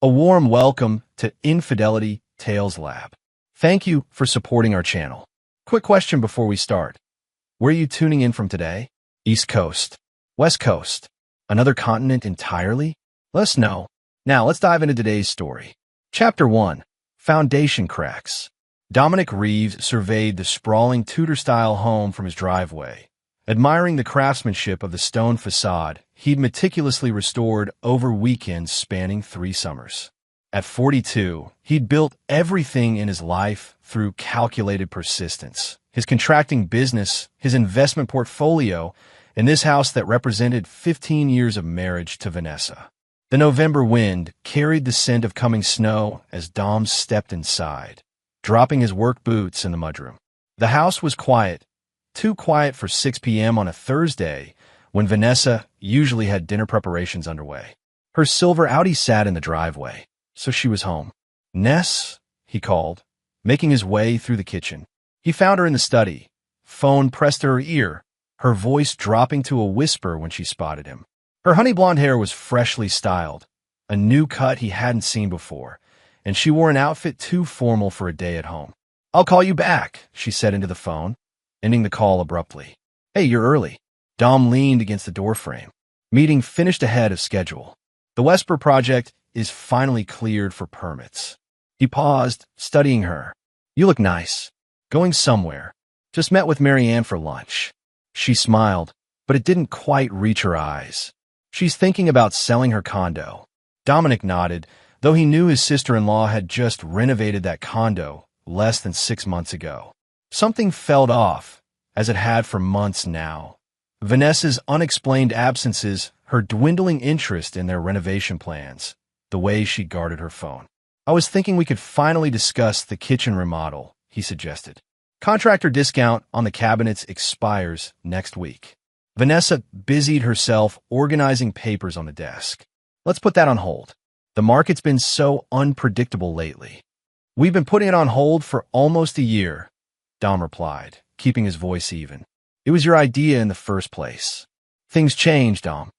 A warm welcome to Infidelity Tales Lab. Thank you for supporting our channel. Quick question before we start. Where are you tuning in from today? East Coast? West Coast? Another continent entirely? Let us know. Now let's dive into today's story. Chapter 1. Foundation Cracks. Dominic Reeves surveyed the sprawling Tudor-style home from his driveway. Admiring the craftsmanship of the stone facade he'd meticulously restored over weekends spanning 3 summers. At 42, he'd built everything in his life through calculated persistence. His contracting business, his investment portfolio, and this house that represented 15 years of marriage to Vanessa. The November wind carried the scent of coming snow as Dom stepped inside, dropping his work boots in the mudroom. The house was quiet. Too quiet for 6 p.m. on a Thursday, when Vanessa usually had dinner preparations underway. Her silver Audi sat in the driveway, so she was home. "Ness," he called, making his way through the kitchen. He found her in the study, phone pressed to her ear, her voice dropping to a whisper when she spotted him. Her honey blonde hair was freshly styled, a new cut he hadn't seen before, and she wore an outfit too formal for a day at home. "I'll call you back," she said into the phone, ending the call abruptly. "Hey, you're early." Dom leaned against the doorframe. Meeting finished ahead of schedule. The Wesper project is finally cleared for permits. He paused, studying her. "You look nice. Going somewhere. Just met with Marianne for lunch." She smiled, but it didn't quite reach her eyes. "She's thinking about selling her condo." Dominic nodded, though he knew his sister-in-law had just renovated that condo less than 6 months ago. Something felt off, as it had for months now. Vanessa's unexplained absences, her dwindling interest in their renovation plans, the way she guarded her phone. "I was thinking we could finally discuss the kitchen remodel," he suggested. "Contractor discount on the cabinets expires next week." Vanessa busied herself organizing papers on the desk. "Let's put that on hold. The market's been so unpredictable lately." "We've been putting it on hold for almost a year," Dom replied, keeping his voice even. "It was your idea in the first place." "Things change, Dom."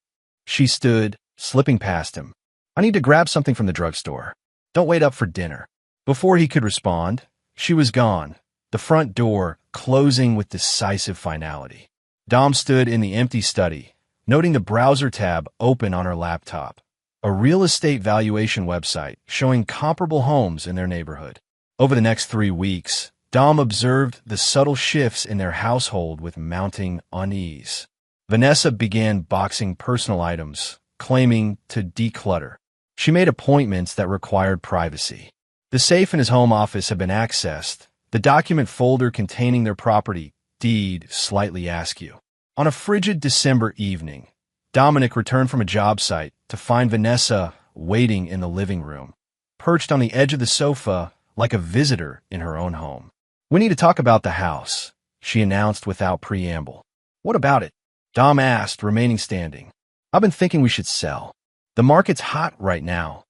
She stood, slipping past him. "I need to grab something from the drugstore. Don't wait up for dinner." Before he could respond, she was gone, the front door closing with decisive finality. Dom stood in the empty study, noting the browser tab open on her laptop, a real estate valuation website showing comparable homes in their neighborhood. Over the next 3 weeks, Dom observed the subtle shifts in their household with mounting unease. Vanessa began boxing personal items, claiming to declutter. She made appointments that required privacy. The safe in his home office had been accessed, the document folder containing their property deed slightly askew. On a frigid December evening, Dominic returned from a job site to find Vanessa waiting in the living room, perched on the edge of the sofa like a visitor in her own home. "We need to talk about the house," she announced without preamble. "What about it?" Dom asked, remaining standing. "I've been thinking we should sell. The market's hot right now.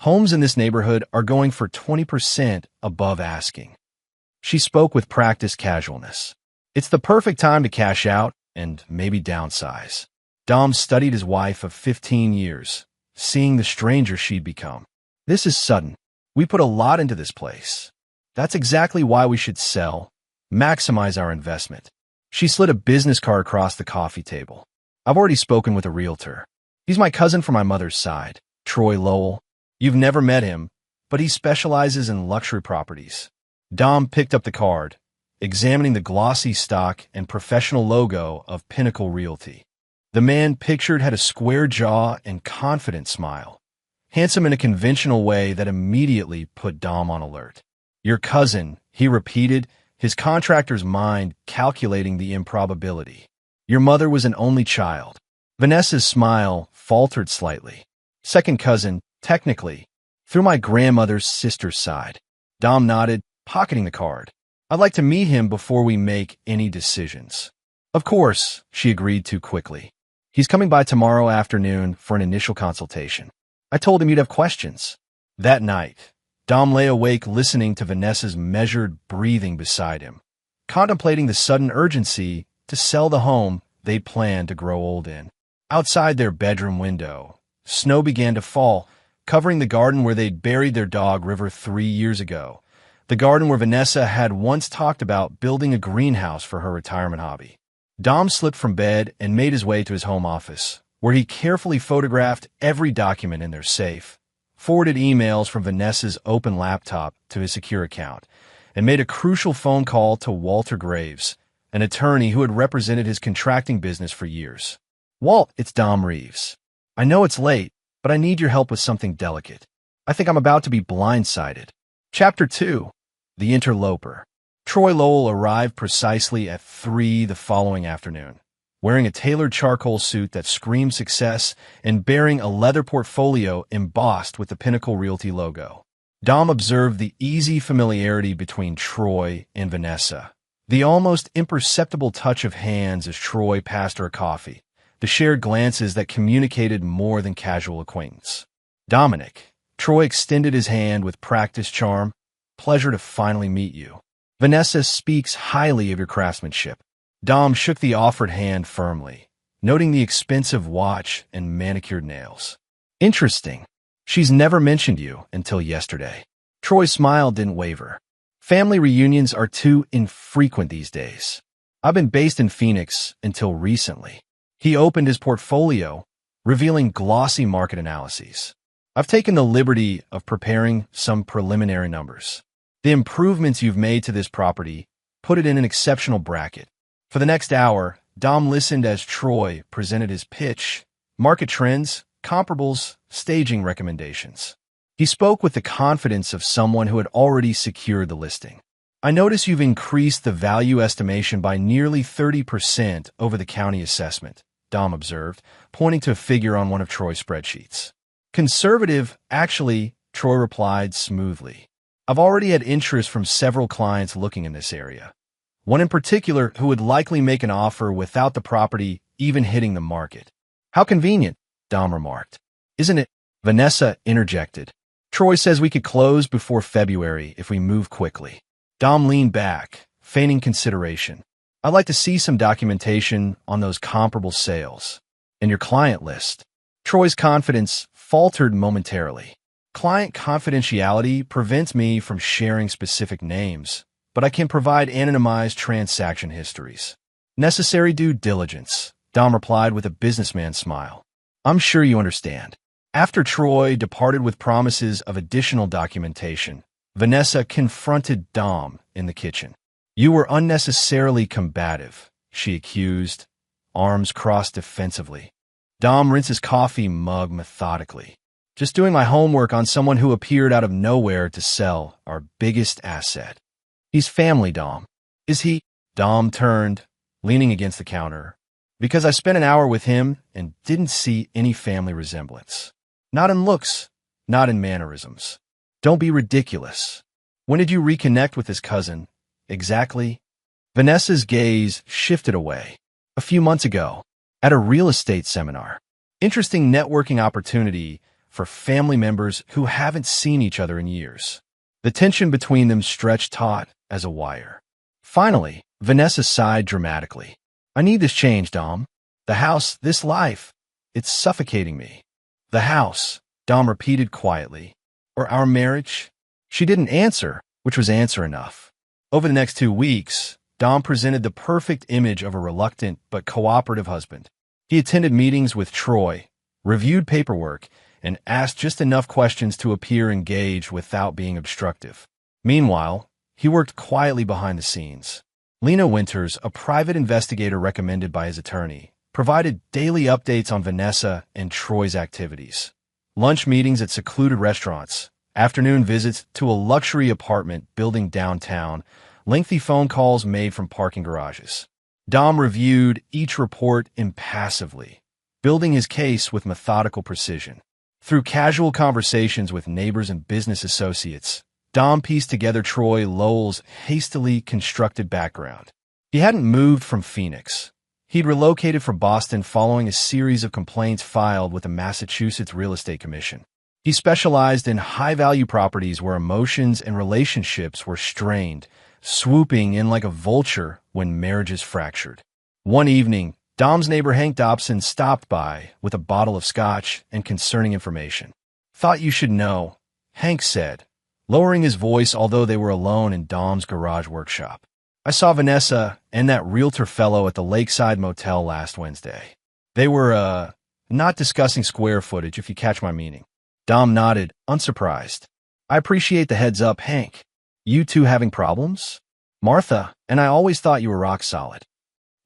Homes in this neighborhood are going for 20% above asking." She spoke with practiced casualness. "It's the perfect time to cash out and maybe downsize." Dom studied his wife of 15 years, seeing the stranger she'd become. "This is sudden. We put a lot into this place. That's exactly why we should sell, maximize our investment." She slid a business card across the coffee table. "I've already spoken with a realtor. He's my cousin from my mother's side, Troy Lowell. You've never met him, but he specializes in luxury properties." Dom picked up the card, examining the glossy stock and professional logo of Pinnacle Realty. The man pictured had a square jaw and confident smile, handsome in a conventional way that immediately put Dom on alert. "Your cousin," he repeated, his contractor's mind calculating the improbability. "Your mother was an only child." Vanessa's smile faltered slightly. "Second cousin, technically, through my grandmother's sister's side." Dom nodded, pocketing the card. "I'd like to meet him before we make any decisions." "Of course," she agreed too quickly. "He's coming by tomorrow afternoon for an initial consultation. I told him you'd have questions." That night, Dom lay awake listening to Vanessa's measured breathing beside him, contemplating the sudden urgency to sell the home they'd planned to grow old in. Outside their bedroom window, snow began to fall, covering the garden where they'd buried their dog River 3 years ago. The garden where Vanessa had once talked about building a greenhouse for her retirement hobby. Dom slipped from bed and made his way to his home office, where he carefully photographed every document in their safe, forwarded emails from Vanessa's open laptop to his secure account, and made a crucial phone call to Walter Graves, an attorney who had represented his contracting business for years. "Walt, it's Dom Reeves. I know it's late, but I need your help with something delicate. I think I'm about to be blindsided." Chapter 2. The Interloper. Troy Lowell arrived precisely at 3 the following afternoon, wearing a tailored charcoal suit that screamed success and bearing a leather portfolio embossed with the Pinnacle Realty logo. Dom observed the easy familiarity between Troy and Vanessa, the almost imperceptible touch of hands as Troy passed her a coffee, the shared glances that communicated more than casual acquaintance. "Dominic," Troy extended his hand with practiced charm. "Pleasure to finally meet you. Vanessa speaks highly of your craftsmanship." Dom shook the offered hand firmly, noting the expensive watch and manicured nails. "Interesting. She's never mentioned you until yesterday." Troy's smile didn't waver. "Family reunions are too infrequent these days. I've been based in Phoenix until recently." He opened his portfolio, revealing glossy market analyses. "I've taken the liberty of preparing some preliminary numbers. The improvements you've made to this property put it in an exceptional bracket." For the next hour, Dom listened as Troy presented his pitch, market trends, comparables, staging recommendations. He spoke with the confidence of someone who had already secured the listing. "I notice you've increased the value estimation by nearly 30% over the county assessment," Dom observed, pointing to a figure on one of Troy's spreadsheets. "Conservative, actually," Troy replied smoothly. "I've already had interest from several clients looking in this area. One in particular who would likely make an offer without the property even hitting the market." "How convenient," Dom remarked. "Isn't it?" Vanessa interjected. "Troy says we could close before February if we move quickly." Dom leaned back, feigning consideration. "I'd like to see some documentation on those comparable sales. And your client list." Troy's confidence faltered momentarily. "Client confidentiality prevents me from sharing specific names, but I can provide anonymized transaction histories." "Necessary due diligence," Dom replied with a businessman's smile. "I'm sure you understand." After Troy departed with promises of additional documentation, Vanessa confronted Dom in the kitchen. "You were unnecessarily combative," she accused, arms crossed defensively. Dom rinsed his coffee mug methodically. "Just doing my homework on someone who appeared out of nowhere to sell our biggest asset." "He's family, Dom." "Is he?" Dom turned, leaning against the counter. "Because I spent an hour with him and didn't see any family resemblance. Not in looks, not in mannerisms." "Don't be ridiculous. When did you reconnect with his cousin, exactly?" Vanessa's gaze shifted away. "A few months ago, at a real estate seminar. Interesting networking opportunity for family members who haven't seen each other in years." The tension between them stretched taut as a wire. Finally, Vanessa sighed dramatically. "I need this change, Dom. The house, this life, it's suffocating me." "The house," Dom repeated quietly. "Or our marriage?" She didn't answer, which was answer enough. Over the next 2 weeks, Dom presented the perfect image of a reluctant but cooperative husband. He attended meetings with Troy, reviewed paperwork, and asked just enough questions to appear engaged without being obstructive. Meanwhile, he worked quietly behind the scenes. Lena Winters, a private investigator recommended by his attorney, provided daily updates on Vanessa and Troy's activities. Lunch meetings at secluded restaurants, afternoon visits to a luxury apartment building downtown, lengthy phone calls made from parking garages. Dom reviewed each report impassively, building his case with methodical precision. Through casual conversations with neighbors and business associates, Dom pieced together Troy Lowell's hastily constructed background. He hadn't moved from Phoenix. He'd relocated from Boston following a series of complaints filed with the Massachusetts Real Estate Commission. He specialized in high-value properties where emotions and relationships were strained, swooping in like a vulture when marriages fractured. One evening, Dom's neighbor Hank Dobson stopped by with a bottle of scotch and concerning information. Thought you should know, Hank said, lowering his voice although they were alone in Dom's garage workshop. I saw Vanessa and that realtor fellow at the Lakeside Motel last Wednesday. They were, not discussing square footage, if you catch my meaning. Dom nodded, unsurprised. I appreciate the heads up, Hank. You two having problems? Martha and I always thought you were rock solid.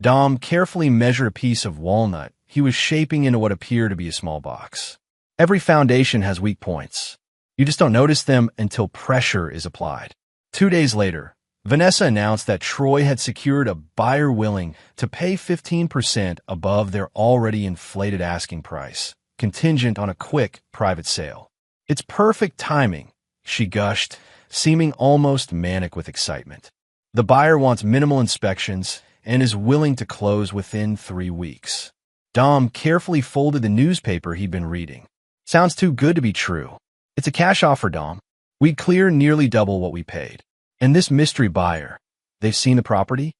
Dom carefully measured a piece of walnut he was shaping into what appeared to be a small box. Every foundation has weak points. You just don't notice them until pressure is applied. 2 days later, Vanessa announced that Troy had secured a buyer willing to pay 15% above their already inflated asking price, contingent on a quick private sale. It's perfect timing, she gushed, seeming almost manic with excitement. The buyer wants minimal inspections and is willing to close within 3 weeks. Dom carefully folded the newspaper he'd been reading. Sounds too good to be true. It's a cash offer, Dom. We'd clear nearly double what we paid. And this mystery buyer, they've seen the property?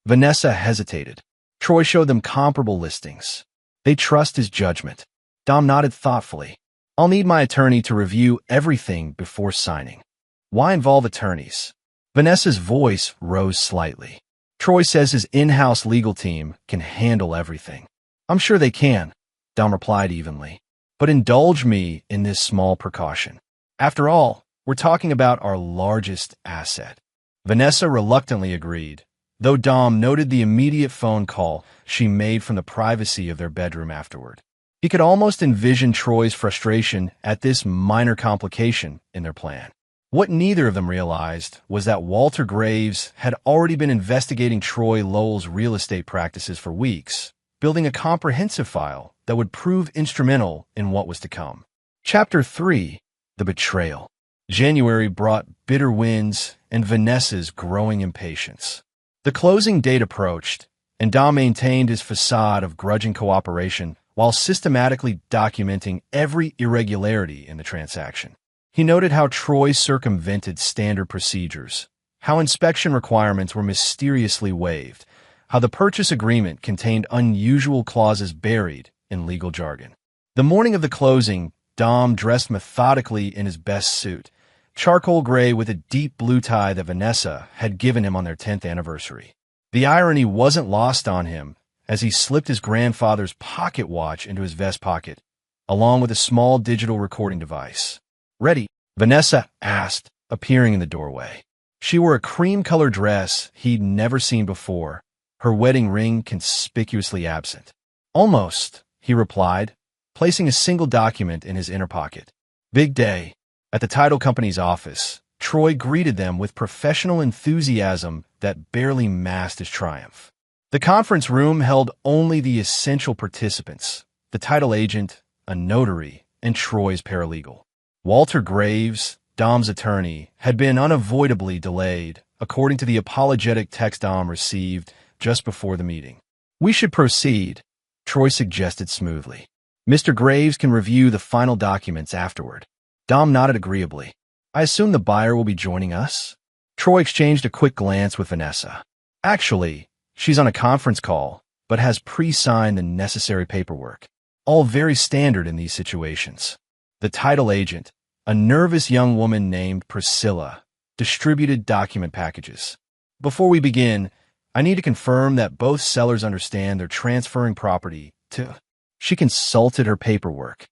Vanessa hesitated. Troy showed them comparable listings. They trust his judgment. Dom nodded thoughtfully. I'll need my attorney to review everything before signing. Why involve attorneys? Vanessa's voice rose slightly. Troy says his in-house legal team can handle everything. I'm sure they can, Dom replied evenly. But indulge me in this small precaution. After all, we're talking about our largest asset. Vanessa reluctantly agreed, though Dom noted the immediate phone call she made from the privacy of their bedroom afterward. He could almost envision Troy's frustration at this minor complication in their plan. What neither of them realized was that Walter Graves had already been investigating Troy Lowell's real estate practices for weeks, building a comprehensive file that would prove instrumental in what was to come. Chapter 3: The Betrayal. January brought bitter winds and Vanessa's growing impatience. The closing date approached, and Dom maintained his facade of grudging cooperation while systematically documenting every irregularity in the transaction. He noted how Troy circumvented standard procedures, how inspection requirements were mysteriously waived, how the purchase agreement contained unusual clauses buried in legal jargon. The morning of the closing, Dom dressed methodically in his best suit, charcoal gray with a deep blue tie that Vanessa had given him on their 10th anniversary. The irony wasn't lost on him as he slipped his grandfather's pocket watch into his vest pocket, along with a small digital recording device. Ready? Vanessa asked, appearing in the doorway. She wore a cream-colored dress he'd never seen before, her wedding ring conspicuously absent. Almost, he replied, placing a single document in his inner pocket. Big day. At the title company's office, Troy greeted them with professional enthusiasm that barely masked his triumph. The conference room held only the essential participants, the title agent, a notary, and Troy's paralegal. Walter Graves, Dom's attorney, had been unavoidably delayed, according to the apologetic text Dom received just before the meeting. We should proceed, Troy suggested smoothly. Mr. Graves can review the final documents afterward. Dom nodded agreeably. I assume the buyer will be joining us? Troy exchanged a quick glance with Vanessa. Actually, she's on a conference call, but has pre-signed the necessary paperwork. All very standard in these situations. The title agent, a nervous young woman named Priscilla, distributed document packages. Before we begin, I need to confirm that both sellers understand they're transferring property to... She consulted her paperwork.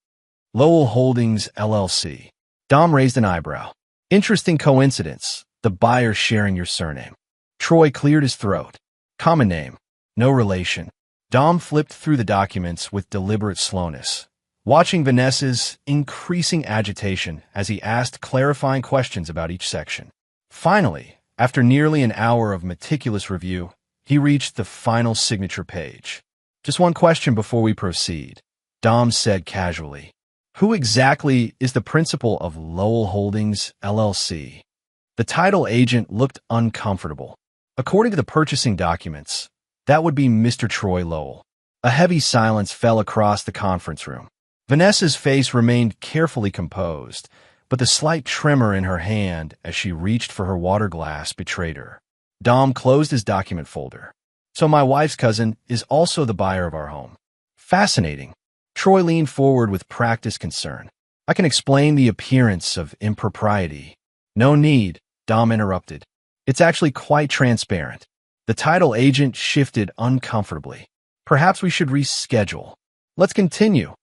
Lowell Holdings, LLC. Dom raised an eyebrow. Interesting coincidence, the buyer sharing your surname. Troy cleared his throat. Common name. No relation. Dom flipped through the documents with deliberate slowness, watching Vanessa's increasing agitation as he asked clarifying questions about each section. Finally, after nearly an hour of meticulous review, he reached the final signature page. Just one question before we proceed, Dom said casually. Who exactly is the principal of Lowell Holdings, LLC? The title agent looked uncomfortable. According to the purchasing documents, that would be Mr. Troy Lowell. A heavy silence fell across the conference room. Vanessa's face remained carefully composed, but the slight tremor in her hand as she reached for her water glass betrayed her. Dom closed his document folder. So my wife's cousin is also the buyer of our home. Fascinating. Troy leaned forward with practiced concern. I can explain the appearance of impropriety. No need, Dom interrupted. It's actually quite transparent. The title agent shifted uncomfortably. Perhaps we should reschedule. Let's continue,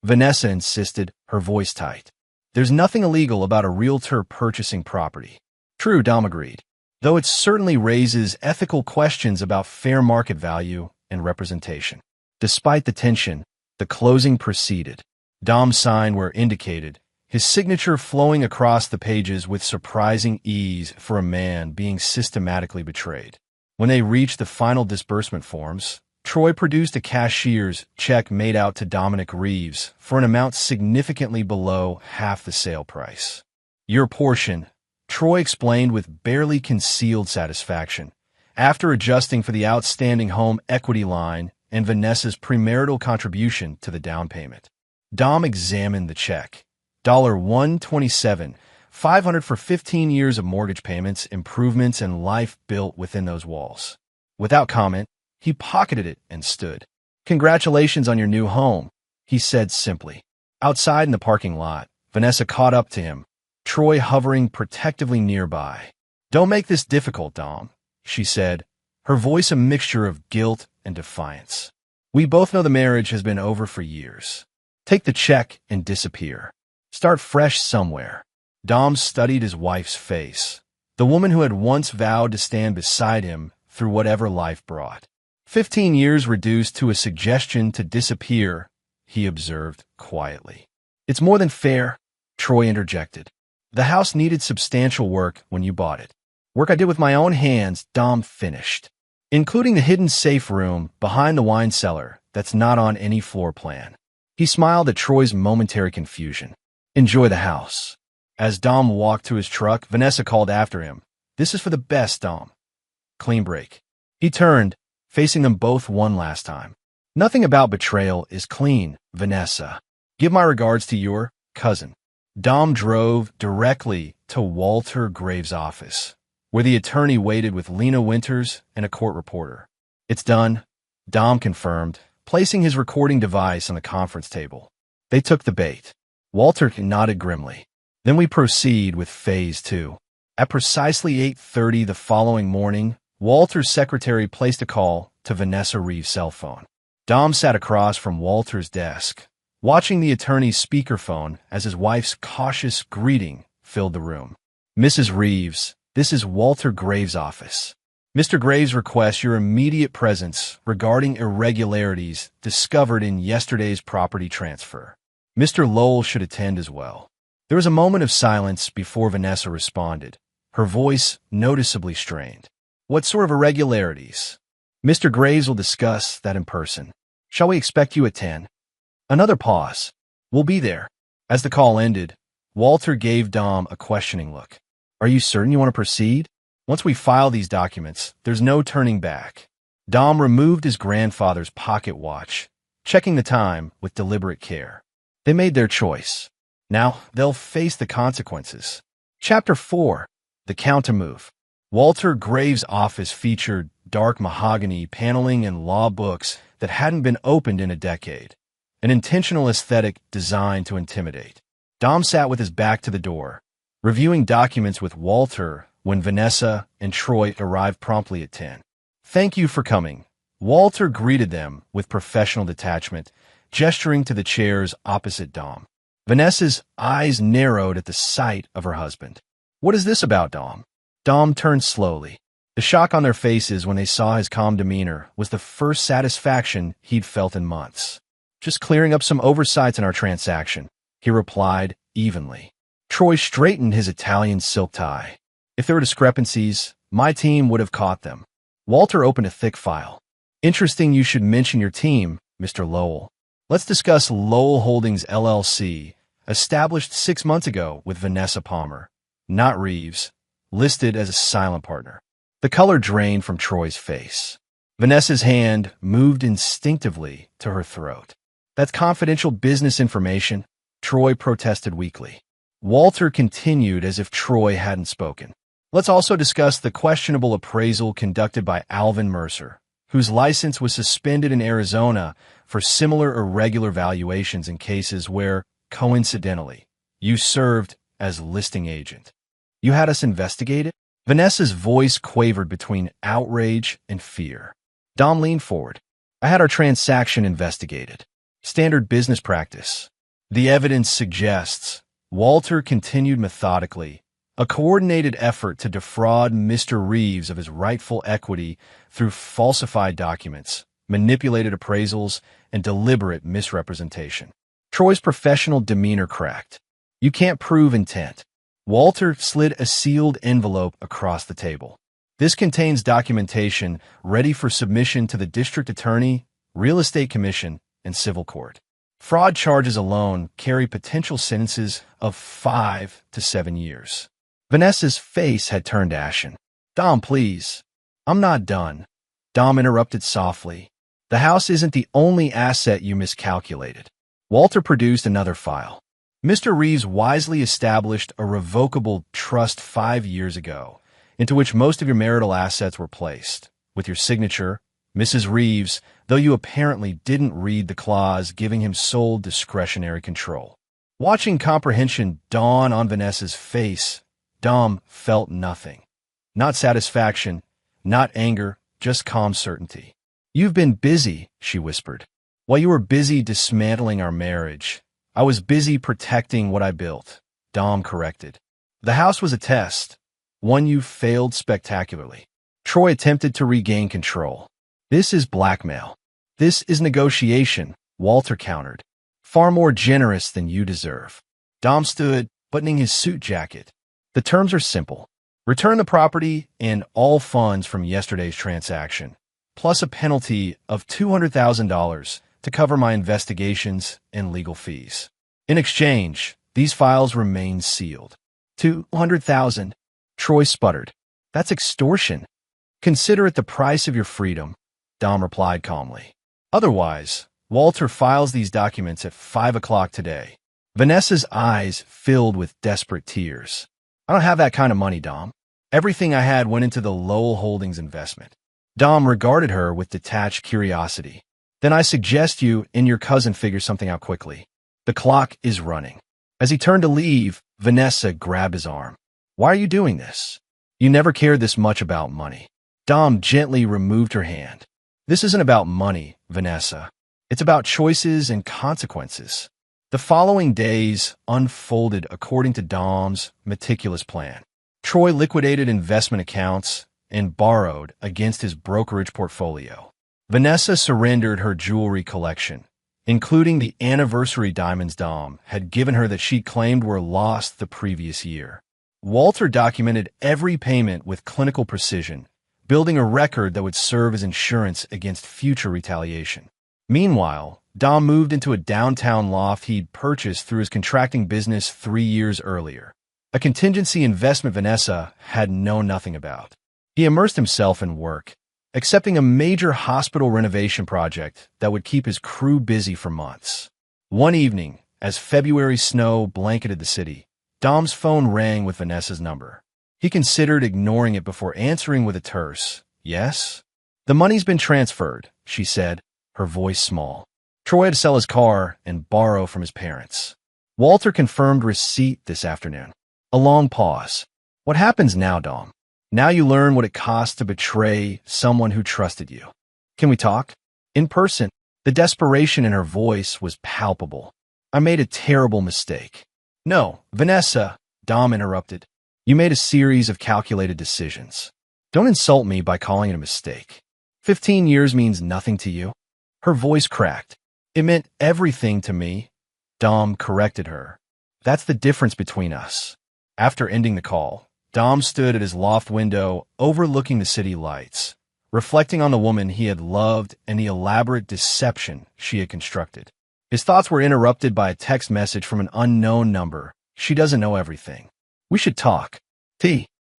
Vanessa insisted, her voice tight. There's nothing illegal about a realtor purchasing property. True, Dom agreed, though it certainly raises ethical questions about fair market value and representation. Despite the tension, the closing proceeded. Dom signed where indicated, his signature flowing across the pages with surprising ease for a man being systematically betrayed. When they reached the final disbursement forms, Troy produced a cashier's check made out to Dominic Reeves for an amount significantly below half the sale price. Your portion, Troy explained with barely concealed satisfaction, after adjusting for the outstanding home equity line and Vanessa's premarital contribution to the down payment. Dom examined the check. $127,500 for 15 years of mortgage payments, improvements, and life built within those walls. Without comment, he pocketed it and stood. Congratulations on your new home, he said simply. Outside in the parking lot, Vanessa caught up to him, Troy hovering protectively nearby. Don't make this difficult, Dom, she said, her voice a mixture of guilt and defiance. We both know the marriage has been over for years. Take the check and disappear. Start fresh somewhere. Dom studied his wife's face, the woman who had once vowed to stand beside him through whatever life brought. 15 years reduced to a suggestion to disappear, he observed quietly. It's more than fair, Troy interjected. The house needed substantial work when you bought it. Work I did with my own hands, Dom finished, including the hidden safe room behind the wine cellar that's not on any floor plan. He smiled at Troy's momentary confusion. Enjoy the house. As Dom walked to his truck, Vanessa called after him. This is for the best, Dom. Clean break. He turned, facing them both one last time. Nothing about betrayal is clean, Vanessa. Give my regards to your cousin. Dom drove directly to Walter Graves' office, where the attorney waited with Lena Winters and a court reporter. It's done, Dom confirmed, placing his recording device on the conference table. They took the bait. Walter nodded grimly. Then we proceed with Phase 2. At precisely 8:30 the following morning, Walter's secretary placed a call to Vanessa Reeves' cell phone. Dom sat across from Walter's desk, watching the attorney's speakerphone as his wife's cautious greeting filled the room. Mrs. Reeves, this is Walter Graves' office. Mr. Graves requests your immediate presence regarding irregularities discovered in yesterday's property transfer. Mr. Lowell should attend as well. There was a moment of silence before Vanessa responded, her voice noticeably strained. What sort of irregularities? Mr. Graves will discuss that in person. Shall we expect you at 10? Another pause. We'll be there. As the call ended, Walter gave Dom a questioning look. Are you certain you want to proceed? Once we file these documents, there's no turning back. Dom removed his grandfather's pocket watch, checking the time with deliberate care. They made their choice. Now they'll face the consequences. Chapter 4. The Countermove. Walter Graves' office featured dark mahogany paneling and law books that hadn't been opened in a decade, an intentional aesthetic designed to intimidate. Dom sat with his back to the door, reviewing documents with Walter when Vanessa and Troy arrived promptly at 10. Thank you for coming. Walter greeted them with professional detachment, gesturing to the chairs opposite Dom. Vanessa's eyes narrowed at the sight of her husband. What is this about, Dom? Dom turned slowly. The shock on their faces when they saw his calm demeanor was the first satisfaction he'd felt in months. Just clearing up some oversights in our transaction, he replied evenly. Troy straightened his Italian silk tie. If there were discrepancies, my team would have caught them. Walter opened a thick file. Interesting you should mention your team, Mr. Lowell. Let's discuss Lowell Holdings LLC, established 6 months ago with Vanessa Palmer, not Reeves, listed as a silent partner. The color drained from Troy's face. Vanessa's hand moved instinctively to her throat. That's confidential business information, Troy protested weakly. Walter continued as if Troy hadn't spoken. Let's also discuss the questionable appraisal conducted by Alvin Mercer, whose license was suspended in Arizona for similar irregular valuations in cases where, coincidentally, You served as listing agent. You had us investigated? Vanessa's voice quavered between outrage and fear. Dom leaned forward. I had our transaction investigated. Standard business practice. The evidence suggests, Walter continued methodically, a coordinated effort to defraud Mr. Reeves of his rightful equity through falsified documents, manipulated appraisals, and deliberate misrepresentation. Troy's professional demeanor cracked. You can't prove intent. Walter slid a sealed envelope across the table. This contains documentation ready for submission to the district attorney, real estate commission, and civil court. Fraud charges alone carry potential sentences of 5 to 7 years. Vanessa's face had turned ashen. Dom, please. I'm not done. Dom interrupted softly. The house isn't the only asset you miscalculated. Walter produced another file. Mr. Reeves wisely established a revocable trust 5 years ago, into which most of your marital assets were placed. With your signature, Mrs. Reeves, though you apparently didn't read the clause giving him sole discretionary control. Watching comprehension dawn on Vanessa's face, Dom felt nothing. Not satisfaction, not anger, just calm certainty. You've been busy, she whispered. While you were busy dismantling our marriage, I was busy protecting what I built, Dom corrected. The house was a test, one you failed spectacularly. Troy attempted to regain control. This is blackmail. This is negotiation, Walter countered. Far more generous than you deserve. Dom stood, buttoning his suit jacket. The terms are simple. Return the property and all funds from yesterday's transaction, plus a penalty of $200,000 to cover my investigations and legal fees. In exchange, these files remain sealed. $200,000, Troy sputtered. That's extortion. Consider it the price of your freedom, Dom replied calmly. Otherwise, Walter files these documents at 5 o'clock today. Vanessa's eyes filled with desperate tears. I don't have that kind of money, Dom. Everything I had went into the Lowell Holdings investment. Dom regarded her with detached curiosity. Then I suggest you and your cousin figure something out quickly. The clock is running. As he turned to leave, Vanessa grabbed his arm. Why are you doing this? You never cared this much about money. Dom gently removed her hand. This isn't about money, Vanessa. It's about choices and consequences. The following days unfolded according to Dom's meticulous plan. Troy liquidated investment accounts and borrowed against his brokerage portfolio. Vanessa surrendered her jewelry collection, including the anniversary diamonds Dom had given her that she claimed were lost the previous year. Walter documented every payment with clinical precision, building a record that would serve as insurance against future retaliation. Meanwhile, Dom moved into a downtown loft he'd purchased through his contracting business 3 years earlier, a contingency investment Vanessa had known nothing about. He immersed himself in work, accepting a major hospital renovation project that would keep his crew busy for months. One evening, as February snow blanketed the city, Dom's phone rang with Vanessa's number. He considered ignoring it before answering with a terse, "Yes?" "The money's been transferred," she said, her voice small. Troy had to sell his car and borrow from his parents. Walter confirmed receipt this afternoon. A long pause. "What happens now, Dom? Now you learn what it costs to betray someone who trusted you. Can we talk? In person?" The desperation in her voice was palpable. "I made a terrible mistake." "No, Vanessa," Dom interrupted. "You made a series of calculated decisions. Don't insult me by calling it a mistake. 15 years means nothing to you." Her voice cracked. "It meant everything to me," Dom corrected her. "That's the difference between us." After ending the call, Dom stood at his loft window overlooking the city lights, reflecting on the woman he had loved and the elaborate deception she had constructed. His thoughts were interrupted by a text message from an unknown number. "She doesn't know everything. We should talk."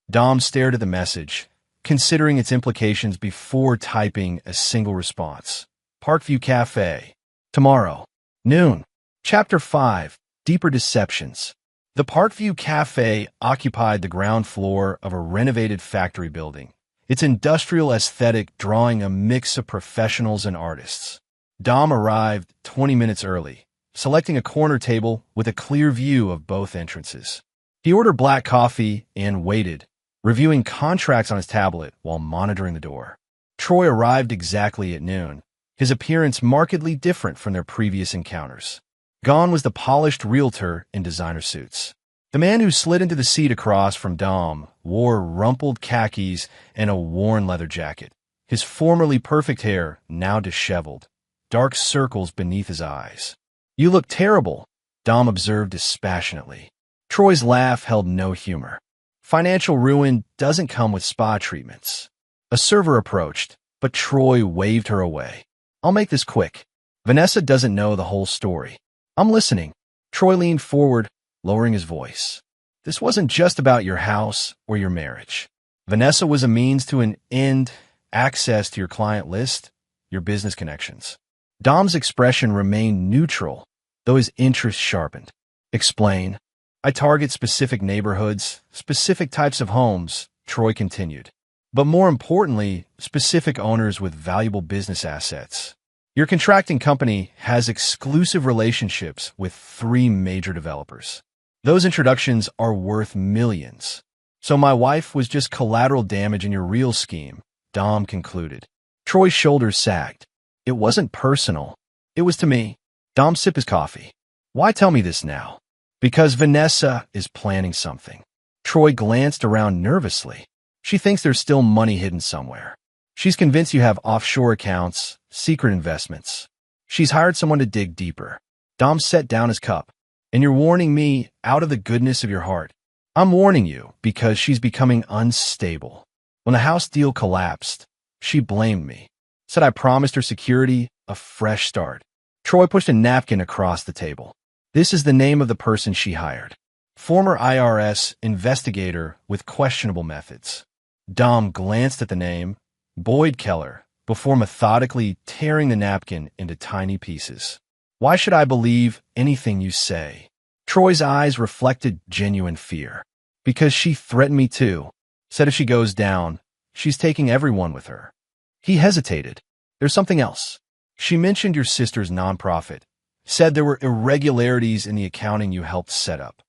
Dom stared at the message, considering its implications before typing a single response. "Parkview Cafe. Tomorrow. Noon." Chapter 5. Deeper Deceptions. The Parkview Cafe occupied the ground floor of a renovated factory building, its industrial aesthetic drawing a mix of professionals and artists. Dom arrived 20 minutes early, selecting a corner table with a clear view of both entrances. He ordered black coffee and waited, reviewing contracts on his tablet while monitoring the door. Troy arrived exactly at noon, his appearance markedly different from their previous encounters. Gone was the polished realtor in designer suits. The man who slid into the seat across from Dom wore rumpled khakis and a worn leather jacket, his formerly perfect hair now disheveled, dark circles beneath his eyes. "You look terrible," Dom observed dispassionately. Troy's laugh held no humor. Financial ruin doesn't come with spa treatments. A server approached, but Troy waved her away. "I'll make this quick. Vanessa doesn't know the whole story." "I'm listening." Troy leaned forward, lowering his voice. "This wasn't just about your house or your marriage. Vanessa was a means to an end, access to your client list, your business connections." Dom's expression remained neutral, though his interest sharpened. "Explain." "I target specific neighborhoods, specific types of homes," Troy continued. "But more importantly, specific owners with valuable business assets. Your contracting company has exclusive relationships with 3 major developers. Those introductions are worth millions. So my wife was just collateral damage in your real scheme," Dom concluded. Troy's shoulders sagged. "It wasn't personal. It was to me." Dom sipped his coffee. "Why tell me this now?" "Because Vanessa is planning something." Troy glanced around nervously. "She thinks there's still money hidden somewhere. She's convinced you have offshore accounts, secret investments. She's hired someone to dig deeper." Dom set down his cup. "And you're warning me out of the goodness of your heart." "I'm warning you because she's becoming unstable. When the house deal collapsed, she blamed me. Said I promised her security, a fresh start." Troy pushed a napkin across the table. "This is the name of the person she hired. Former IRS investigator with questionable methods." Dom glanced at the name, Boyd Keller, before methodically tearing the napkin into tiny pieces. "Why should I believe anything you say?" Troy's eyes reflected genuine fear. "Because she threatened me too. Said if she goes down, she's taking everyone with her." He hesitated. "There's something else. She mentioned your sister's nonprofit. Said there were irregularities in the accounting you helped set up."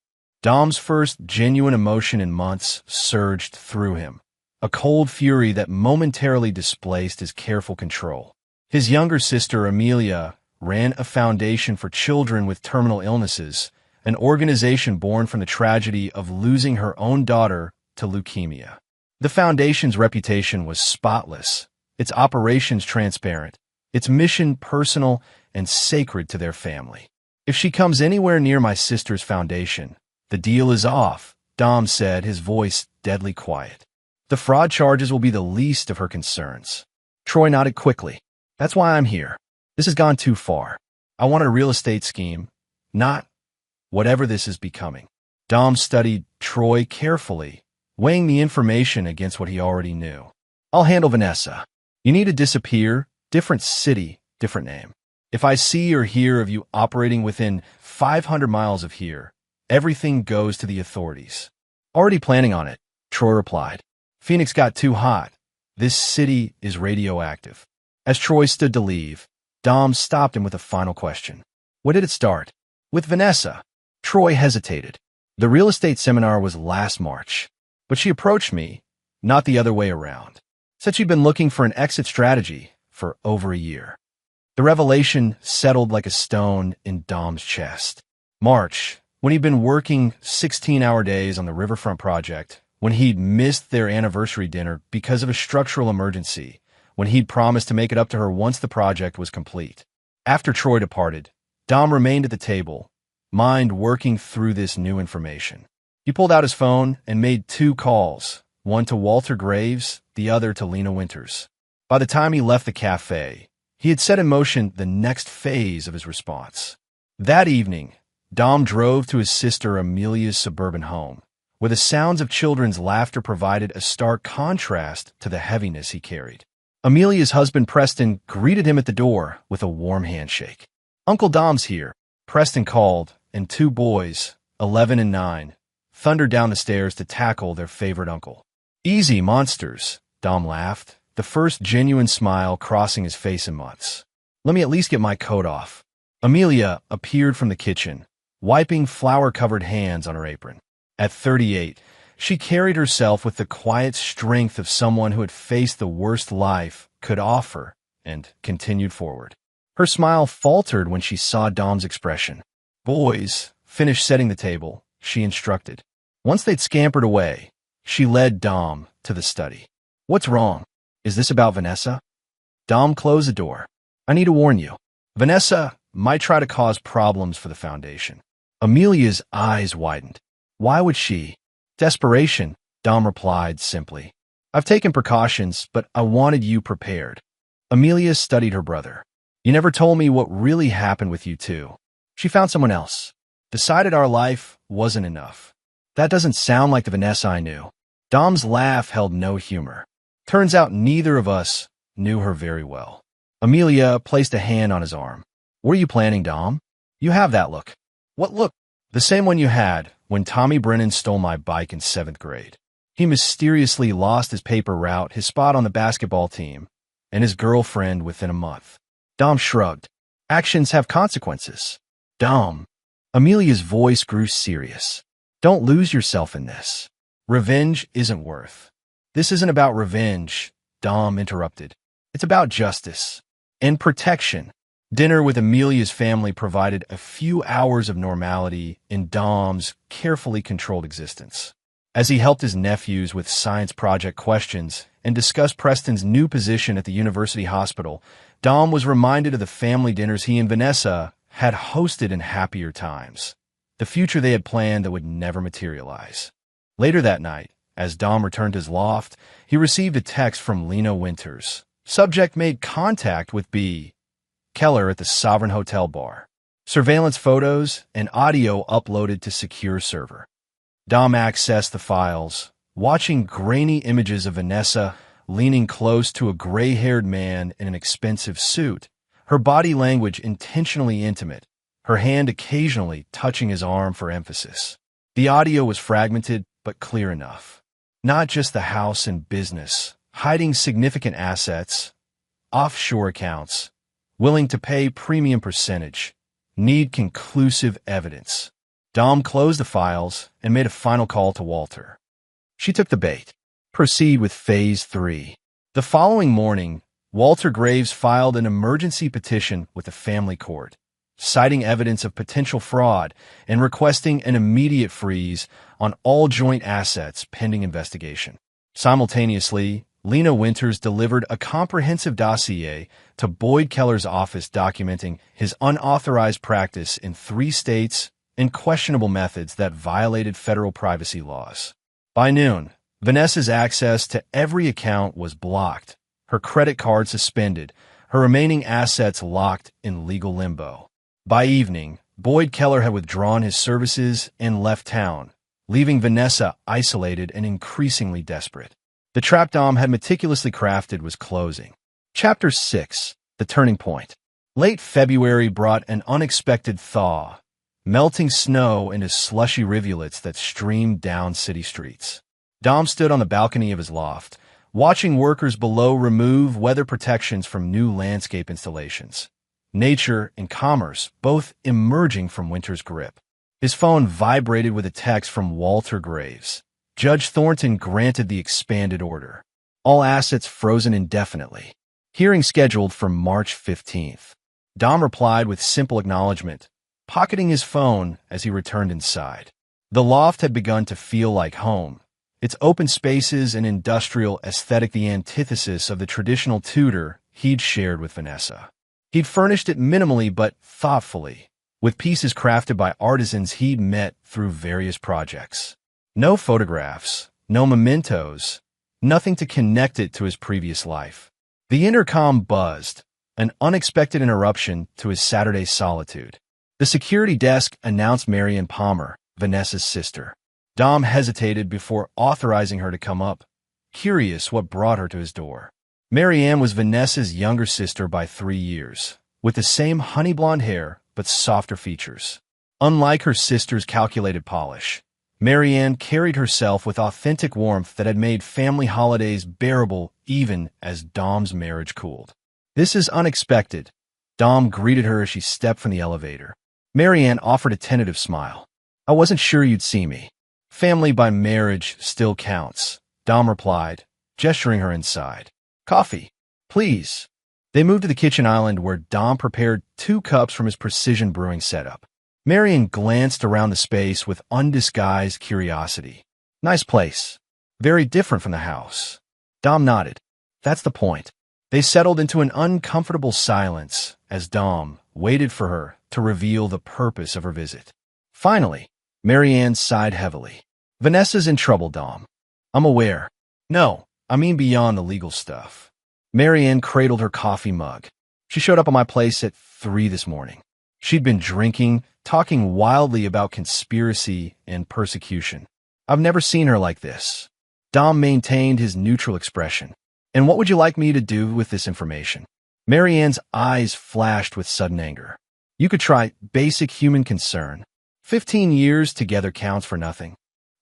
Dom's first genuine emotion in months surged through him, a cold fury that momentarily displaced his careful control. His younger sister, Amelia, ran a foundation for children with terminal illnesses, an organization born from the tragedy of losing her own daughter to leukemia. The foundation's reputation was spotless, its operations transparent, its mission personal and sacred to their family. "If she comes anywhere near my sister's foundation, the deal is off," Dom said, his voice deadly quiet. "The fraud charges will be the least of her concerns." Troy nodded quickly. "That's why I'm here. This has gone too far. I wanted a real estate scheme, not whatever this is becoming." Dom studied Troy carefully, weighing the information against what he already knew. "I'll handle Vanessa. You need to disappear, different city, different name. If I see or hear of you operating within 500 miles of here, everything goes to the authorities." "Already planning on it," Troy replied. "Phoenix got too hot. This city is radioactive." As Troy stood to leave, Dom stopped him with a final question. "When did it start?" "With Vanessa." Troy hesitated. "The real estate seminar was last March, but she approached me, not the other way around. Said she'd been looking for an exit strategy for over a year." The revelation settled like a stone in Dom's chest. March, when he'd been working 16-hour days on the riverfront project, when he'd missed their anniversary dinner because of a structural emergency, when he'd promised to make it up to her once the project was complete. After Troy departed, Dom remained at the table, mind working through this new information. He pulled out his phone and made 2 calls, one to Walter Graves, the other to Lena Winters. By the time he left the cafe, he had set in motion the next phase of his response. That evening, Dom drove to his sister Amelia's suburban home, where the sounds of children's laughter provided a stark contrast to the heaviness he carried. Amelia's husband, Preston, greeted him at the door with a warm handshake. "Uncle Dom's here," Preston called, and 2 boys, 11 and 9, thundered down the stairs to tackle their favorite uncle. "Easy, monsters," Dom laughed, the first genuine smile crossing his face in months. "Let me at least get my coat off." Amelia appeared from the kitchen, wiping flour-covered hands on her apron. At 38, she carried herself with the quiet strength of someone who had faced the worst life could offer and continued forward. Her smile faltered when she saw Dom's expression. "Boys, finish setting the table," she instructed. Once they'd scampered away, she led Dom to the study. "What's wrong? Is this about Vanessa?" Dom closed the door. "I need to warn you. Vanessa might try to cause problems for the Foundation." Amelia's eyes widened. "Why would she?" "Desperation," Dom replied simply. "I've taken precautions, but I wanted you prepared." Amelia studied her brother. "You never told me what really happened with you two." "She found someone else. Decided our life wasn't enough." "That doesn't sound like the Vanessa I knew." Dom's laugh held no humor. "Turns out neither of us knew her very well." Amelia placed a hand on his arm. "What are you planning, Dom? You have that look." "What look?" "The same one you had when Tommy Brennan stole my bike in 7th grade. He mysteriously lost his paper route, his spot on the basketball team, and his girlfriend within a month." Dom shrugged. "Actions have consequences." "Dom." Amelia's voice grew serious. "Don't lose yourself in this. Revenge isn't worth." "This isn't about revenge," Dom interrupted. "It's about justice and protection." Dinner with Amelia's family provided a few hours of normality in Dom's carefully controlled existence. As he helped his nephews with science project questions and discussed Preston's new position at the university hospital, Dom was reminded of the family dinners he and Vanessa had hosted in happier times, the future they had planned that would never materialize. Later that night, as Dom returned to his loft, he received a text from Lena Winters. Subject made contact with B. Keller at the Sovereign Hotel bar. Surveillance photos and audio uploaded to secure server. Dom accessed the files, watching grainy images of Vanessa leaning close to a gray-haired man in an expensive suit, her body language intentionally intimate, her hand occasionally touching his arm for emphasis. The audio was fragmented but clear enough. Not just the house and business, hiding significant assets, offshore accounts, willing to pay premium percentage, need conclusive evidence. Dom closed the files and made a final call to Walter. She took the bait. Proceed with Phase 3. The following morning, Walter Graves filed an emergency petition with the family court, citing evidence of potential fraud and requesting an immediate freeze on all joint assets pending investigation. Simultaneously, Lena Winters delivered a comprehensive dossier to Boyd Keller's office documenting his unauthorized practice in 3 states and questionable methods that violated federal privacy laws. By noon, Vanessa's access to every account was blocked, her credit card suspended, her remaining assets locked in legal limbo. By evening, Boyd Keller had withdrawn his services and left town, leaving Vanessa isolated and increasingly desperate. The trap Dom had meticulously crafted was closing. Chapter 6. The Turning Point. Late February brought an unexpected thaw, melting snow into slushy rivulets that streamed down city streets. Dom stood on the balcony of his loft, watching workers below remove weather protections from new landscape installations. Nature and commerce both emerging from winter's grip. His phone vibrated with a text from Walter Graves. Judge Thornton granted the expanded order. All assets frozen indefinitely. Hearing scheduled for March 15th. Dom replied with simple acknowledgement, pocketing his phone as he returned inside. The loft had begun to feel like home, its open spaces and industrial aesthetic the antithesis of the traditional Tudor he'd shared with Vanessa. He'd furnished it minimally but thoughtfully, with pieces crafted by artisans he'd met through various projects. No photographs, no mementos, nothing to connect it to his previous life. The intercom buzzed, an unexpected interruption to his Saturday solitude. The security desk announced Marianne Palmer, Vanessa's sister. Dom hesitated before authorizing her to come up, curious what brought her to his door. Marianne was Vanessa's younger sister by 3 years, with the same honey blonde hair but softer features. Unlike her sister's calculated polish, Marianne carried herself with authentic warmth that had made family holidays bearable even as Dom's marriage cooled. "This is unexpected," Dom greeted her as she stepped from the elevator. Marianne offered a tentative smile. I wasn't sure you'd see me. Family by marriage still counts, Dom replied, gesturing her inside. Coffee, please. They moved to the kitchen island where Dom prepared 2 cups from his precision brewing setup. Marianne glanced around the space with undisguised curiosity. Nice place. Very different from the house. Dom nodded. That's the point. They settled into an uncomfortable silence as Dom waited for her to reveal the purpose of her visit. Finally, Marianne sighed heavily. Vanessa's in trouble, Dom. I'm aware. No, I mean beyond the legal stuff. Marianne cradled her coffee mug. She showed up at my place at 3 this morning. She'd been drinking, talking wildly about conspiracy and persecution. I've never seen her like this. Dom maintained his neutral expression. And what would you like me to do with this information? Marianne's eyes flashed with sudden anger. You could try basic human concern. 15 years together counts for nothing.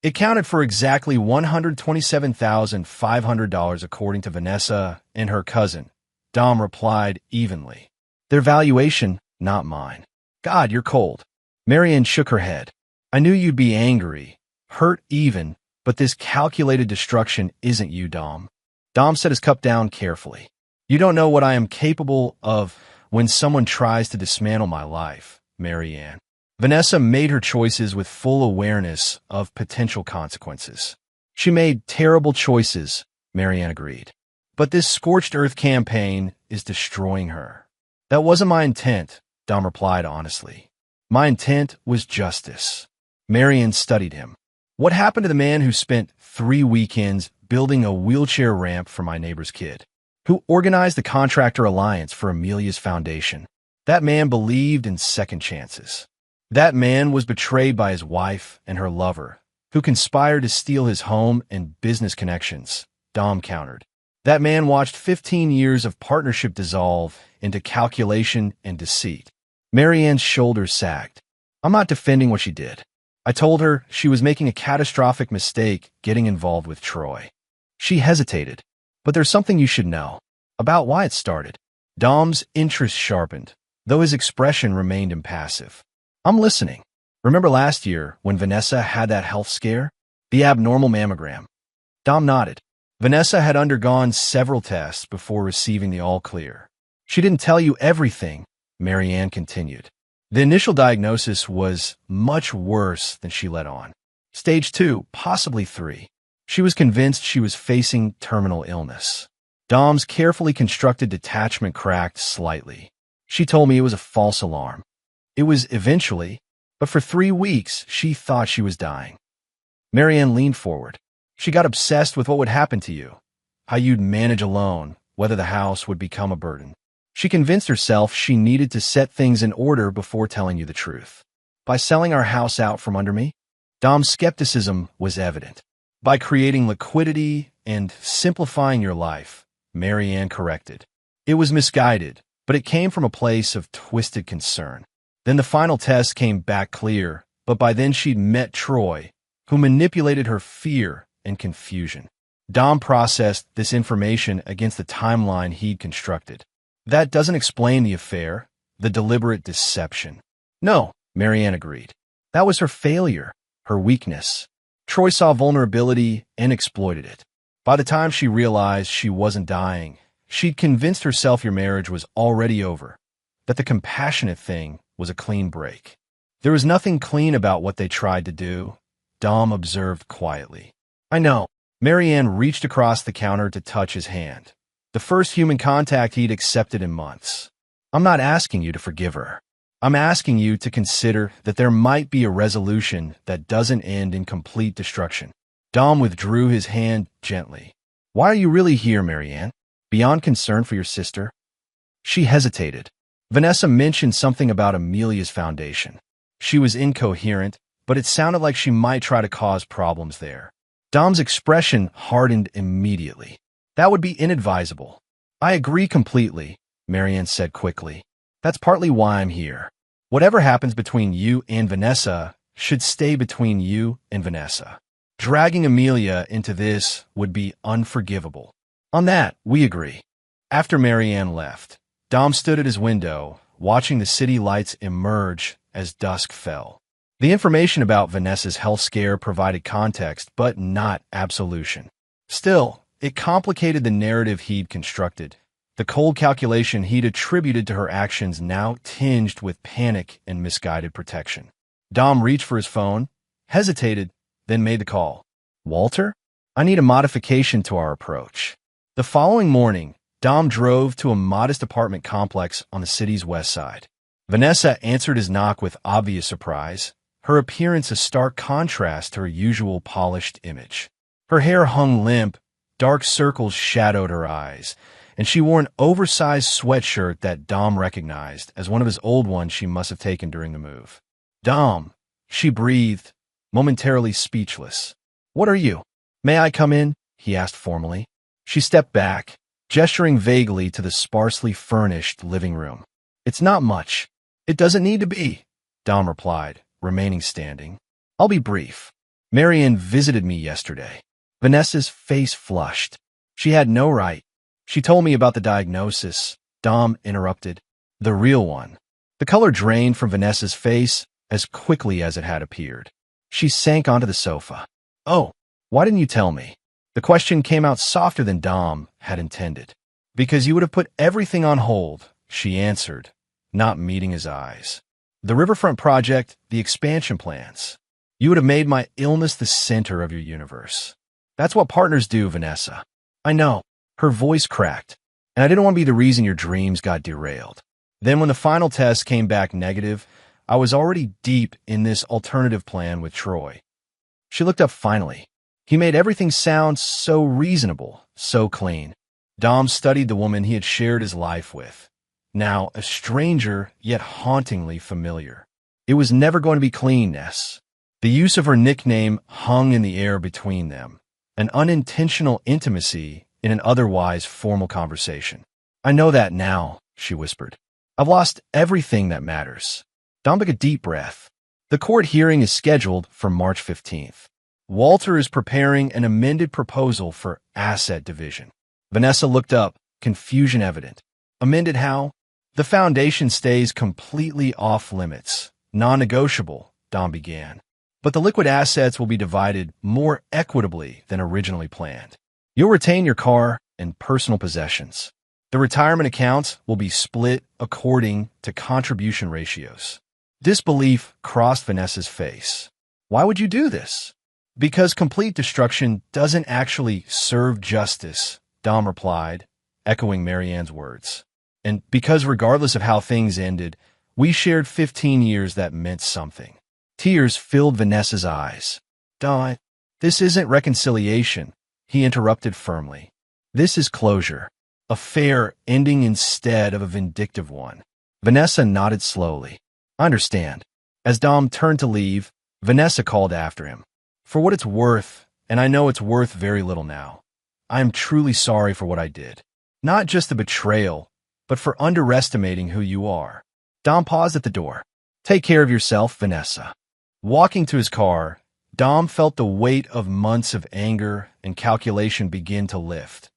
It counted for exactly $127,500 according to Vanessa and her cousin. Dom replied evenly. Their valuation, not mine. God, you're cold. Marianne shook her head. I knew you'd be angry, hurt even, but this calculated destruction isn't you, Dom. Dom set his cup down carefully. You don't know what I am capable of when someone tries to dismantle my life, Marianne. Vanessa made her choices with full awareness of potential consequences. She made terrible choices, Marianne agreed. But this scorched earth campaign is destroying her. That wasn't my intent, Dom replied honestly. My intent was justice. Marianne studied him. What happened to the man who spent 3 weekends building a wheelchair ramp for my neighbor's kid? Who organized the contractor alliance for Amelia's foundation? That man believed in second chances. That man was betrayed by his wife and her lover, who conspired to steal his home and business connections, Dom countered. That man watched 15 years of partnership dissolve into calculation and deceit. Marianne's shoulders sagged. I'm not defending what she did. I told her she was making a catastrophic mistake getting involved with Troy. She hesitated. But there's something you should know about why it started. Dom's interest sharpened, though his expression remained impassive. I'm listening. Remember last year when Vanessa had that health scare? The abnormal mammogram. Dom nodded. Vanessa had undergone several tests before receiving the all-clear. She didn't tell you everything, Marianne continued. The initial diagnosis was much worse than she let on. Stage 2, possibly 3. She was convinced she was facing terminal illness. Dom's carefully constructed detachment cracked slightly. She told me it was a false alarm. It was eventually, but for 3 weeks she thought she was dying. Marianne leaned forward. She got obsessed with what would happen to you, how you'd manage alone, whether the house would become a burden. She convinced herself she needed to set things in order before telling you the truth. By selling our house out from under me, Dom's skepticism was evident. By creating liquidity and simplifying your life, Marianne corrected. It was misguided, but it came from a place of twisted concern. Then the final test came back clear, but by then she'd met Troy, who manipulated her fear and confusion. Dom processed this information against the timeline he'd constructed. That doesn't explain the affair, the deliberate deception. No, Marianne agreed. That was her failure, her weakness. Troy saw vulnerability and exploited it. By the time she realized she wasn't dying, she'd convinced herself your marriage was already over, that the compassionate thing was a clean break. There was nothing clean about what they tried to do, Dom observed quietly. I know. Marianne reached across the counter to touch his hand. The first human contact he'd accepted in months. I'm not asking you to forgive her. I'm asking you to consider that there might be a resolution that doesn't end in complete destruction. Dom withdrew his hand gently. Why are you really here, Marianne? Beyond concern for your sister? She hesitated. Vanessa mentioned something about Amelia's foundation. She was incoherent, but it sounded like she might try to cause problems there. Dom's expression hardened immediately. That would be inadvisable. I agree completely, Marianne said quickly. That's partly why I'm here. Whatever happens between you and Vanessa should stay between you and Vanessa. Dragging Amelia into this would be unforgivable. On that, we agree. After Marianne left, Dom stood at his window, watching the city lights emerge as dusk fell. The information about Vanessa's health scare provided context, but not absolution. Still, it complicated the narrative he'd constructed. The cold calculation he'd attributed to her actions now tinged with panic and misguided protection. Dom reached for his phone, hesitated, then made the call. "Walter? I need a modification to our approach." The following morning, Dom drove to a modest apartment complex on the city's west side. Vanessa answered his knock with obvious surprise, her appearance a stark contrast to her usual polished image. Her hair hung limp, dark circles shadowed her eyes, and she wore an oversized sweatshirt that Dom recognized as one of his old ones she must have taken during the move. "Dom," she breathed, momentarily speechless. "What are you?" "May I come in?" he asked formally. She stepped back, gesturing vaguely to the sparsely furnished living room. "It's not much. It doesn't need to be," Dom replied, remaining standing. "I'll be brief. Marianne visited me yesterday." Vanessa's face flushed. She had no right. "She told me about the diagnosis," Dom interrupted. "The real one." The color drained from Vanessa's face as quickly as it had appeared. She sank onto the sofa. "Oh, why didn't you tell me?" The question came out softer than Dom had intended. "Because you would have put everything on hold," she answered, not meeting his eyes. "The riverfront project, the expansion plans. You would have made my illness the center of your universe. That's what partners do, Vanessa." "I know." Her voice cracked. "And I didn't want to be the reason your dreams got derailed." Then when the final test came back negative, I was already deep in this alternative plan with Troy. She looked up finally. He made everything sound so reasonable, so clean. Dom studied the woman he had shared his life with. Now a stranger, yet hauntingly familiar. It was never going to be clean, Ness. The use of her nickname hung in the air between them, an unintentional intimacy in an otherwise formal conversation. "I know that now," she whispered. "I've lost everything that matters." Dom took a deep breath. The court hearing is scheduled for March 15th. Walter is preparing an amended proposal for asset division. Vanessa looked up, confusion evident. "Amended how?" "The foundation stays completely off limits. Non-negotiable," Dom began. "But the liquid assets will be divided more equitably than originally planned. You'll retain your car and personal possessions. The retirement accounts will be split according to contribution ratios." Disbelief crossed Vanessa's face. "Why would you do this?" "Because complete destruction doesn't actually serve justice," Dom replied, echoing Marianne's words. "And because regardless of how things ended, we shared 15 years that meant something." Tears filled Vanessa's eyes. "Dom, this isn't reconciliation," he interrupted firmly. "This is closure. A fair ending instead of a vindictive one." Vanessa nodded slowly. "I understand." As Dom turned to leave, Vanessa called after him. "For what it's worth, and I know it's worth very little now, I am truly sorry for what I did. Not just the betrayal, but for underestimating who you are." Dom paused at the door. "Take care of yourself, Vanessa." Walking to his car, Dom felt the weight of months of anger and calculation begin to lift,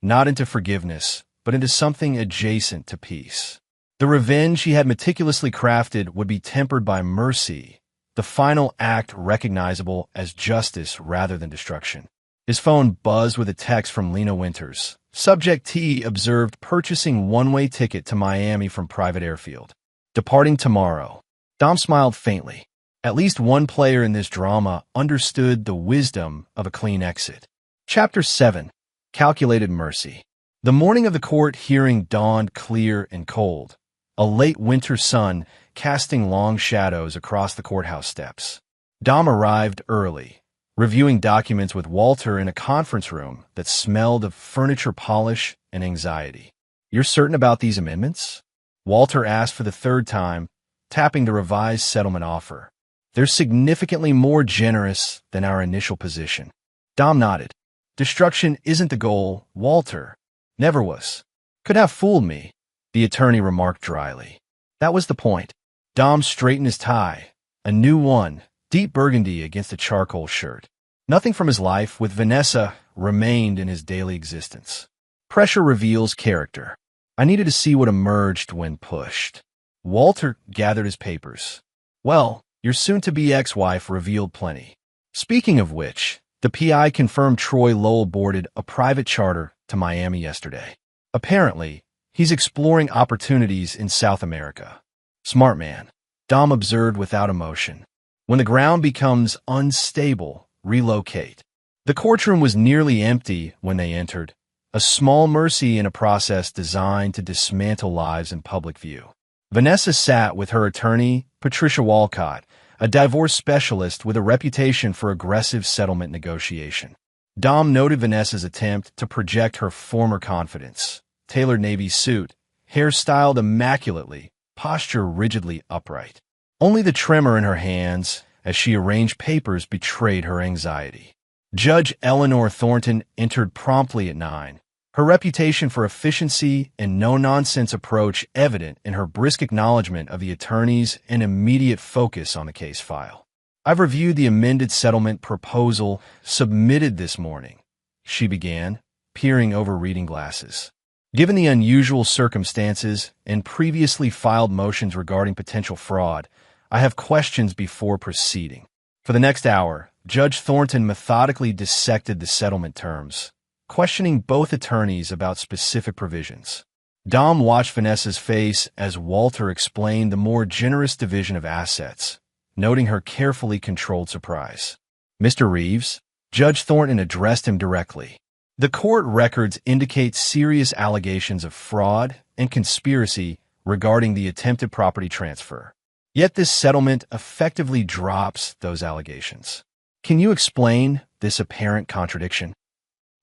not into forgiveness, but into something adjacent to peace. The revenge he had meticulously crafted would be tempered by mercy, the final act recognizable as justice rather than destruction. His phone buzzed with a text from Lena Winters. Subject T observed purchasing one-way ticket to Miami from private airfield. Departing tomorrow. Dom smiled faintly. At least one player in this drama understood the wisdom of a clean exit. Chapter 7. Calculated Mercy. The morning of the court hearing dawned clear and cold, a late winter sun casting long shadows across the courthouse steps. Dom arrived early, reviewing documents with Walter in a conference room that smelled of furniture polish and anxiety. "You're certain about these amendments?" Walter asked for the third time, tapping the revised settlement offer. "They're significantly more generous than our initial position." Dom nodded. "Destruction isn't the goal, Walter. Never was." "Could have fooled me," the attorney remarked dryly. "That was the point." Dom straightened his tie, a new one, deep burgundy against a charcoal shirt. Nothing from his life with Vanessa remained in his daily existence. Pressure reveals character. I needed to see what emerged when pushed. Walter gathered his papers. Well, your soon-to-be ex-wife revealed plenty. Speaking of which, the PI confirmed Troy Lowell boarded a private charter to Miami yesterday. Apparently, he's exploring opportunities in South America. Smart man, Dom observed without emotion. When the ground becomes unstable, relocate. The courtroom was nearly empty when they entered, a small mercy in a process designed to dismantle lives in public view. Vanessa sat with her attorney, Patricia Walcott, a divorce specialist with a reputation for aggressive settlement negotiation. Dom noted Vanessa's attempt to project her former confidence. Tailored navy suit, hair styled immaculately, posture rigidly upright. Only the tremor in her hands, as she arranged papers, betrayed her anxiety. Judge Eleanor Thornton entered promptly at 9, her reputation for efficiency and no-nonsense approach evident in her brisk acknowledgement of the attorneys and immediate focus on the case file. I've reviewed the amended settlement proposal submitted this morning, she began, peering over reading glasses. Given the unusual circumstances and previously filed motions regarding potential fraud, I have questions before proceeding. For the next hour, Judge Thornton methodically dissected the settlement terms, questioning both attorneys about specific provisions. Dom watched Vanessa's face as Walter explained the more generous division of assets, noting her carefully controlled surprise. Mr. Reeves, Judge Thornton addressed him directly. The court records indicate serious allegations of fraud and conspiracy regarding the attempted property transfer. Yet this settlement effectively drops those allegations. Can you explain this apparent contradiction?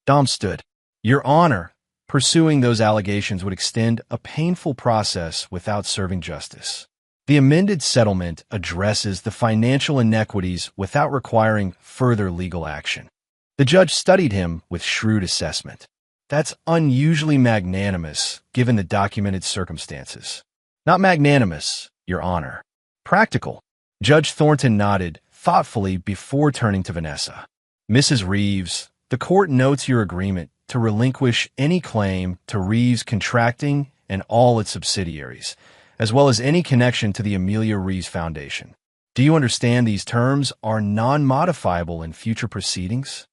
Dom stood. Your Honor, pursuing those allegations would extend a painful process without serving justice. The amended settlement addresses the financial inequities without requiring further legal action. The judge studied him with shrewd assessment. That's unusually magnanimous, given the documented circumstances. Not magnanimous, Your Honor. Practical. Judge Thornton nodded thoughtfully before turning to Vanessa. Mrs. Reeves, the court notes your agreement to relinquish any claim to Reeves Contracting and all its subsidiaries, as well as any connection to the Amelia Reeves Foundation. Do you understand these terms are non-modifiable in future proceedings?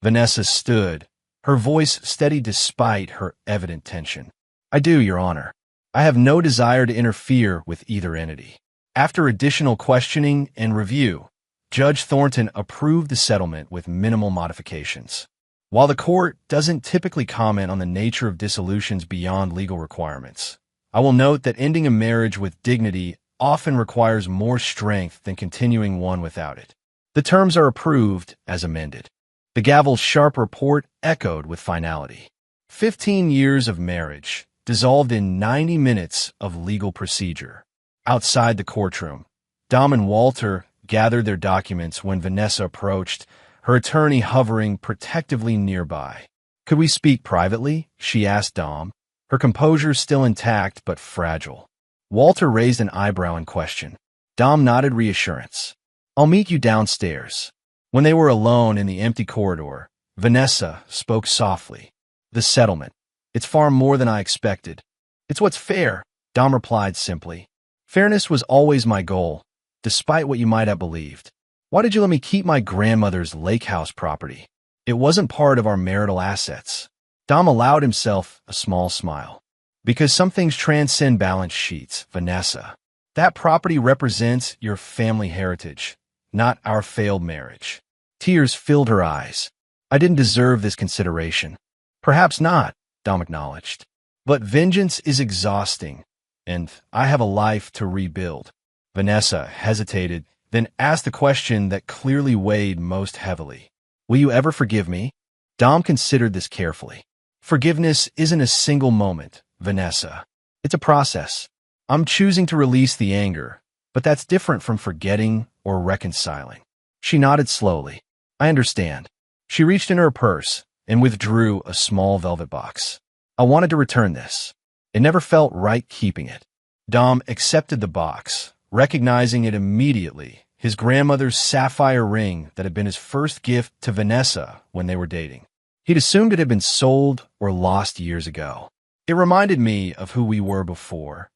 Vanessa stood, her voice steady despite her evident tension. I do, Your Honor. I have no desire to interfere with either entity. After additional questioning and review, Judge Thornton approved the settlement with minimal modifications. While the court doesn't typically comment on the nature of dissolutions beyond legal requirements, I will note that ending a marriage with dignity often requires more strength than continuing one without it. The terms are approved as amended. The gavel's sharp report echoed with finality. 15 years of marriage, dissolved in 90 minutes of legal procedure. Outside the courtroom, Dom and Walter gathered their documents when Vanessa approached, her attorney hovering protectively nearby. Could we speak privately? She asked Dom, her composure still intact but fragile. Walter raised an eyebrow in question. Dom nodded reassurance. I'll meet you downstairs. When they were alone in the empty corridor, Vanessa spoke softly. The settlement. It's far more than I expected. It's what's fair, Dom replied simply. Fairness was always my goal, despite what you might have believed. Why did you let me keep my grandmother's lake house property? It wasn't part of our marital assets. Dom allowed himself a small smile. Because some things transcend balance sheets, Vanessa. That property represents your family heritage, not our failed marriage. Tears filled her eyes. I didn't deserve this consideration. Perhaps not, Dom acknowledged. But vengeance is exhausting, and I have a life to rebuild. Vanessa hesitated, then asked the question that clearly weighed most heavily. Will you ever forgive me? Dom considered this carefully. Forgiveness isn't a single moment, Vanessa. It's a process. I'm choosing to release the anger, but that's different from forgetting or reconciling. She nodded slowly. I understand. She reached in her purse and withdrew a small velvet box. I wanted to return this. It never felt right keeping it. Dom accepted the box, recognizing it immediately, his grandmother's sapphire ring that had been his first gift to Vanessa when they were dating. He'd assumed it had been sold or lost years ago. It reminded me of who we were before.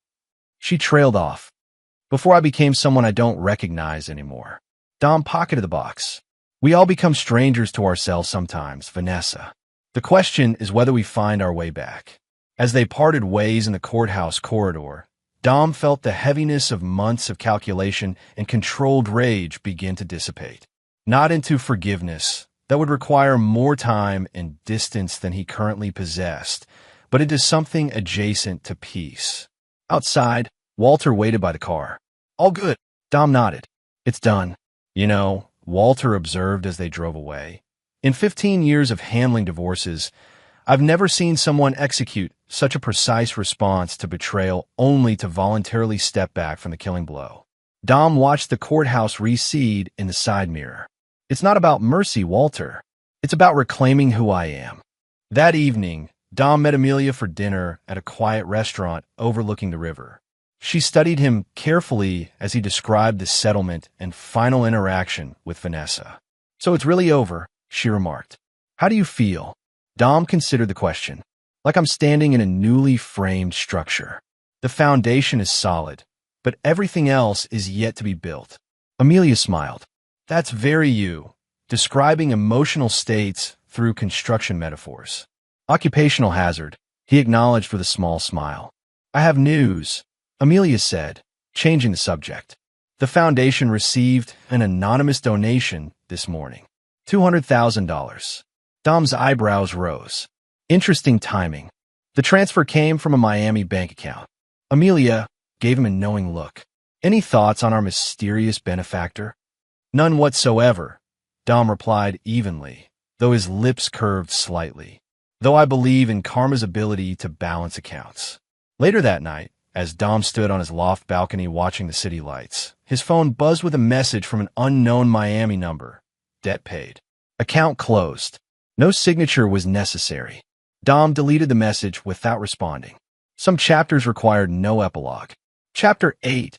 She trailed off. Before I became someone I don't recognize anymore. Dom pocketed the box. We all become strangers to ourselves sometimes, Vanessa. The question is whether we find our way back. As they parted ways in the courthouse corridor, Dom felt the heaviness of months of calculation and controlled rage begin to dissipate. Not into forgiveness, that would require more time and distance than he currently possessed, but into something adjacent to peace. Outside, Walter waited by the car. All good. Dom nodded. It's done. You know, Walter observed as they drove away. In 15 years of handling divorces, I've never seen someone execute such a precise response to betrayal only to voluntarily step back from the killing blow. Dom watched the courthouse recede in the side mirror. It's not about mercy, Walter. It's about reclaiming who I am. That evening, Dom met Amelia for dinner at a quiet restaurant overlooking the river. She studied him carefully as he described the settlement and final interaction with Vanessa. So it's really over, she remarked. How do you feel? Dom considered the question. Like I'm standing in a newly framed structure. The foundation is solid, but everything else is yet to be built. Amelia smiled. That's very you, describing emotional states through construction metaphors. Occupational hazard, he acknowledged with a small smile. I have news, Amelia said, changing the subject. The foundation received an anonymous donation this morning. $200,000. Dom's eyebrows rose. Interesting timing. The transfer came from a Miami bank account. Amelia gave him a knowing look. Any thoughts on our mysterious benefactor? None whatsoever, Dom replied evenly, though his lips curved slightly. Though I believe in karma's ability to balance accounts. Later that night, as Dom stood on his loft balcony watching the city lights, his phone buzzed with a message from an unknown Miami number. Debt paid. Account closed. No signature was necessary. Dom deleted the message without responding. Some chapters required no epilogue. Chapter 8.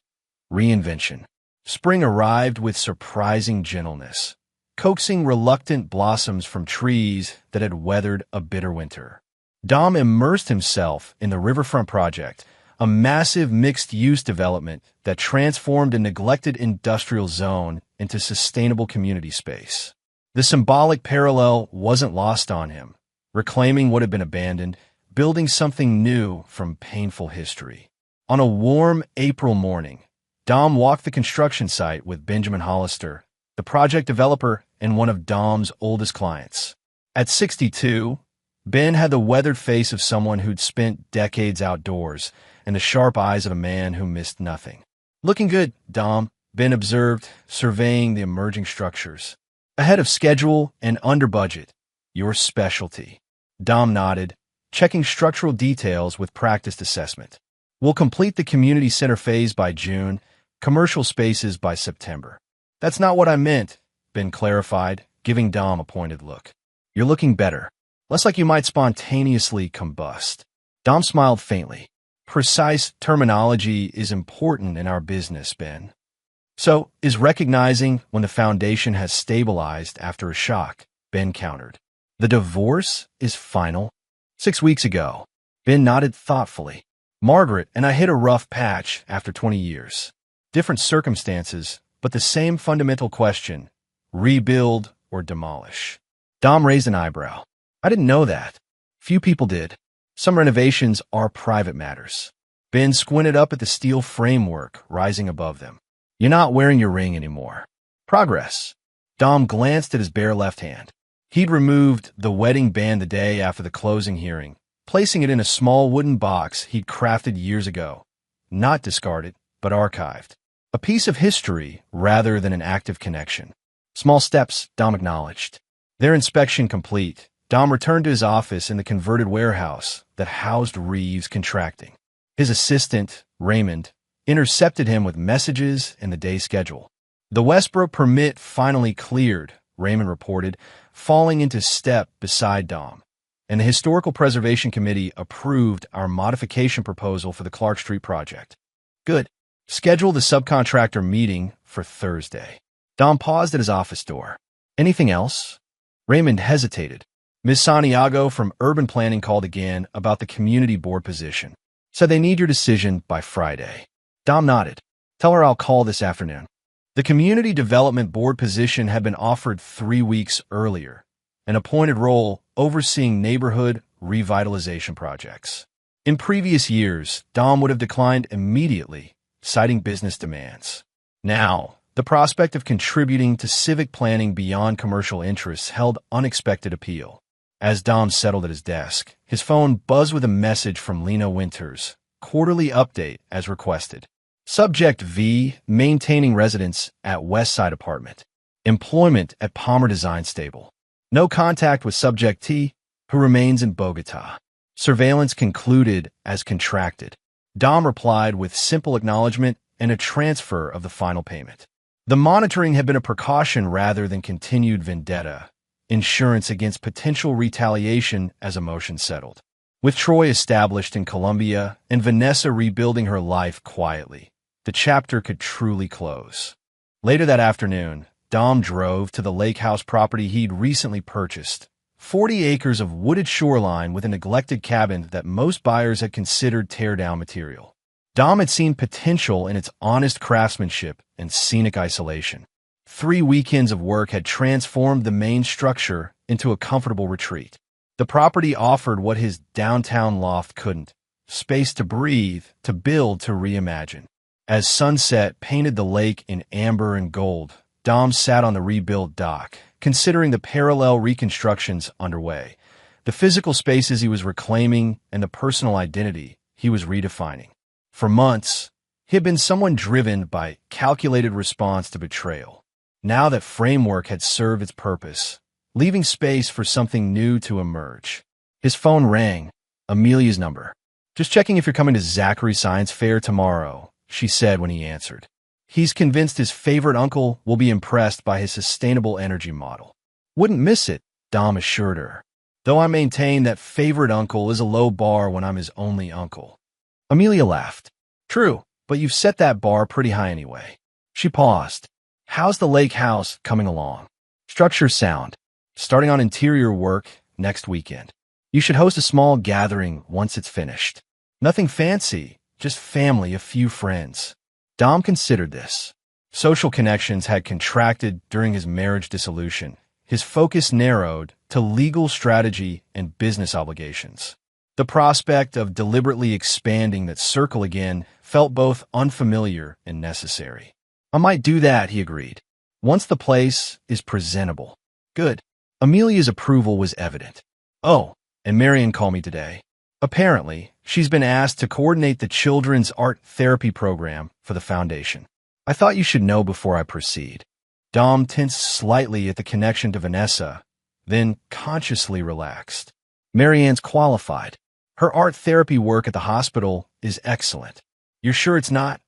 Reinvention. Spring arrived with surprising gentleness, coaxing reluctant blossoms from trees that had weathered a bitter winter. Dom immersed himself in the Riverfront Project, a massive mixed-use development that transformed a neglected industrial zone into sustainable community space. The symbolic parallel wasn't lost on him, reclaiming what had been abandoned, building something new from painful history. On a warm April morning, Dom walked the construction site with Benjamin Hollister, the project developer and one of Dom's oldest clients. At 62, Ben had the weathered face of someone who'd spent decades outdoors and the sharp eyes of a man who missed nothing. Looking good, Dom, Ben observed, surveying the emerging structures. Ahead of schedule and under budget. Your specialty. Dom nodded, checking structural details with practiced assessment. We'll complete the community center phase by June, commercial spaces by September. That's not what I meant, Ben clarified, giving Dom a pointed look. You're looking better. Less like you might spontaneously combust. Dom smiled faintly. Precise terminology is important in our business, Ben. So, is recognizing when the foundation has stabilized after a shock, Ben countered. The divorce is final. 6 weeks ago. Ben nodded thoughtfully. Margaret and I hit a rough patch after 20 years. Different circumstances, but the same fundamental question. Rebuild or demolish? Dom raised an eyebrow. I didn't know that. Few people did. Some renovations are private matters. Ben squinted up at the steel framework rising above them. You're not wearing your ring anymore. Progress. Dom glanced at his bare left hand. He'd removed the wedding band the day after the closing hearing, placing it in a small wooden box he'd crafted years ago. Not discarded, but archived. A piece of history rather than an active connection. Small steps, Dom acknowledged. Their inspection complete, Dom returned to his office in the converted warehouse that housed Reeves Contracting. His assistant, Raymond, intercepted him with messages and the day's schedule. The Westbrook permit finally cleared, Raymond reported, falling into step beside Dom. And the Historical Preservation Committee approved our modification proposal for the Clark Street project. Good. Schedule the subcontractor meeting for Thursday. Dom paused at his office door. Anything else? Raymond hesitated. Ms. Santiago from Urban Planning called again about the community board position. Said they need your decision by Friday. Dom nodded. Tell her I'll call this afternoon. The community development board position had been offered 3 weeks earlier, an appointed role overseeing neighborhood revitalization projects. In previous years, Dom would have declined immediately, citing business demands. Now, the prospect of contributing to civic planning beyond commercial interests held unexpected appeal. As Dom settled at his desk, his phone buzzed with a message from Lena Winters, quarterly update as requested. Subject V, maintaining residence at Westside Apartment. Employment at Palmer Design Stable. No contact with Subject T, who remains in Bogota. Surveillance concluded as contracted. Dom replied with simple acknowledgement and a transfer of the final payment. The monitoring had been a precaution rather than continued vendetta, insurance against potential retaliation as emotions settled. With Troy established in Colombia and Vanessa rebuilding her life quietly, the chapter could truly close. Later that afternoon, Dom drove to the lake house property he'd recently purchased, 40 acres of wooded shoreline with a neglected cabin that most buyers had considered tear-down material. Dom had seen potential in its honest craftsmanship and scenic isolation. 3 weekends of work had transformed the main structure into a comfortable retreat. The property offered what his downtown loft couldn't: space to breathe, to build, to reimagine. As sunset painted the lake in amber and gold, Dom sat on the rebuilt dock, considering the parallel reconstructions underway, the physical spaces he was reclaiming and the personal identity he was redefining. For months, he had been someone driven by calculated response to betrayal. Now that framework had served its purpose, leaving space for something new to emerge. His phone rang, Amelia's number. "Just checking if you're coming to Zachary Science Fair tomorrow," she said when he answered. He's convinced his favorite uncle will be impressed by his sustainable energy model. "Wouldn't miss it," Dom assured her, though I maintain that favorite uncle is a low bar when I'm his only uncle. Amelia laughed. "True, but you've set that bar pretty high anyway." She paused. "How's the lake house coming along?" "Structure sound. Starting on interior work next weekend. You should host a small gathering once it's finished. Nothing fancy, just family, a few friends." Dom considered this. Social connections had contracted during his marriage dissolution. His focus narrowed to legal strategy and business obligations. The prospect of deliberately expanding that circle again felt both unfamiliar and necessary. "I might do that," he agreed, "once the place is presentable." "Good." Amelia's approval was evident. "Oh, and Marion called me today. Apparently, she's been asked to coordinate the children's art therapy program for the foundation. I thought you should know before I proceed." Dom tensed slightly at the connection to Vanessa, then consciously relaxed. "Marianne's qualified. Her art therapy work at the hospital is excellent. You're sure it's not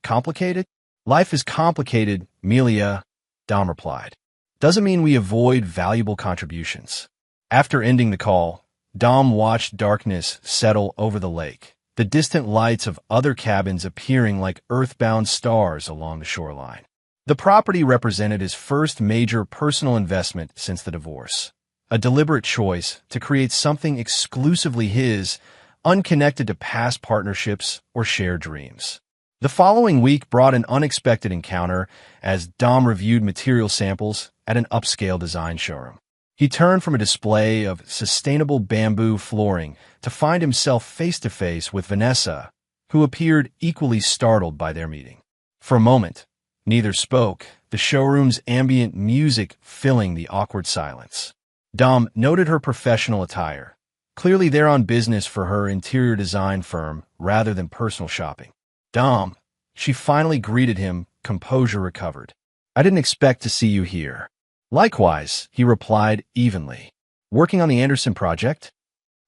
complicated?" "Life is complicated, Amelia," Dom replied. "Doesn't mean we avoid valuable contributions." After ending the call, Dom watched darkness settle over the lake, the distant lights of other cabins appearing like earthbound stars along the shoreline. The property represented his first major personal investment since the divorce, a deliberate choice to create something exclusively his, unconnected to past partnerships or shared dreams. The following week brought an unexpected encounter as Dom reviewed material samples at an upscale design showroom. He turned from a display of sustainable bamboo flooring to find himself face-to-face with Vanessa, who appeared equally startled by their meeting. For a moment, neither spoke, the showroom's ambient music filling the awkward silence. Dom noted her professional attire. Clearly there on business for her interior design firm rather than personal shopping. "Dom," she finally greeted him, composure recovered. "I didn't expect to see you here." "Likewise," he replied evenly. "Working on the Anderson project?"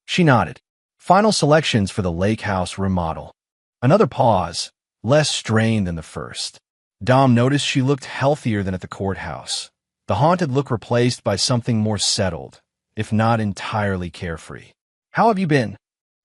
She nodded. "Final selections for the lake house remodel." Another pause, less strained than the first. Dom noticed she looked healthier than at the courthouse, the haunted look replaced by something more settled, if not entirely carefree. "How have you been?"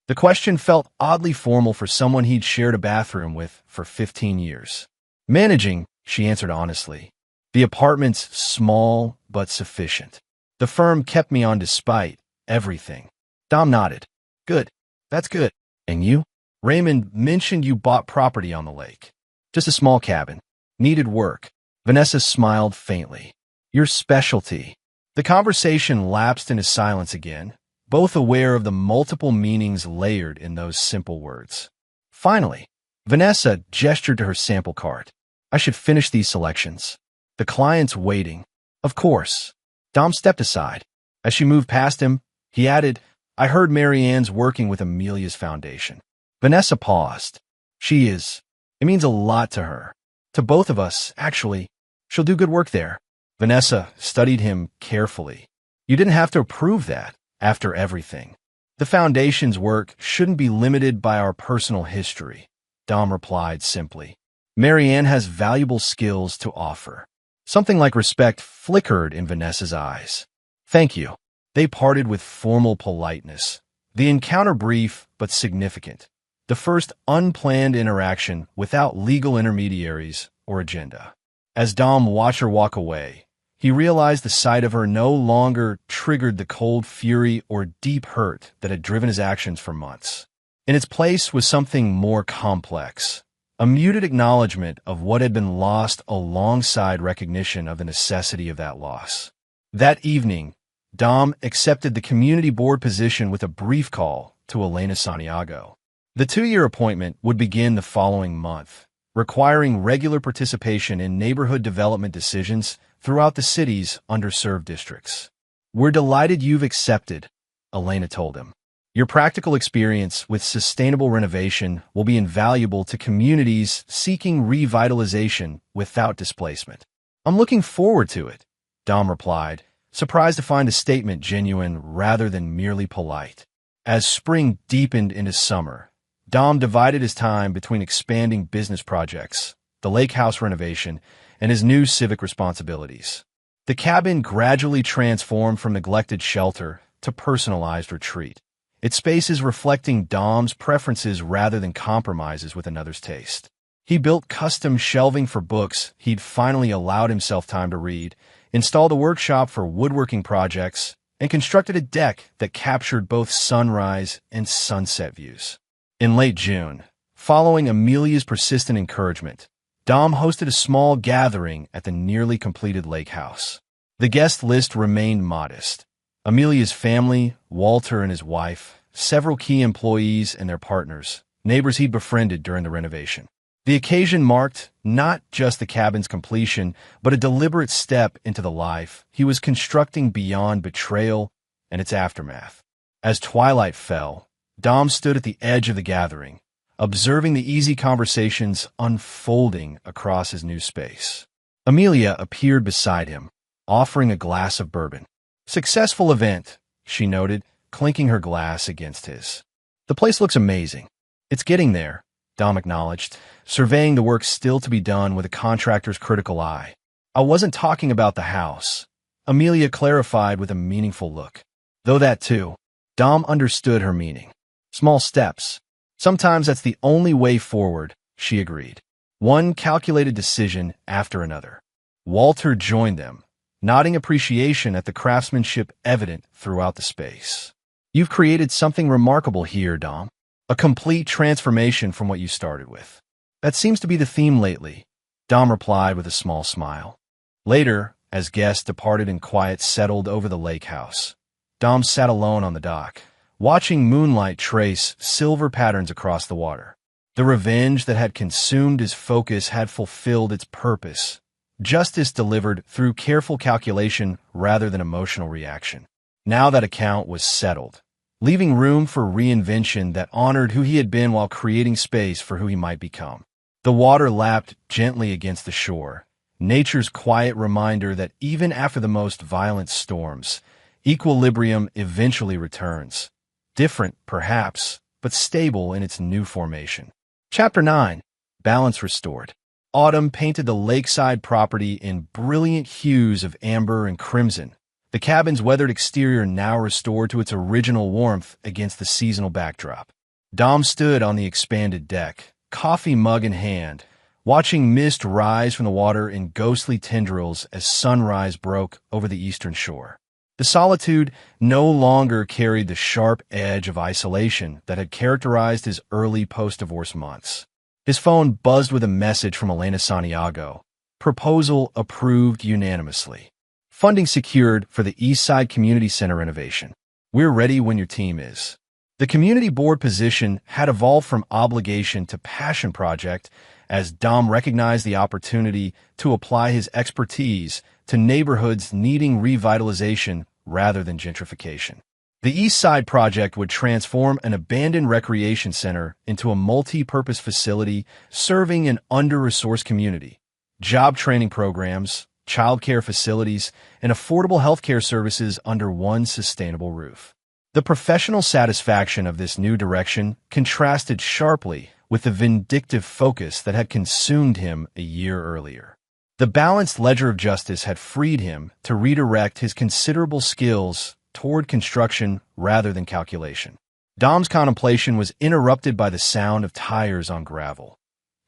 The question felt oddly formal for someone he'd shared a bathroom with for 15 years. "Managing," she answered honestly. "The apartment's small but sufficient. The firm kept me on despite, everything. Dom nodded. Good. That's good. And you? Raymond mentioned you bought property on the lake. Just a small cabin. Needed work. Vanessa smiled faintly. Your specialty. The conversation lapsed into silence again, both aware of the multiple meanings layered in those simple words. Finally, Vanessa gestured to her sample cart. I should finish these selections. The client's waiting. Of course. Dom stepped aside. As she moved past him, he added, I heard Mary Ann's working with Amelia's foundation. Vanessa paused. She is. It means a lot to her. To both of us, actually. She'll do good work there. Vanessa studied him carefully. You didn't have to approve that, after everything. The foundation's work shouldn't be limited by our personal history, Dom replied simply. Mary Ann has valuable skills to offer. Something like respect flickered in Vanessa's eyes. Thank you. They parted with formal politeness. The encounter brief but significant. The first unplanned interaction without legal intermediaries or agenda. As Dom watched her walk away, he realized the sight of her no longer triggered the cold fury or deep hurt that had driven his actions for months. In its place was something more complex, a muted acknowledgement of what had been lost alongside recognition of the necessity of that loss. That evening, Dom accepted the community board position with a brief call to Elena Santiago. The 2-year appointment would begin the following month, requiring regular participation in neighborhood development decisions throughout the city's underserved districts. We're delighted you've accepted, Elena told him. Your practical experience with sustainable renovation will be invaluable to communities seeking revitalization without displacement. I'm looking forward to it, Dom replied, surprised to find the statement genuine rather than merely polite. As spring deepened into summer, Dom divided his time between expanding business projects, the lake house renovation, and his new civic responsibilities. The cabin gradually transformed from neglected shelter to personalized retreat, its spaces reflecting Dom's preferences rather than compromises with another's taste. He built custom shelving for books he'd finally allowed himself time to read, installed a workshop for woodworking projects, and constructed a deck that captured both sunrise and sunset views. In late June, following Amelia's persistent encouragement, Dom hosted a small gathering at the nearly completed lake house. The guest list remained modest. Amelia's family, Walter and his wife, several key employees and their partners, neighbors he'd befriended during the renovation. The occasion marked not just the cabin's completion, but a deliberate step into the life he was constructing beyond betrayal and its aftermath. As twilight fell, Dom stood at the edge of the gathering, observing the easy conversations unfolding across his new space. Amelia appeared beside him, offering a glass of bourbon. Successful event, she noted, clinking her glass against his. The place looks amazing. It's getting there, Dom acknowledged, surveying the work still to be done with a contractor's critical eye. I wasn't talking about the house, Amelia clarified with a meaningful look. Though that too, Dom understood her meaning. Small steps. Sometimes that's the only way forward, she agreed. One calculated decision after another. Walter joined them, nodding appreciation at the craftsmanship evident throughout the space. You've created something remarkable here, Dom. A complete transformation from what you started with. That seems to be the theme lately, Dom replied with a small smile. Later, as guests departed and quiet settled over the lake house, Dom sat alone on the dock, watching moonlight trace silver patterns across the water. The revenge that had consumed his focus had fulfilled its purpose. Justice delivered through careful calculation rather than emotional reaction. Now that account was settled, leaving room for reinvention that honored who he had been while creating space for who he might become. The water lapped gently against the shore, nature's quiet reminder that even after the most violent storms, equilibrium eventually returns. Different, perhaps, but stable in its new formation. Chapter 9. Balance Restored. Autumn painted the lakeside property in brilliant hues of amber and crimson, the cabin's weathered exterior now restored to its original warmth against the seasonal backdrop. Dom stood on the expanded deck, coffee mug in hand, watching mist rise from the water in ghostly tendrils as sunrise broke over the eastern shore. The solitude no longer carried the sharp edge of isolation that had characterized his early post-divorce months. His phone buzzed with a message from Elena Santiago. Proposal approved unanimously. Funding secured for the East Side Community Center renovation. We're ready when your team is. The community board position had evolved from obligation to passion project as Dom recognized the opportunity to apply his expertise to neighborhoods needing revitalization rather than gentrification. The East Side project would transform an abandoned recreation center into a multi-purpose facility serving an under-resourced community. Job training programs, childcare facilities, and affordable healthcare services under one sustainable roof. The professional satisfaction of this new direction contrasted sharply with the vindictive focus that had consumed him a year earlier. The balanced ledger of justice had freed him to redirect his considerable skills toward construction rather than calculation. Dom's contemplation was interrupted by the sound of tires on gravel.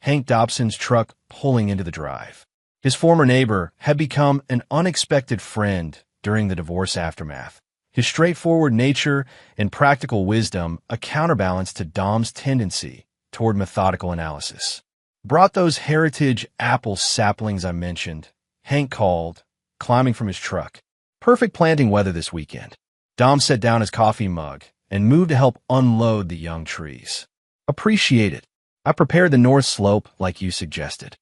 Hank Dobson's truck pulling into the drive. His former neighbor had become an unexpected friend during the divorce aftermath. His straightforward nature and practical wisdom, a counterbalance to Dom's tendency toward methodical analysis. Brought those heritage apple saplings I mentioned, Hank called, climbing from his truck. Perfect planting weather this weekend. Dom set down his coffee mug and moved to help unload the young trees. Appreciate it. I prepared the north slope like you suggested.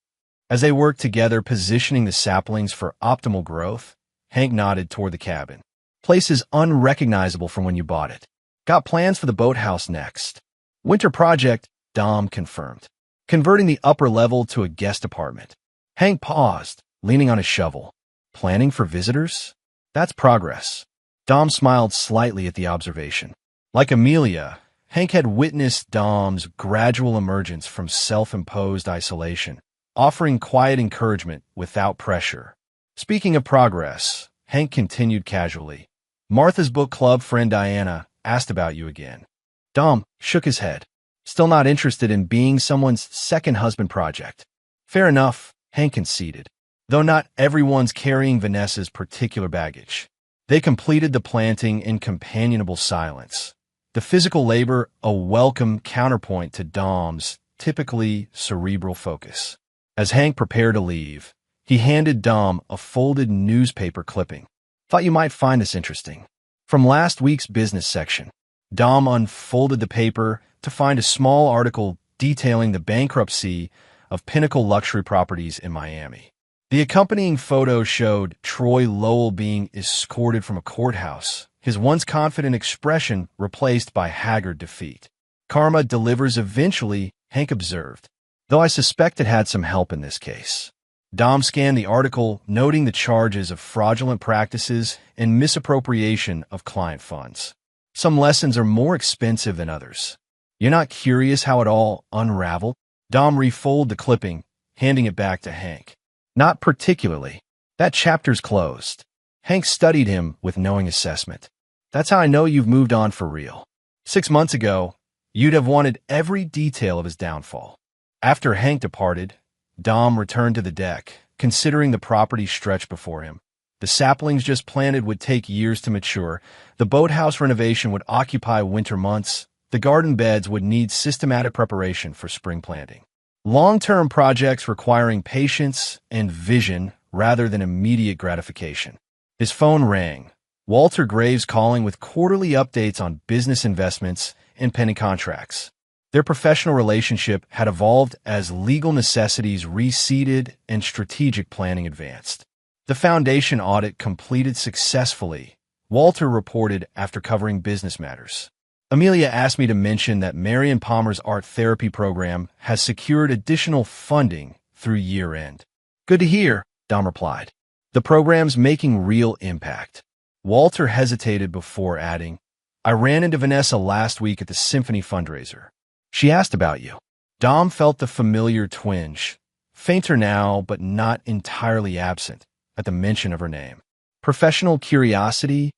As they worked together positioning the saplings for optimal growth, Hank nodded toward the cabin. Place is unrecognizable from when you bought it. Got plans for the boathouse next. Winter project, Dom confirmed. Converting the upper level to a guest apartment. Hank paused, leaning on his shovel. Planning for visitors? That's progress. Dom smiled slightly at the observation. Like Amelia, Hank had witnessed Dom's gradual emergence from self-imposed isolation, offering quiet encouragement without pressure. Speaking of progress, Hank continued casually. Martha's book club friend Diana asked about you again. Dom shook his head. Still not interested in being someone's second husband project. Fair enough, Hank conceded. Though not everyone's carrying Vanessa's particular baggage. They completed the planting in companionable silence. The physical labor a welcome counterpoint to Dom's typically cerebral focus. As Hank prepared to leave, he handed Dom a folded newspaper clipping. Thought you might find this interesting. From last week's business section, Dom unfolded the paper to find a small article detailing the bankruptcy of Pinnacle Luxury Properties in Miami. The accompanying photo showed Troy Lowell being escorted from a courthouse, his once confident expression replaced by haggard defeat. Karma delivers eventually, Hank observed, though I suspect it had some help in this case. Dom scanned the article, noting the charges of fraudulent practices and misappropriation of client funds. Some lessons are more expensive than others. You're not curious how it all unraveled? Dom refolded the clipping, handing it back to Hank. Not particularly. That chapter's closed. Hank studied him with knowing assessment. That's how I know you've moved on for real. 6 months ago, you'd have wanted every detail of his downfall. After Hank departed, Dom returned to the deck, considering the property stretch before him. The saplings just planted would take years to mature. The boathouse renovation would occupy winter months. The garden beds would need systematic preparation for spring planting. Long-term projects requiring patience and vision rather than immediate gratification. His phone rang. Walter Graves calling with quarterly updates on business investments and pending contracts. Their professional relationship had evolved as legal necessities receded and strategic planning advanced. The foundation audit completed successfully, Walter reported after covering business matters. Amelia asked me to mention that Marion Palmer's art therapy program has secured additional funding through year-end. Good to hear, Dom replied. The program's making real impact. Walter hesitated before adding, I ran into Vanessa last week at the Symphony fundraiser. She asked about you. Dom felt the familiar twinge, fainter now but not entirely absent, at the mention of her name. Professional curiosity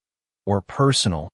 or personal?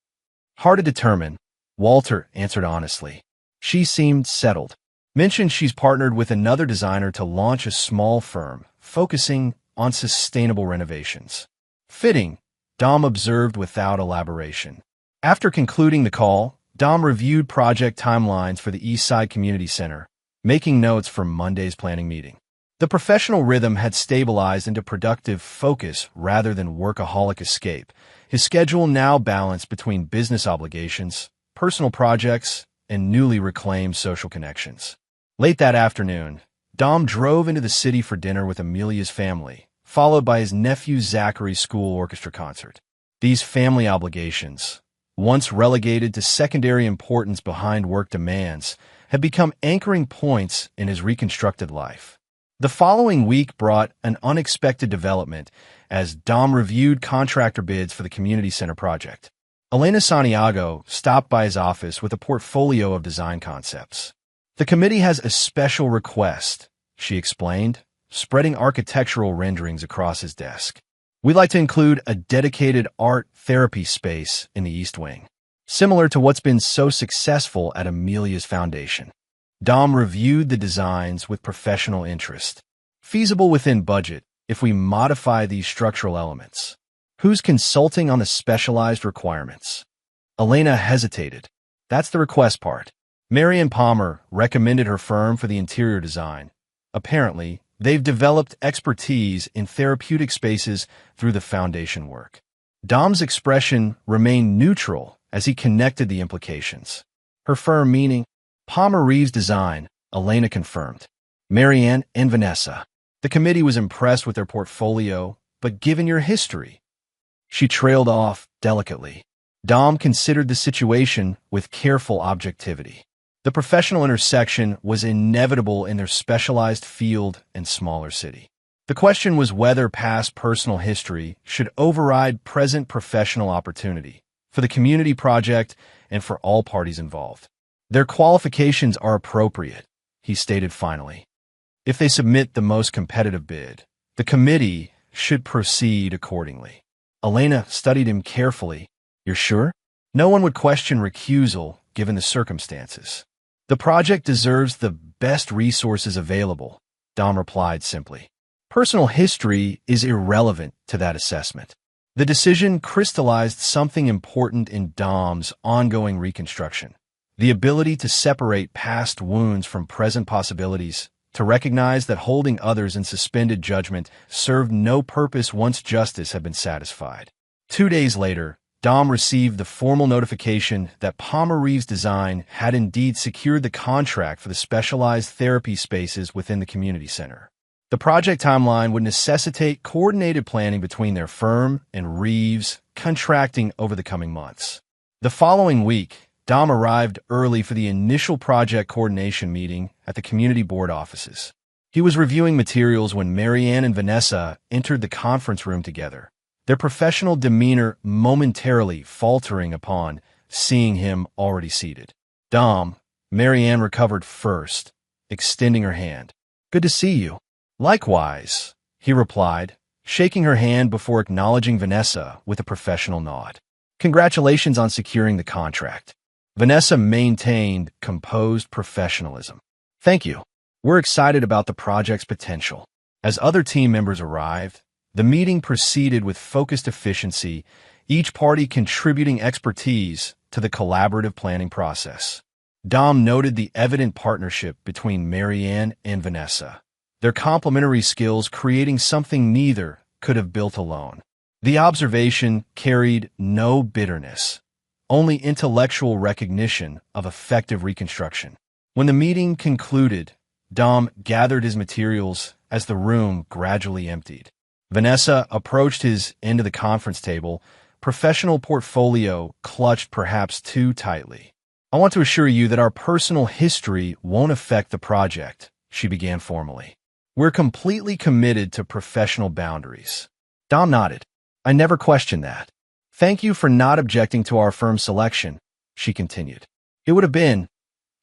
Hard to determine, Walter answered honestly. She seemed settled. Mentioned she's partnered with another designer to launch a small firm, focusing on sustainable renovations. Fitting, Dom observed without elaboration. After concluding the call, Dom reviewed project timelines for the East Side Community Center, making notes for Monday's planning meeting. The professional rhythm had stabilized into productive focus rather than workaholic escape. His schedule now balanced between business obligations, personal projects, and newly reclaimed social connections. Late that afternoon, Dom drove into the city for dinner with Amelia's family, followed by his nephew Zachary's school orchestra concert. These family obligations, once relegated to secondary importance behind work demands, had become anchoring points in his reconstructed life. The following week brought an unexpected development as Dom reviewed contractor bids for the community center project. Elena Santiago stopped by his office with a portfolio of design concepts. "The committee has a special request," she explained, spreading architectural renderings across his desk. "We'd like to include a dedicated art therapy space in the East Wing, similar to what's been so successful at Amelia's Foundation." Dom reviewed the designs with professional interest. "Feasible within budget if we modify these structural elements. Who's consulting on the specialized requirements?" Elena hesitated. "That's the request part. Marian Palmer recommended her firm for the interior design. Apparently, they've developed expertise in therapeutic spaces through the foundation work." Dom's expression remained neutral as he connected the implications. "Her firm meaning?" "Palmer Reeves Design," Elena confirmed. "Marianne and Vanessa. The committee was impressed with their portfolio, but given your history..." She trailed off delicately. Dom considered the situation with careful objectivity. The professional intersection was inevitable in their specialized field and smaller city. The question was whether past personal history should override present professional opportunity for the community project and for all parties involved. "Their qualifications are appropriate," he stated finally. "If they submit the most competitive bid, the committee should proceed accordingly." Elena studied him carefully. "You're sure?" "No one would question recusal given the circumstances." "The project deserves the best resources available," Dom replied simply. Personal history is irrelevant to that assessment. The decision crystallized something important in Dom's ongoing reconstruction: the ability to separate past wounds from present possibilities, to recognize that holding others in suspended judgment served no purpose once justice had been satisfied. 2 days later, Dom received the formal notification that Palmer Reeves Design had indeed secured the contract for the specialized therapy spaces within the community center. The project timeline would necessitate coordinated planning between their firm and Reeves contracting over the coming months. The following week, Dom arrived early for the initial project coordination meeting at the community board offices. He was reviewing materials when Marianne and Vanessa entered the conference room together, their professional demeanor momentarily faltering upon seeing him already seated. "Dom," Marianne recovered first, extending her hand. "Good to see you." "Likewise," he replied, shaking her hand before acknowledging Vanessa with a professional nod. "Congratulations on securing the contract." Vanessa maintained composed professionalism. "Thank you. We're excited about the project's potential." As other team members arrived, the meeting proceeded with focused efficiency, each party contributing expertise to the collaborative planning process. Dom noted the evident partnership between Marianne and Vanessa, their complementary skills creating something neither could have built alone. The observation carried no bitterness, only intellectual recognition of effective reconstruction. When the meeting concluded, Dom gathered his materials as the room gradually emptied. Vanessa approached his end of the conference table, professional portfolio clutched perhaps too tightly. "I want to assure you that our personal history won't affect the project," she began formally. "We're completely committed to professional boundaries." Dom nodded. "I never questioned that. Thank you for not objecting to our firm's selection," she continued. "It would have been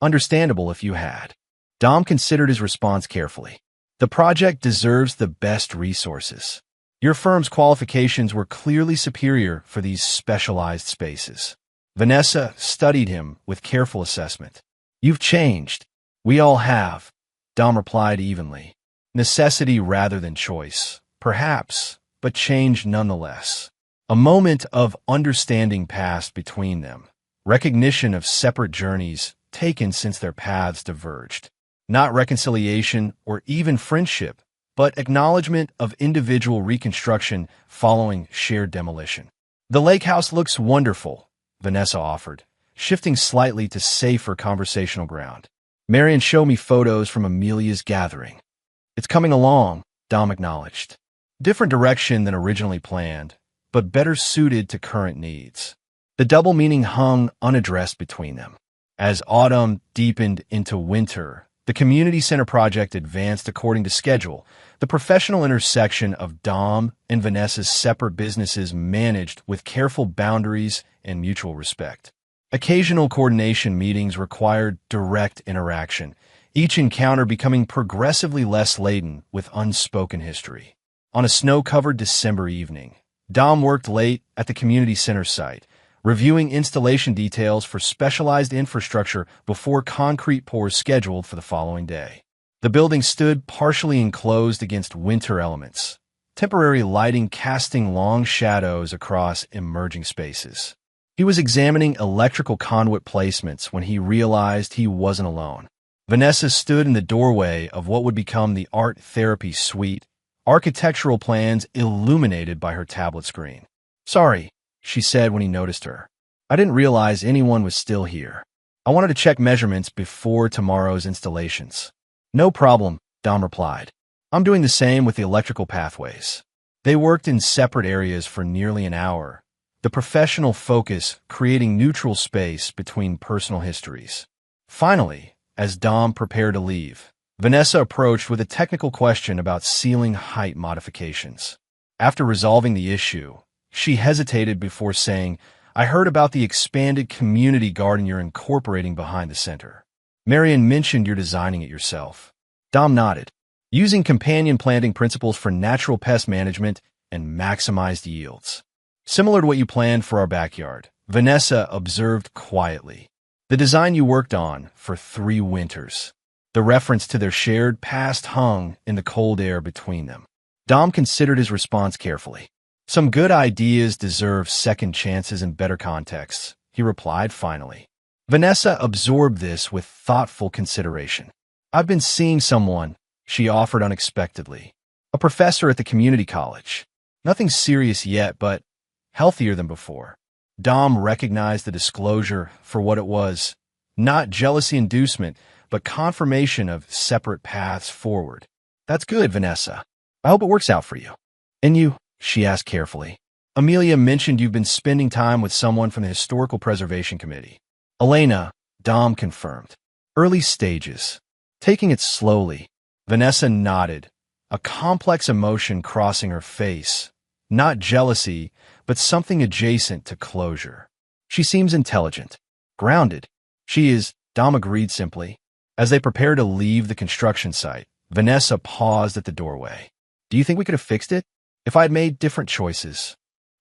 understandable if you had." Dom considered his response carefully. "The project deserves the best resources. Your firm's qualifications were clearly superior for these specialized spaces." Vanessa studied him with careful assessment. "You've changed." "We all have," Dom replied evenly. "Necessity rather than choice, perhaps, but change nonetheless." A moment of understanding passed between them, recognition of separate journeys taken since their paths diverged. Not reconciliation or even friendship, but acknowledgement of individual reconstruction following shared demolition. "The lake house looks wonderful," Vanessa offered, shifting slightly to safer conversational ground. "Marion showed me photos from Amelia's gathering." "It's coming along," Dom acknowledged. Different direction than originally planned, but better suited to current needs. The double meaning hung unaddressed between them. As autumn deepened into winter, the community center project advanced according to schedule. The professional intersection of Dom and Vanessa's separate businesses managed with careful boundaries and mutual respect. Occasional coordination meetings required direct interaction, each encounter becoming progressively less laden with unspoken history. On a snow-covered December evening, Dom worked late at the community center site, reviewing installation details for specialized infrastructure before concrete pours scheduled for the following day. The building stood partially enclosed against winter elements, temporary lighting casting long shadows across emerging spaces. He was examining electrical conduit placements when he realized he wasn't alone. Vanessa stood in the doorway of what would become the art therapy suite, architectural plans illuminated by her tablet screen. "Sorry," she said when he noticed her. "I didn't realize anyone was still here. I wanted to check measurements before tomorrow's installations." "No problem," Dom replied. "I'm doing the same with the electrical pathways." They worked in separate areas for nearly an hour, the professional focus creating neutral space between personal histories. Finally, as Dom prepared to leave, Vanessa approached with a technical question about ceiling height modifications. After resolving the issue, she hesitated before saying, "I heard about the expanded community garden you're incorporating behind the center. Marion mentioned you're designing it yourself." Dom nodded. "Using companion planting principles for natural pest management and maximized yields. Similar to what you planned for our backyard," Vanessa observed quietly. "The design you worked on for 3 winters." The reference to their shared past hung in the cold air between them. Dom considered his response carefully. "Some good ideas deserve second chances in better contexts," he replied finally. Vanessa absorbed this with thoughtful consideration. "I've been seeing someone," she offered unexpectedly. "A professor at the community college. Nothing serious yet, but healthier than before." Dom recognized the disclosure for what it was, not jealousy inducement, but confirmation of separate paths forward. "That's good, Vanessa. I hope it works out for you." "And you?" she asked carefully. "Amelia mentioned you've been spending time with someone from the Historical Preservation Committee." "Elena," Dom confirmed. "Early stages. Taking it slowly." Vanessa nodded, a complex emotion crossing her face. Not jealousy, but something adjacent to closure. "She seems intelligent. Grounded." "She is," Dom agreed simply. As they prepared to leave the construction site, Vanessa paused at the doorway. "Do you think we could have fixed it if I had made different choices?"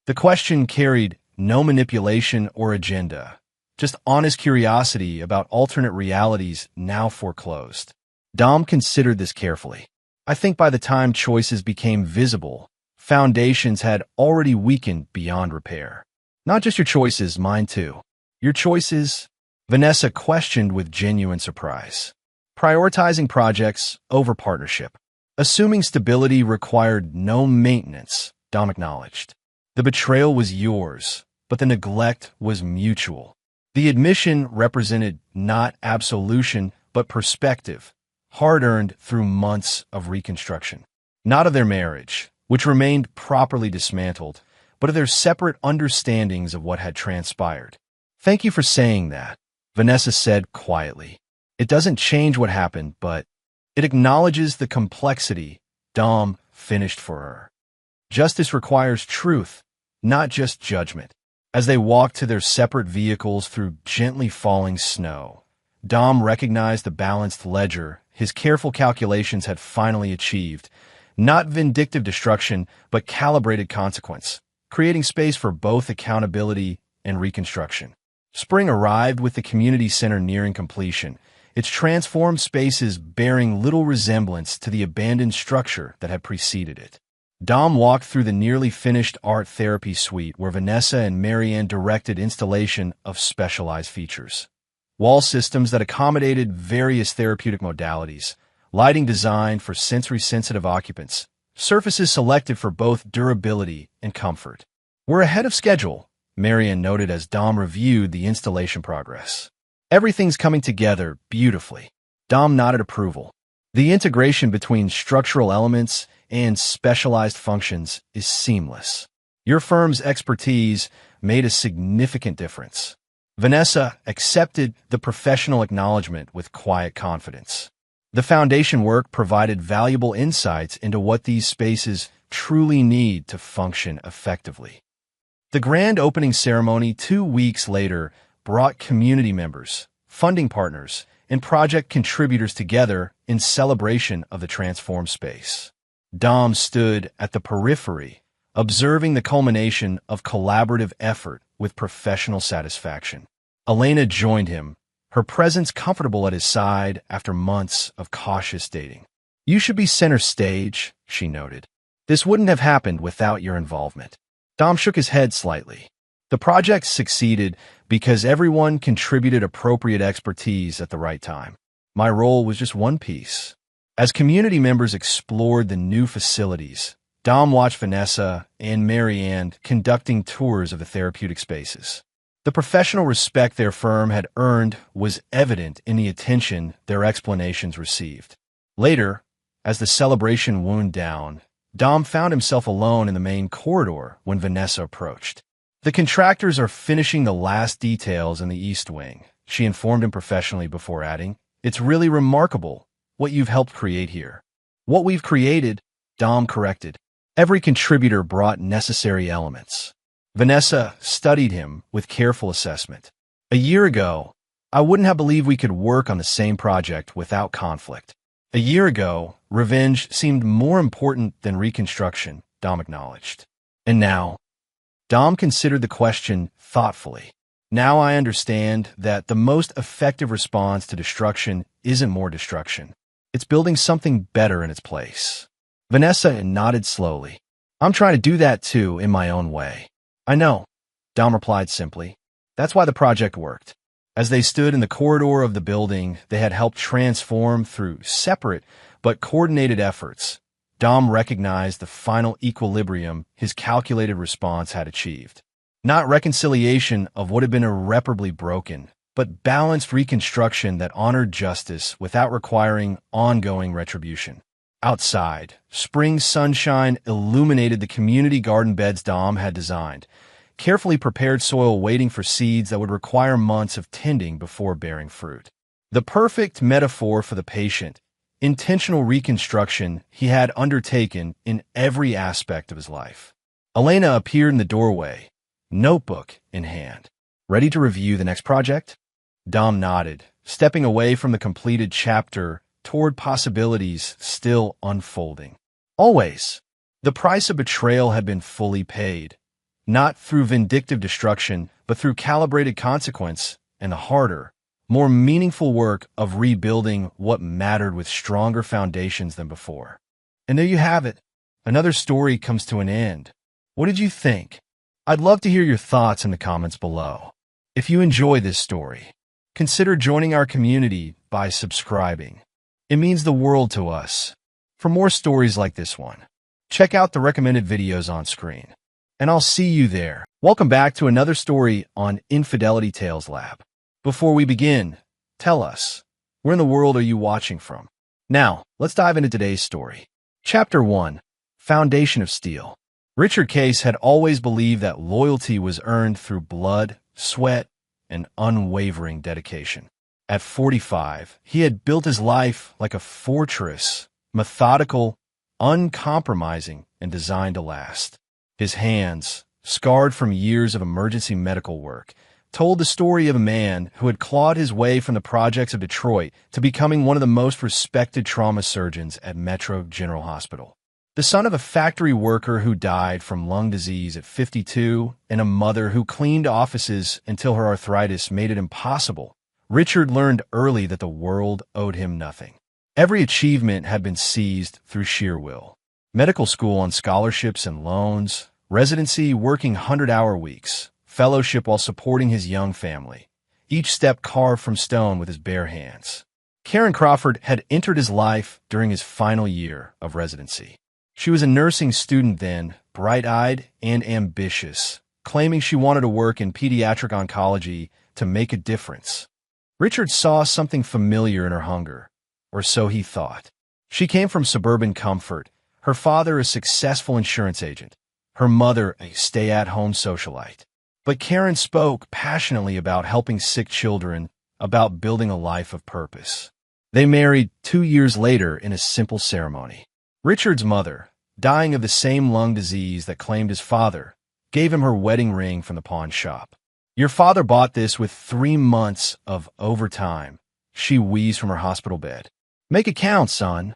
The question carried no manipulation or agenda, just honest curiosity about alternate realities now foreclosed. Dom considered this carefully. "I think by the time choices became visible, foundations had already weakened beyond repair." "Not just your choices, mine too." "Your choices?" Vanessa questioned with genuine surprise. "Prioritizing projects over partnership. Assuming stability required no maintenance," Dom acknowledged. "The betrayal was yours, but the neglect was mutual." The admission represented not absolution, but perspective, hard-earned through months of reconstruction. Not of their marriage, which remained properly dismantled, but of their separate understandings of what had transpired. "Thank you for saying that," Vanessa said quietly. "It doesn't change what happened, but it acknowledges the complexity." Dom finished for her. "Justice requires truth, not just judgment." As they walked to their separate vehicles through gently falling snow, Dom recognized the balanced ledger his careful calculations had finally achieved. Not vindictive destruction, but calibrated consequence, creating space for both accountability and reconstruction. Spring arrived with the community center nearing completion, its transformed spaces bearing little resemblance to the abandoned structure that had preceded it. Dom walked through the nearly finished art therapy suite where Vanessa and Marianne directed installation of specialized features. Wall systems that accommodated various therapeutic modalities, lighting designed for sensory-sensitive occupants, surfaces selected for both durability and comfort. "We're ahead of schedule," Marianne noted as Dom reviewed the installation progress. "Everything's coming together beautifully." Dom nodded approval. "The integration between structural elements and specialized functions is seamless. Your firm's expertise made a significant difference." Vanessa accepted the professional acknowledgement with quiet confidence. The foundation work provided valuable insights into what these spaces truly need to function effectively. The grand opening ceremony 2 weeks later brought community members, funding partners, and project contributors together in celebration of the transformed space. Dom stood at the periphery, observing the culmination of collaborative effort with professional satisfaction. Elena joined him, her presence comfortable at his side after months of cautious dating. "You should be center stage," she noted. "This wouldn't have happened without your involvement." Dom shook his head slightly. The project succeeded because everyone contributed appropriate expertise at the right time. My role was just one piece. As community members explored the new facilities, Dom watched Vanessa and Marianne conducting tours of the therapeutic spaces. The professional respect their firm had earned was evident in the attention their explanations received. Later, as the celebration wound down, Dom found himself alone in the main corridor when Vanessa approached. "The contractors are finishing the last details in the East Wing," she informed him professionally before adding, "It's really remarkable what you've helped create here." "What we've created," Dom corrected. "Every contributor brought necessary elements." Vanessa studied him with careful assessment. "A year ago, I wouldn't have believed we could work on the same project without conflict. A year ago, revenge seemed more important than reconstruction," Dom acknowledged. "And now?" Dom considered the question thoughtfully. "Now I understand that the most effective response to destruction isn't more destruction. It's building something better in its place." Vanessa nodded slowly. "I'm trying to do that too, in my own way." "I know," Dom replied simply. "That's why the project worked." As they stood in the corridor of the building they had helped transform through separate but coordinated efforts, Dom recognized the final equilibrium his calculated response had achieved. Not reconciliation of what had been irreparably broken, but balanced reconstruction that honored justice without requiring ongoing retribution. Outside, spring sunshine illuminated the community garden beds Dom had designed, carefully prepared soil waiting for seeds that would require months of tending before bearing fruit. The perfect metaphor for the patient, intentional reconstruction he had undertaken in every aspect of his life. Elena appeared in the doorway, notebook in hand. "Ready to review the next project?" Dom nodded, stepping away from the completed chapter toward possibilities still unfolding. "Always." The price of betrayal had been fully paid, not through vindictive destruction, but through calibrated consequence and the harder, more meaningful work of rebuilding what mattered with stronger foundations than before. And there you have it. Another story comes to an end. What did you think? I'd love to hear your thoughts in the comments below. If you enjoy this story, consider joining our community by subscribing. It means the world to us. For more stories like this one, check out the recommended videos on screen. And I'll see you there. Welcome back to another story on Infidelity Tales Lab. Before we begin, tell us, where in the world are you watching from? Now, let's dive into today's story. Chapter 1, Foundation of Steel. Richard Case had always believed that loyalty was earned through blood, sweat, and unwavering dedication. At 45, he had built his life like a fortress, methodical, uncompromising, and designed to last. His hands, scarred from years of emergency medical work, told the story of a man who had clawed his way from the projects of Detroit to becoming one of the most respected trauma surgeons at Metro General Hospital. The son of a factory worker who died from lung disease at 52 and a mother who cleaned offices until her arthritis made it impossible, Richard learned early that the world owed him nothing. Every achievement had been seized through sheer will. Medical school on scholarships and loans, residency working 100-hour weeks, fellowship while supporting his young family. Each step carved from stone with his bare hands. Karen Crawford had entered his life during his final year of residency. She was a nursing student then, bright-eyed and ambitious, claiming she wanted to work in pediatric oncology to make a difference. Richard saw something familiar in her hunger, or so he thought. She came from suburban comfort, her father a successful insurance agent, her mother a stay-at-home socialite. But Karen spoke passionately about helping sick children, about building a life of purpose. They married 2 years later in a simple ceremony. Richard's mother, dying of the same lung disease that claimed his father, gave him her wedding ring from the pawn shop. "Your father bought this with 3 months of overtime," she wheezed from her hospital bed. "Make it count, son."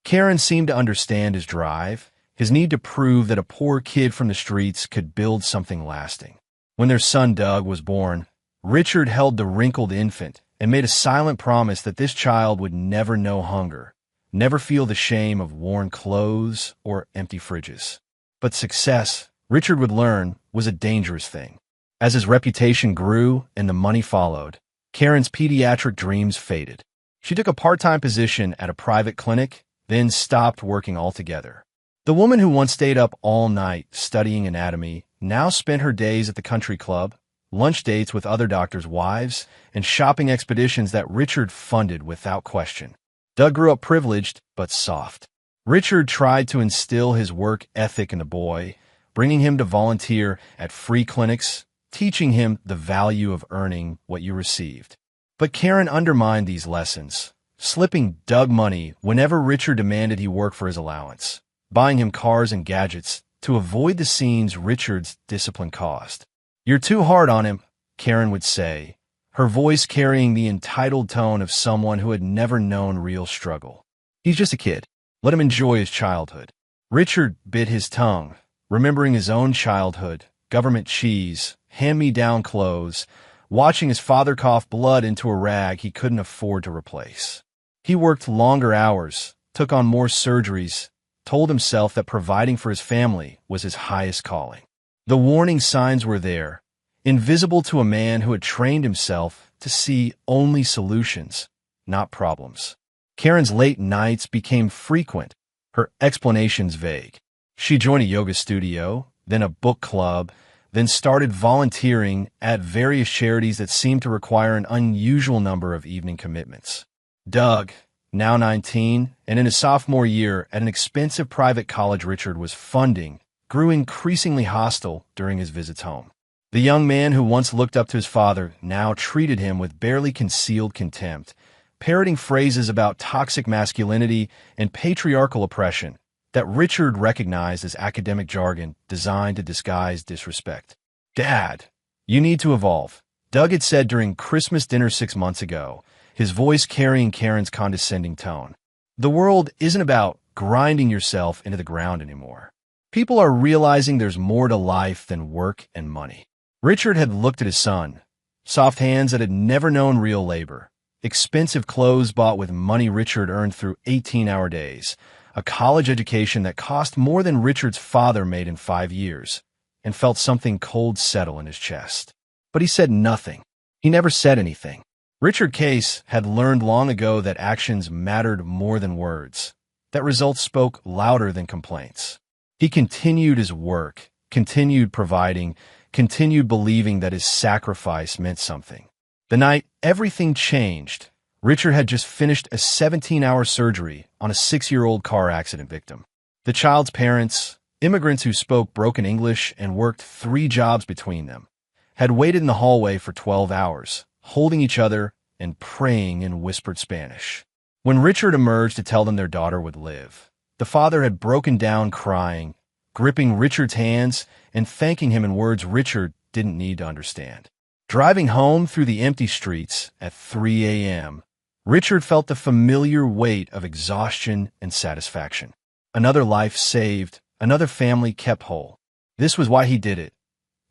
Karen seemed to understand his drive, his need to prove that a poor kid from the streets could build something lasting. When their son Doug was born, Richard held the wrinkled infant and made a silent promise that this child would never know hunger, never feel the shame of worn clothes or empty fridges. But success, Richard would learn, was a dangerous thing. As his reputation grew and the money followed, Karen's pediatric dreams faded. She took a part-time position at a private clinic, then stopped working altogether. The woman who once stayed up all night studying anatomy now spent her days at the country club, lunch dates with other doctors' wives, and shopping expeditions that Richard funded without question. Doug grew up privileged but soft. Richard tried to instill his work ethic in the boy, bringing him to volunteer at free clinics, teaching him the value of earning what you received. But Karen undermined these lessons, slipping Doug money whenever Richard demanded he work for his allowance, buying him cars and gadgets to avoid the scenes Richard's discipline caused. "You're too hard on him," Karen would say, her voice carrying the entitled tone of someone who had never known real struggle. "He's just a kid. Let him enjoy his childhood." Richard bit his tongue, remembering his own childhood, government cheese, hand-me-down clothes, watching his father cough blood into a rag he couldn't afford to replace. He worked longer hours, took on more surgeries, told himself that providing for his family was his highest calling. The warning signs were there, invisible to a man who had trained himself to see only solutions, not problems. Karen's late nights became frequent, her explanations vague. She joined a yoga studio, then a book club, then started volunteering at various charities that seemed to require an unusual number of evening commitments. Doug, now 19, and in his sophomore year at an expensive private college Richard was funding, grew increasingly hostile during his visits home. The young man who once looked up to his father now treated him with barely concealed contempt, parroting phrases about toxic masculinity and patriarchal oppression that Richard recognized as academic jargon designed to disguise disrespect. "Dad, you need to evolve," Doug had said during Christmas dinner 6 months ago, his voice carrying Karen's condescending tone. "The world isn't about grinding yourself into the ground anymore. People are realizing there's more to life than work and money." Richard had looked at his son, soft hands that had never known real labor, expensive clothes bought with money Richard earned through 18-hour days, a college education that cost more than Richard's father made in 5 years, and felt something cold settle in his chest. But he said nothing. He never said anything. Richard Case had learned long ago that actions mattered more than words, that results spoke louder than complaints. He continued his work, continued providing, continued believing that his sacrifice meant something. The night everything changed, Richard had just finished a 17-hour surgery on a 6-year-old car accident victim. The child's parents, immigrants who spoke broken English and worked 3 jobs between them, had waited in the hallway for 12 hours, holding each other and praying in whispered Spanish. When Richard emerged to tell them their daughter would live, the father had broken down crying, gripping Richard's hands and thanking him in words Richard didn't need to understand. Driving home through the empty streets at 3 a.m., Richard felt the familiar weight of exhaustion and satisfaction. Another life saved, another family kept whole. This was why he did it.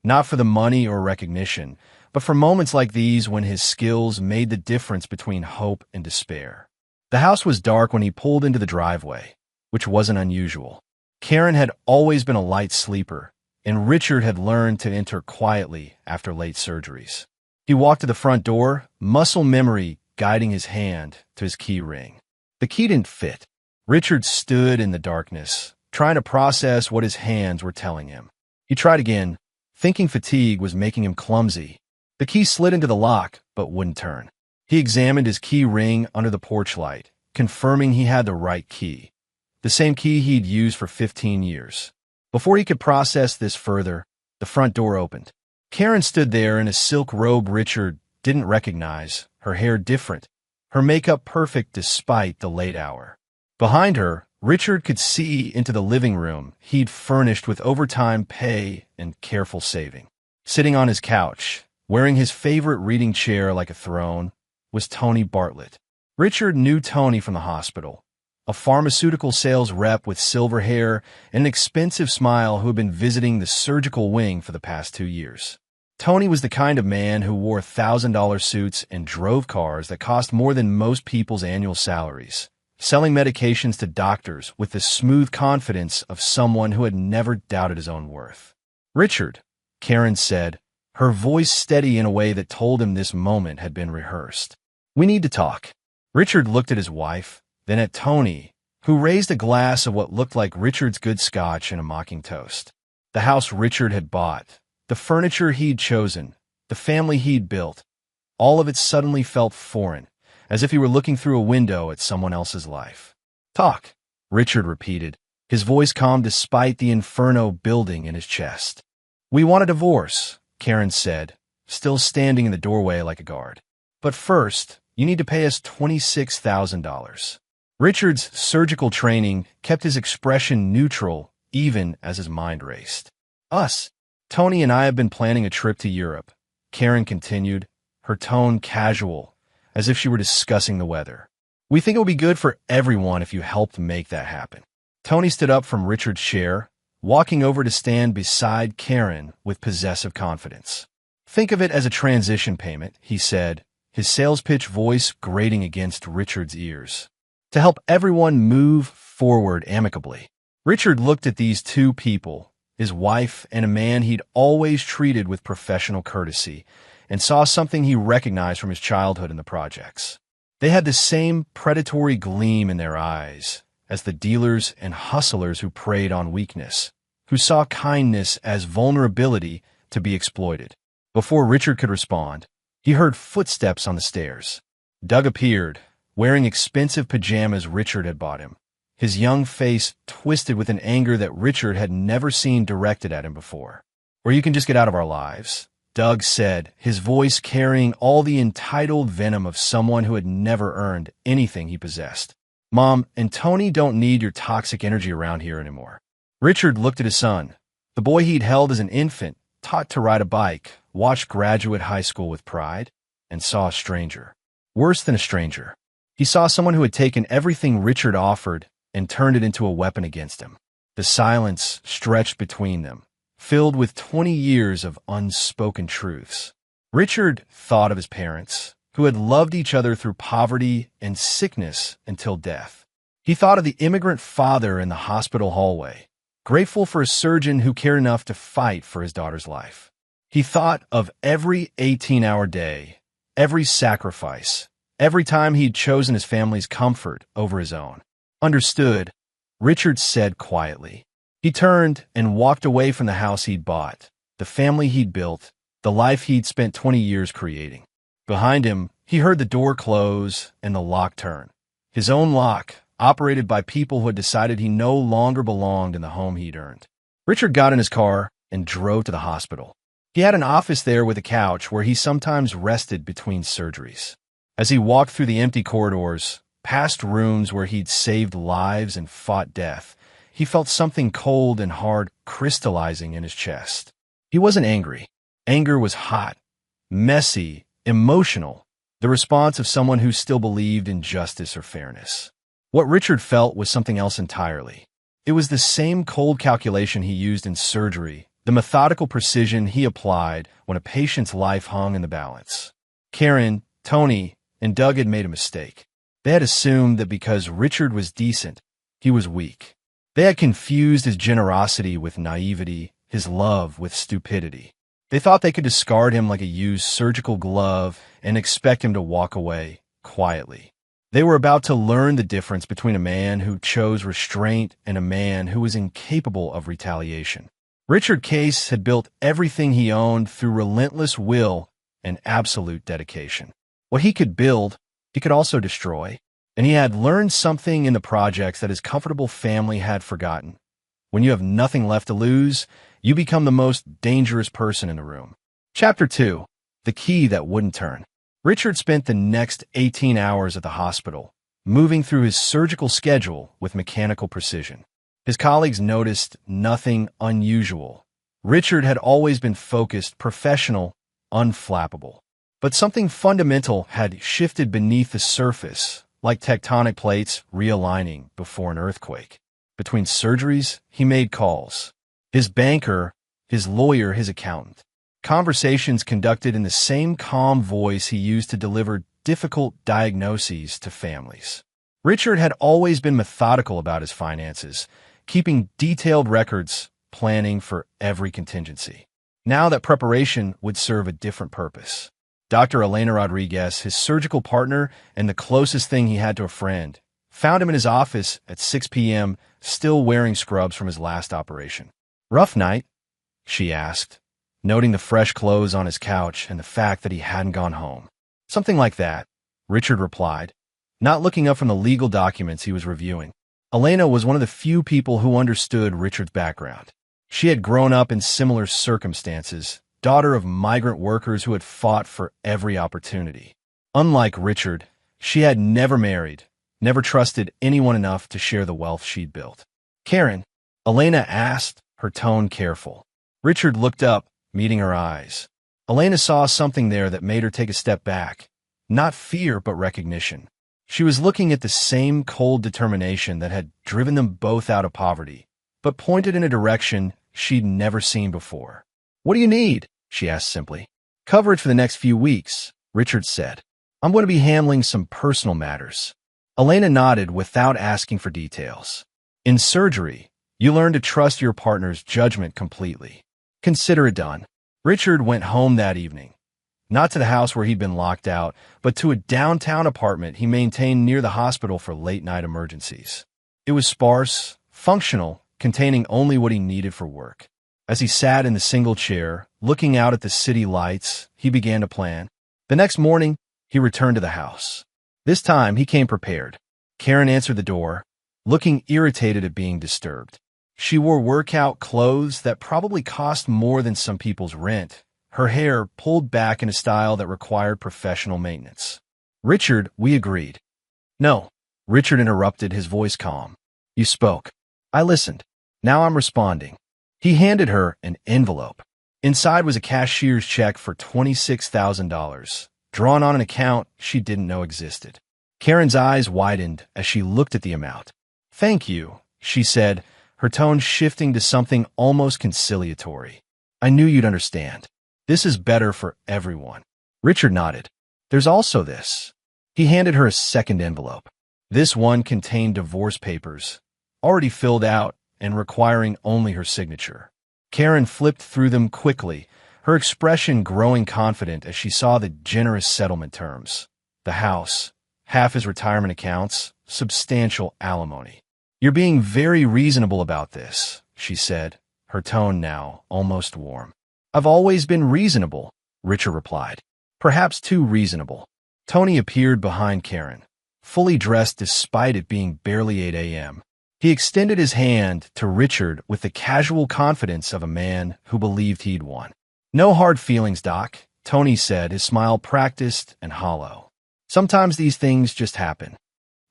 Not for the money or recognition, but for moments like these when his skills made the difference between hope and despair. The house was dark when he pulled into the driveway, which wasn't unusual. Karen had always been a light sleeper, and Richard had learned to enter quietly after late surgeries. He walked to the front door, muscle memory guiding his hand to his key ring. The key didn't fit. Richard stood in the darkness, trying to process what his hands were telling him. He tried again, thinking fatigue was making him clumsy. The key slid into the lock, but wouldn't turn. He examined his key ring under the porch light, confirming he had the right key, the same key he'd used for 15 years. Before he could process this further, the front door opened. Karen stood there in a silk robe Richard didn't recognize, her hair different, her makeup perfect despite the late hour. Behind her, Richard could see into the living room he'd furnished with overtime pay and careful saving. Sitting on his couch, wearing his favorite reading chair like a throne, was Tony Bartlett. Richard knew Tony from the hospital, a pharmaceutical sales rep with silver hair and an expensive smile who had been visiting the surgical wing for the past 2 years. Tony was the kind of man who wore $1,000 suits and drove cars that cost more than most people's annual salaries, selling medications to doctors with the smooth confidence of someone who had never doubted his own worth. "Richard," Karen said, her voice steady in a way that told him this moment had been rehearsed. "We need to talk." Richard looked at his wife, then at Tony, who raised a glass of what looked like Richard's good scotch and a mocking toast. The house Richard had bought, the furniture he'd chosen, the family he'd built, all of it suddenly felt foreign, as if he were looking through a window at someone else's life. "Talk," Richard repeated, his voice calm despite the inferno building in his chest. "We want a divorce," Karen said, still standing in the doorway like a guard. "But first, you need to pay us $26,000. Richard's surgical training kept his expression neutral even as his mind raced. "Us, Tony and I have been planning a trip to Europe," Karen continued, her tone casual, as if she were discussing the weather. "We think it would be good for everyone if you helped make that happen." Tony stood up from Richard's chair, walking over to stand beside Karen with possessive confidence. "Think of it as a transition payment," he said, his sales pitch voice grating against Richard's ears, "to help everyone move forward amicably." Richard looked at these two people, his wife and a man he'd always treated with professional courtesy, and saw something he recognized from his childhood in the projects. They had the same predatory gleam in their eyes as the dealers and hustlers who preyed on weakness, who saw kindness as vulnerability to be exploited. Before Richard could respond, he heard footsteps on the stairs. Doug appeared, wearing expensive pajamas Richard had bought him, his young face twisted with an anger that Richard had never seen directed at him before. "Or you can just get out of our lives," Doug said, his voice carrying all the entitled venom of someone who had never earned anything he possessed. "Mom and Tony don't need your toxic energy around here anymore." Richard looked at his son, the boy he'd held as an infant, taught to ride a bike, watched graduate high school with pride, and saw a stranger. Worse than a stranger. He saw someone who had taken everything Richard offered and turned it into a weapon against him. The silence stretched between them, filled with 20 years of unspoken truths. Richard thought of his parents, who had loved each other through poverty and sickness until death. He thought of the immigrant father in the hospital hallway, grateful for a surgeon who cared enough to fight for his daughter's life. He thought of every 18-hour day, every sacrifice, every time he'd chosen his family's comfort over his own. "Understood," Richard said quietly. He turned and walked away from the house he'd bought, the family he'd built, the life he'd spent 20 years creating. Behind him, he heard the door close and the lock turn. His own lock, operated by people who had decided he no longer belonged in the home he'd earned. Richard got in his car and drove to the hospital. He had an office there with a couch where he sometimes rested between surgeries. As he walked through the empty corridors, past rooms where he'd saved lives and fought death, he felt something cold and hard crystallizing in his chest. He wasn't angry. Anger was hot, messy, emotional, the response of someone who still believed in justice or fairness. What Richard felt was something else entirely. It was the same cold calculation he used in surgery, the methodical precision he applied when a patient's life hung in the balance. Karen, Tony, and Doug had made a mistake. They had assumed that because Richard was decent, he was weak. They had confused his generosity with naivety, his love with stupidity. They thought they could discard him like a used surgical glove and expect him to walk away quietly. They were about to learn the difference between a man who chose restraint and a man who was incapable of retaliation. Richard Case had built everything he owned through relentless will and absolute dedication. What he could build, he could also destroy, and he had learned something in the projects that his comfortable family had forgotten. When you have nothing left to lose, you become the most dangerous person in the room. Chapter 2. The Key That Wouldn't Turn. Richard spent the next 18 hours at the hospital, moving through his surgical schedule with mechanical precision. His colleagues noticed nothing unusual. Richard had always been focused, professional, unflappable. But something fundamental had shifted beneath the surface, like tectonic plates realigning before an earthquake. Between surgeries, he made calls. His banker, his lawyer, his accountant. Conversations conducted in the same calm voice he used to deliver difficult diagnoses to families. Richard had always been methodical about his finances, keeping detailed records, planning for every contingency. Now that preparation would serve a different purpose. Dr. Elena Rodriguez, his surgical partner and the closest thing he had to a friend, found him in his office at 6 p.m., still wearing scrubs from his last operation. "Rough night?" she asked, noting the fresh clothes on his couch and the fact that he hadn't gone home. "Something like that," Richard replied, not looking up from the legal documents he was reviewing. Elena was one of the few people who understood Richard's background. She had grown up in similar circumstances, daughter of migrant workers who had fought for every opportunity. Unlike Richard, she had never married, never trusted anyone enough to share the wealth she'd built. "Karen?" Elena asked, her tone careful. Richard looked up, meeting her eyes. Elena saw something there that made her take a step back. Not fear, but recognition. She was looking at the same cold determination that had driven them both out of poverty, but pointed in a direction she'd never seen before. "What do you need?" she asked simply. "Coverage for the next few weeks," Richard said. "I'm going to be handling some personal matters." Elena nodded without asking for details. "In surgery, you learn to trust your partner's judgment completely. Consider it done." Richard went home that evening. Not to the house where he'd been locked out, but to a downtown apartment he maintained near the hospital for late-night emergencies. It was sparse, functional, containing only what he needed for work. As he sat in the single chair, looking out at the city lights, he began to plan. The next morning, he returned to the house. This time, he came prepared. Karen answered the door, looking irritated at being disturbed. She wore workout clothes that probably cost more than some people's rent, her hair pulled back in a style that required professional maintenance. "Richard, we agreed." "No," Richard interrupted, his voice calm. "You spoke. I listened. Now I'm responding." He handed her an envelope. Inside was a cashier's check for $26,000, drawn on an account she didn't know existed. Karen's eyes widened as she looked at the amount. "Thank you," she said, her tone shifting to something almost conciliatory. "I knew you'd understand. This is better for everyone." Richard nodded. "There's also this." He handed her a second envelope. This one contained divorce papers, already filled out and requiring only her signature. Karen flipped through them quickly, her expression growing confident as she saw the generous settlement terms. The house, half his retirement accounts, substantial alimony. "You're being very reasonable about this," she said, her tone now almost warm. "I've always been reasonable," Richard replied. "Perhaps too reasonable." Tony appeared behind Karen, fully dressed despite it being barely 8 a.m. He extended his hand to Richard with the casual confidence of a man who believed he'd won. "No hard feelings, Doc," Tony said, his smile practiced and hollow. "Sometimes these things just happen."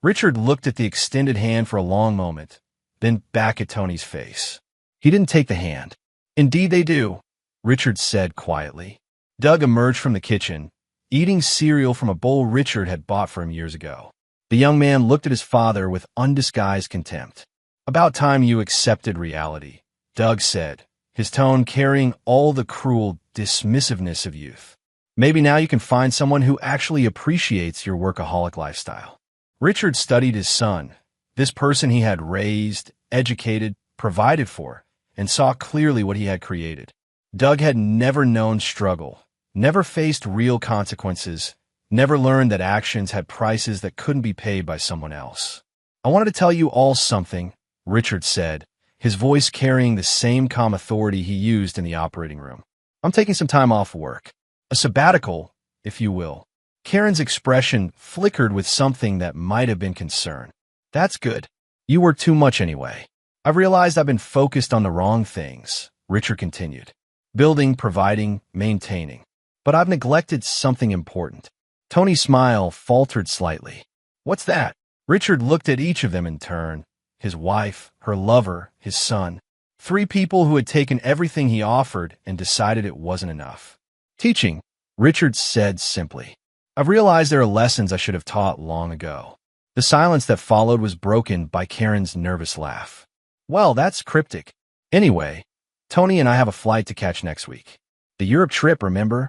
Richard looked at the extended hand for a long moment, then back at Tony's face. He didn't take the hand. "Indeed they do," Richard said quietly. Doug emerged from the kitchen, eating cereal from a bowl Richard had bought for him years ago. The young man looked at his father with undisguised contempt. "About time you accepted reality," Doug said, his tone carrying all the cruel dismissiveness of youth. "Maybe now you can find someone who actually appreciates your workaholic lifestyle." Richard studied his son, this person he had raised, educated, provided for, and saw clearly what he had created. Doug had never known struggle, never faced real consequences, never learned that actions had prices that couldn't be paid by someone else. "I wanted to tell you all something," Richard said, his voice carrying the same calm authority he used in the operating room. "I'm taking some time off work. A sabbatical, if you will." Karen's expression flickered with something that might have been concern. "That's good. You work too much anyway." "I've realized I've been focused on the wrong things," Richard continued. "Building, providing, maintaining. But I've neglected something important." Tony's smile faltered slightly. "What's that?" Richard looked at each of them in turn. His wife, her lover, his son. 3 people who had taken everything he offered and decided it wasn't enough. "Teaching," Richard said simply. "I've realized there are lessons I should have taught long ago." The silence that followed was broken by Karen's nervous laugh. "Well, that's cryptic. Anyway, Tony and I have a flight to catch next week. The Europe trip, remember?"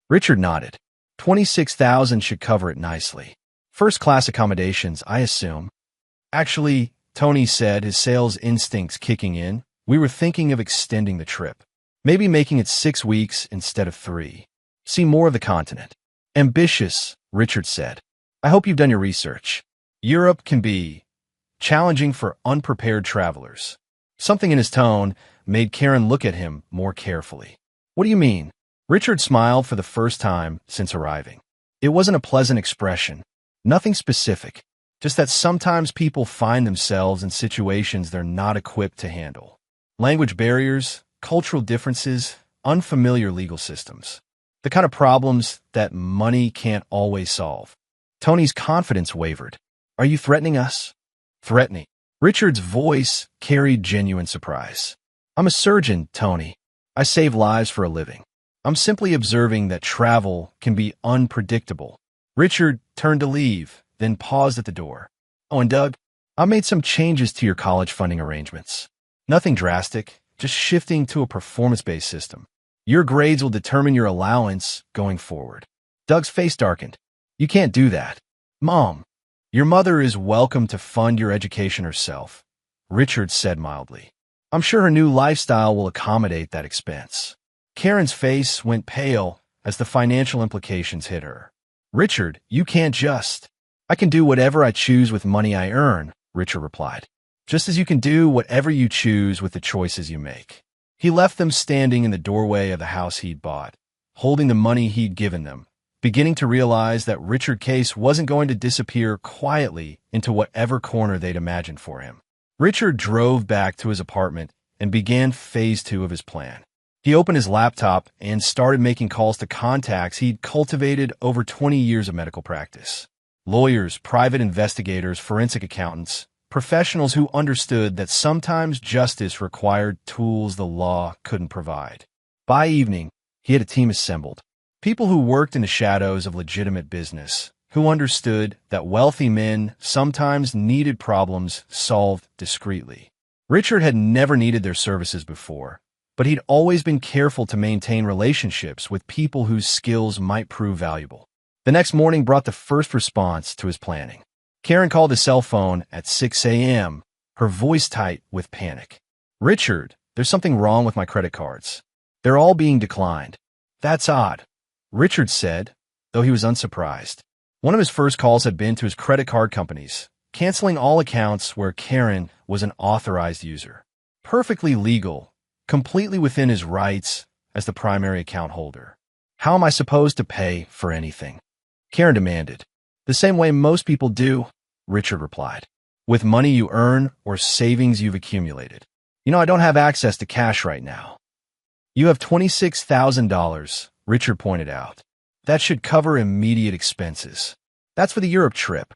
Richard nodded. 26,000 should cover it nicely. First-class accommodations, I assume. "Actually," Tony said, his sales instincts kicking in, "we were thinking of extending the trip. Maybe making it 6 weeks instead of 3. See more of the continent." "Ambitious," Richard said. "I hope you've done your research. Europe can be challenging for unprepared travelers." Something in his tone made Karen look at him more carefully. "What do you mean?" Richard smiled for the first time since arriving. It wasn't a pleasant expression. Nothing specific. Just that sometimes people find themselves in situations they're not equipped to handle. Language barriers, cultural differences, unfamiliar legal systems. The kind of problems that money can't always solve. Tony's confidence wavered. "Are you threatening us?" "Threatening?" Richard's voice carried genuine surprise. "I'm a surgeon, Tony. I save lives for a living. I'm simply observing that travel can be unpredictable." Richard turned to leave, then paused at the door. "Oh, and Doug, I made some changes to your college funding arrangements. Nothing drastic, just shifting to a performance-based system. Your grades will determine your allowance going forward." Doug's face darkened. "You can't do that." "Mom, your mother is welcome to fund your education herself," Richard said mildly. "I'm sure her new lifestyle will accommodate that expense." Karen's face went pale as the financial implications hit her. "Richard, you can't just—" "I can do whatever I choose with money I earn," Richard replied. "Just as you can do whatever you choose with the choices you make." He left them standing in the doorway of the house he'd bought, holding the money he'd given them, beginning to realize that Richard Case wasn't going to disappear quietly into whatever corner they'd imagined for him. Richard drove back to his apartment and began phase 2 of his plan. He opened his laptop and started making calls to contacts he'd cultivated over 20 years of medical practice. Lawyers, private investigators, forensic accountants, professionals who understood that sometimes justice required tools the law couldn't provide. By evening, he had a team assembled. People who worked in the shadows of legitimate business, who understood that wealthy men sometimes needed problems solved discreetly. Richard had never needed their services before, but he'd always been careful to maintain relationships with people whose skills might prove valuable. The next morning brought the first response to his planning. Karen called his cell phone at 6 a.m., her voice tight with panic. "Richard, there's something wrong with my credit cards. They're all being declined." "That's odd," Richard said, though he was unsurprised. One of his first calls had been to his credit card companies, canceling all accounts where Karen was an authorized user. Perfectly legal, completely within his rights as the primary account holder. "How am I supposed to pay for anything?" Karen demanded. "The same way most people do," Richard replied. "With money you earn or savings you've accumulated. You know, I don't have access to cash right now." "You have $26,000, Richard pointed out. "That should cover immediate expenses." "That's for the Europe trip."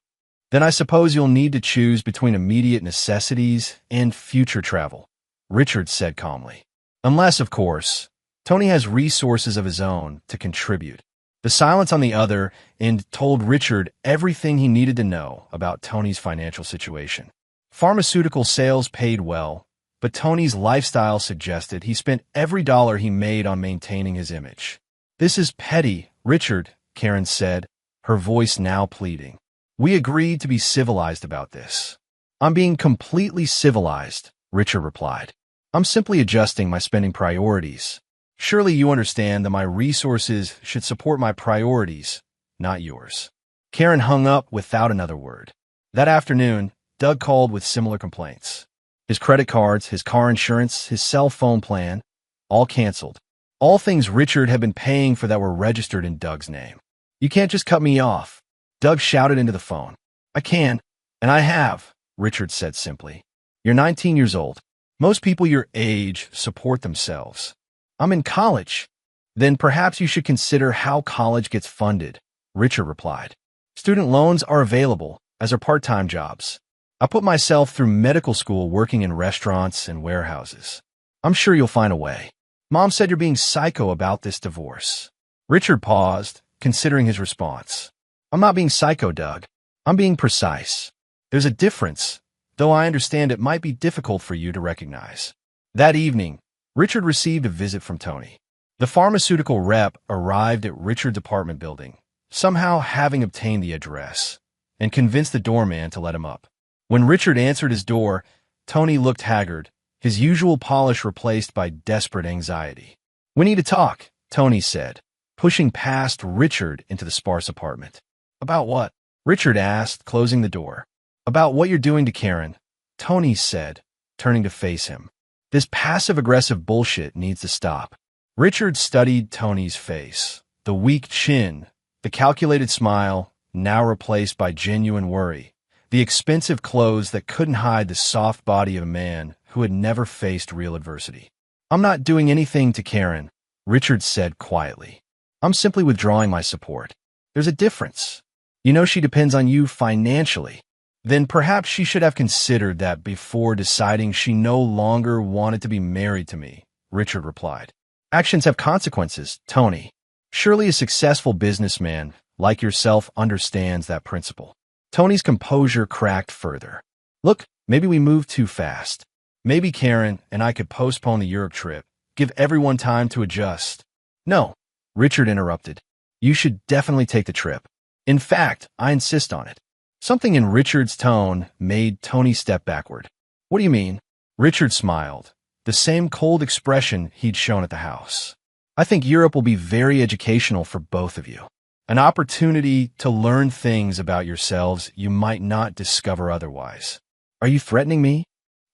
"Then I suppose you'll need to choose between immediate necessities and future travel," Richard said calmly. "Unless, of course, Tony has resources of his own to contribute." The silence on the other end told Richard everything he needed to know about Tony's financial situation. Pharmaceutical sales paid well, but Tony's lifestyle suggested he spent every dollar he made on maintaining his image. "This is petty, Richard," Karen said, her voice now pleading. "We agreed to be civilized about this." I'm being completely civilized, Richard replied. I'm simply adjusting my spending priorities. Surely you understand that my resources should support my priorities, not yours. Karen hung up without another word. That afternoon, Doug called with similar complaints. His credit cards, his car insurance, his cell phone plan, all canceled. All things Richard had been paying for that were registered in Doug's name. You can't just cut me off. Doug shouted into the phone. I can, and I have, Richard said simply. You're 19 years old. Most people your age support themselves. I'm in college. Then perhaps you should consider how college gets funded, Richard replied. Student loans are available, as are part-time jobs. I put myself through medical school working in restaurants and warehouses. I'm sure you'll find a way. Mom said you're being psycho about this divorce. Richard paused, considering his response. I'm not being psycho, Doug. I'm being precise. There's a difference, though I understand it might be difficult for you to recognize. That evening, Richard received a visit from Tony. The pharmaceutical rep arrived at Richard's apartment building, somehow having obtained the address, and convinced the doorman to let him up. When Richard answered his door, Tony looked haggard, his usual polish replaced by desperate anxiety. We need to talk, Tony said, pushing past Richard into the sparse apartment. About what? Richard asked, closing the door. About what you're doing to Karen, Tony said, turning to face him. This passive-aggressive bullshit needs to stop. Richard studied Tony's face. The weak chin, the calculated smile, now replaced by genuine worry. The expensive clothes that couldn't hide the soft body of a man who had never faced real adversity. I'm not doing anything to Karen, Richard said quietly. I'm simply withdrawing my support. There's a difference. You know she depends on you financially. Then perhaps she should have considered that before deciding she no longer wanted to be married to me, Richard replied. Actions have consequences, Tony. Surely a successful businessman like yourself understands that principle. Tony's composure cracked further. Look, maybe we moved too fast. Maybe Karen and I could postpone the Europe trip, give everyone time to adjust. No, Richard interrupted. You should definitely take the trip. In fact, I insist on it. Something in Richard's tone made Tony step backward. What do you mean? Richard smiled, the same cold expression he'd shown at the house. I think Europe will be very educational for both of you. An opportunity to learn things about yourselves you might not discover otherwise. Are you threatening me?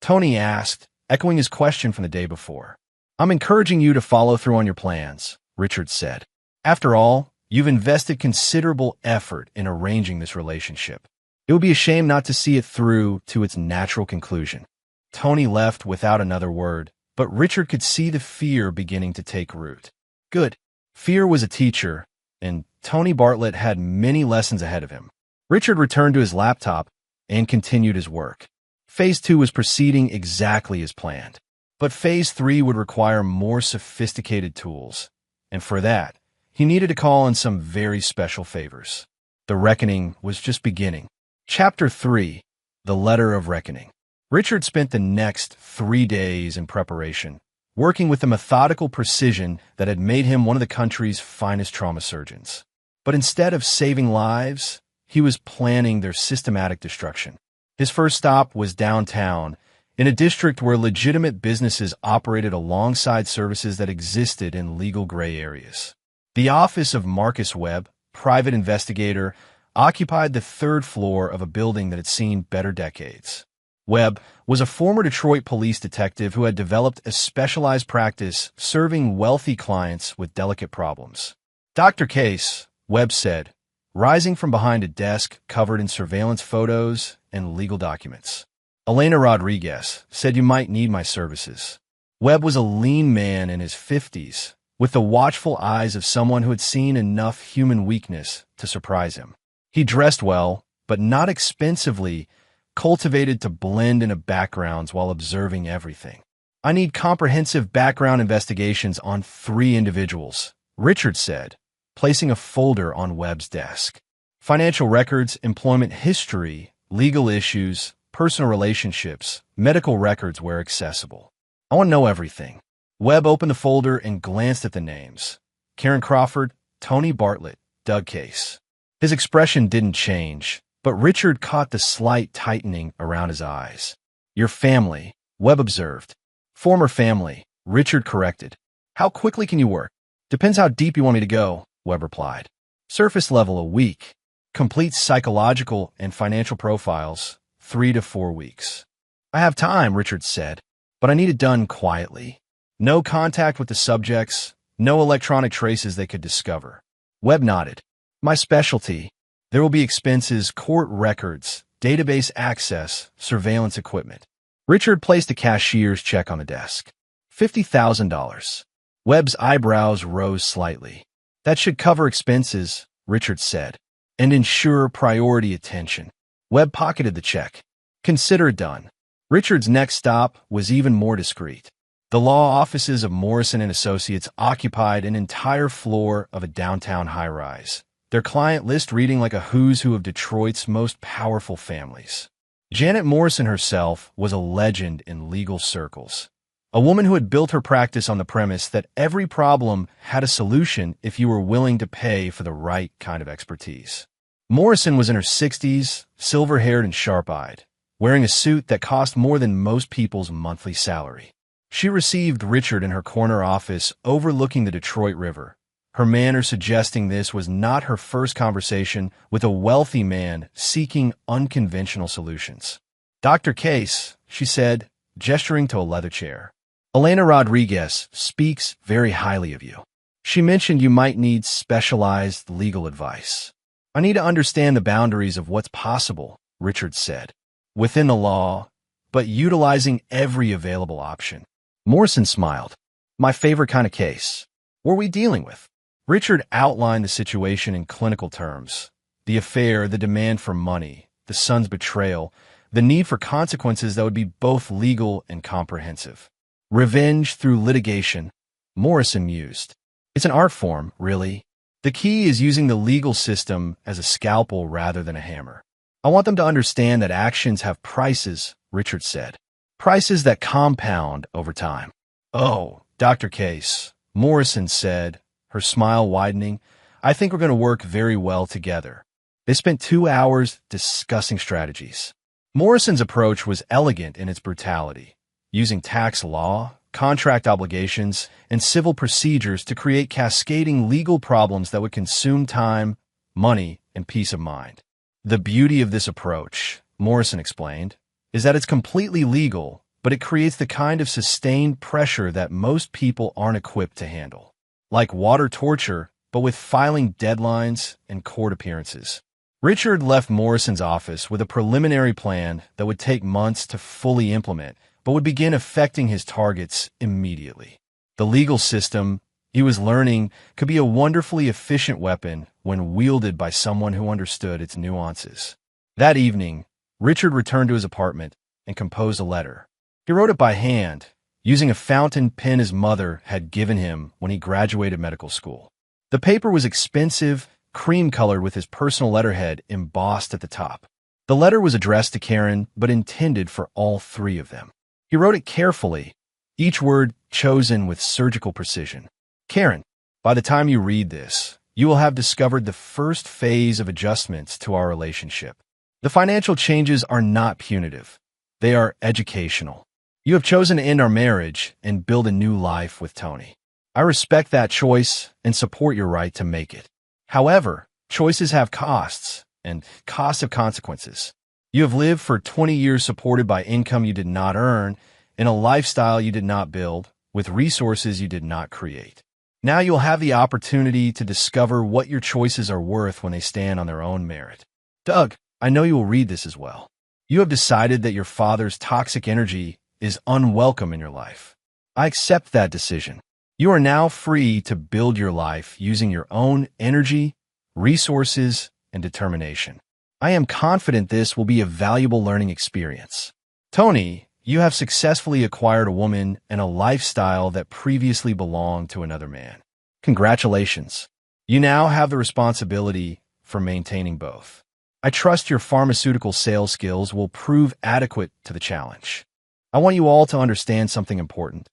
Tony asked, echoing his question from the day before. I'm encouraging you to follow through on your plans, Richard said. After all, you've invested considerable effort in arranging this relationship. It would be a shame not to see it through to its natural conclusion. Tony left without another word, but Richard could see the fear beginning to take root. Good. Fear was a teacher, and Tony Bartlett had many lessons ahead of him. Richard returned to his laptop and continued his work. Phase 2 was proceeding exactly as planned. But Phase 3 would require more sophisticated tools, and for that, he needed to call on some very special favors. The reckoning was just beginning. Chapter 3, The Letter of Reckoning. Richard spent the next 3 days in preparation, working with the methodical precision that had made him one of the country's finest trauma surgeons. But instead of saving lives, he was planning their systematic destruction. His first stop was downtown, in a district where legitimate businesses operated alongside services that existed in legal gray areas. The office of Marcus Webb, private investigator, occupied the 3rd floor of a building that had seen better decades. Webb was a former Detroit police detective who had developed a specialized practice serving wealthy clients with delicate problems. Dr. Case, Webb said, rising from behind a desk covered in surveillance photos and legal documents. Elena Rodriguez said you might need my services. Webb was a lean man in his 50s, with the watchful eyes of someone who had seen enough human weakness to surprise him. He dressed well, but not expensively, cultivated to blend into backgrounds while observing everything. I need comprehensive background investigations on 3 individuals, Richard said, placing a folder on Webb's desk. Financial records, employment history, legal issues, personal relationships, medical records where accessible. I want to know everything. Webb opened the folder and glanced at the names. Karen Crawford, Tony Bartlett, Doug Case. His expression didn't change, but Richard caught the slight tightening around his eyes. Your family, Webb observed. Former family, Richard corrected. How quickly can you work? Depends how deep you want me to go, Webb replied. Surface level, a week. Complete psychological and financial profiles, 3 to 4 weeks. I have time, Richard said, but I need it done quietly. No contact with the subjects, no electronic traces they could discover. Webb nodded. My specialty. There will be expenses, court records, database access, surveillance equipment. Richard placed a cashier's check on the desk. $50,000. Webb's eyebrows rose slightly. That should cover expenses, Richard said, and ensure priority attention. Webb pocketed the check. Consider it done. Richard's next stop was even more discreet. The law offices of Morrison & Associates occupied an entire floor of a downtown high-rise, their client list reading like a who's who of Detroit's most powerful families. Janet Morrison herself was a legend in legal circles, a woman who had built her practice on the premise that every problem had a solution if you were willing to pay for the right kind of expertise. Morrison was in her 60s, silver-haired and sharp-eyed, wearing a suit that cost more than most people's monthly salary. She received Richard in her corner office overlooking the Detroit River, her manner suggesting this was not her first conversation with a wealthy man seeking unconventional solutions. Dr. Case, she said, gesturing to a leather chair. Elena Rodriguez speaks very highly of you. She mentioned you might need specialized legal advice. I need to understand the boundaries of what's possible, Richard said, within the law, but utilizing every available option. Morrison smiled. My favorite kind of case. What are we dealing with? Richard outlined the situation in clinical terms. The affair, the demand for money, the son's betrayal, the need for consequences that would be both legal and comprehensive. Revenge through litigation, Morrison mused. It's an art form, really. The key is using the legal system as a scalpel rather than a hammer. I want them to understand that actions have prices, Richard said. Prices that compound over time. Oh, Dr. Case, Morrison said, her smile widening. I think we're going to work very well together. They spent 2 hours discussing strategies. Morrison's approach was elegant in its brutality, using tax law, contract obligations, and civil procedures to create cascading legal problems that would consume time, money, and peace of mind. The beauty of this approach, Morrison explained, is that it's completely legal, but it creates the kind of sustained pressure that most people aren't equipped to handle. Like water torture, but with filing deadlines and court appearances. Richard left Morrison's office with a preliminary plan that would take months to fully implement, but would begin affecting his targets immediately. The legal system, he was learning, could be a wonderfully efficient weapon when wielded by someone who understood its nuances. That evening, Richard returned to his apartment and composed a letter. He wrote it by hand, using a fountain pen his mother had given him when he graduated medical school. The paper was expensive, cream-colored with his personal letterhead embossed at the top. The letter was addressed to Karen, but intended for all 3 of them. He wrote it carefully, each word chosen with surgical precision. Karen, by the time you read this, you will have discovered the first phase of adjustments to our relationship. The financial changes are not punitive. They are educational. You have chosen to end our marriage and build a new life with Tony. I respect that choice and support your right to make it. However, choices have costs, and costs have consequences. You have lived for 20 years supported by income you did not earn, in a lifestyle you did not build, with resources you did not create. Now you'll have the opportunity to discover what your choices are worth when they stand on their own merit. Doug, I know you will read this as well. You have decided that your father's toxic energy is unwelcome in your life. I accept that decision. You are now free to build your life using your own energy, resources, and determination. I am confident this will be a valuable learning experience. Tony, you have successfully acquired a woman and a lifestyle that previously belonged to another man. Congratulations. You now have the responsibility for maintaining both. I trust your pharmaceutical sales skills will prove adequate to the challenge. I want you all to understand something important.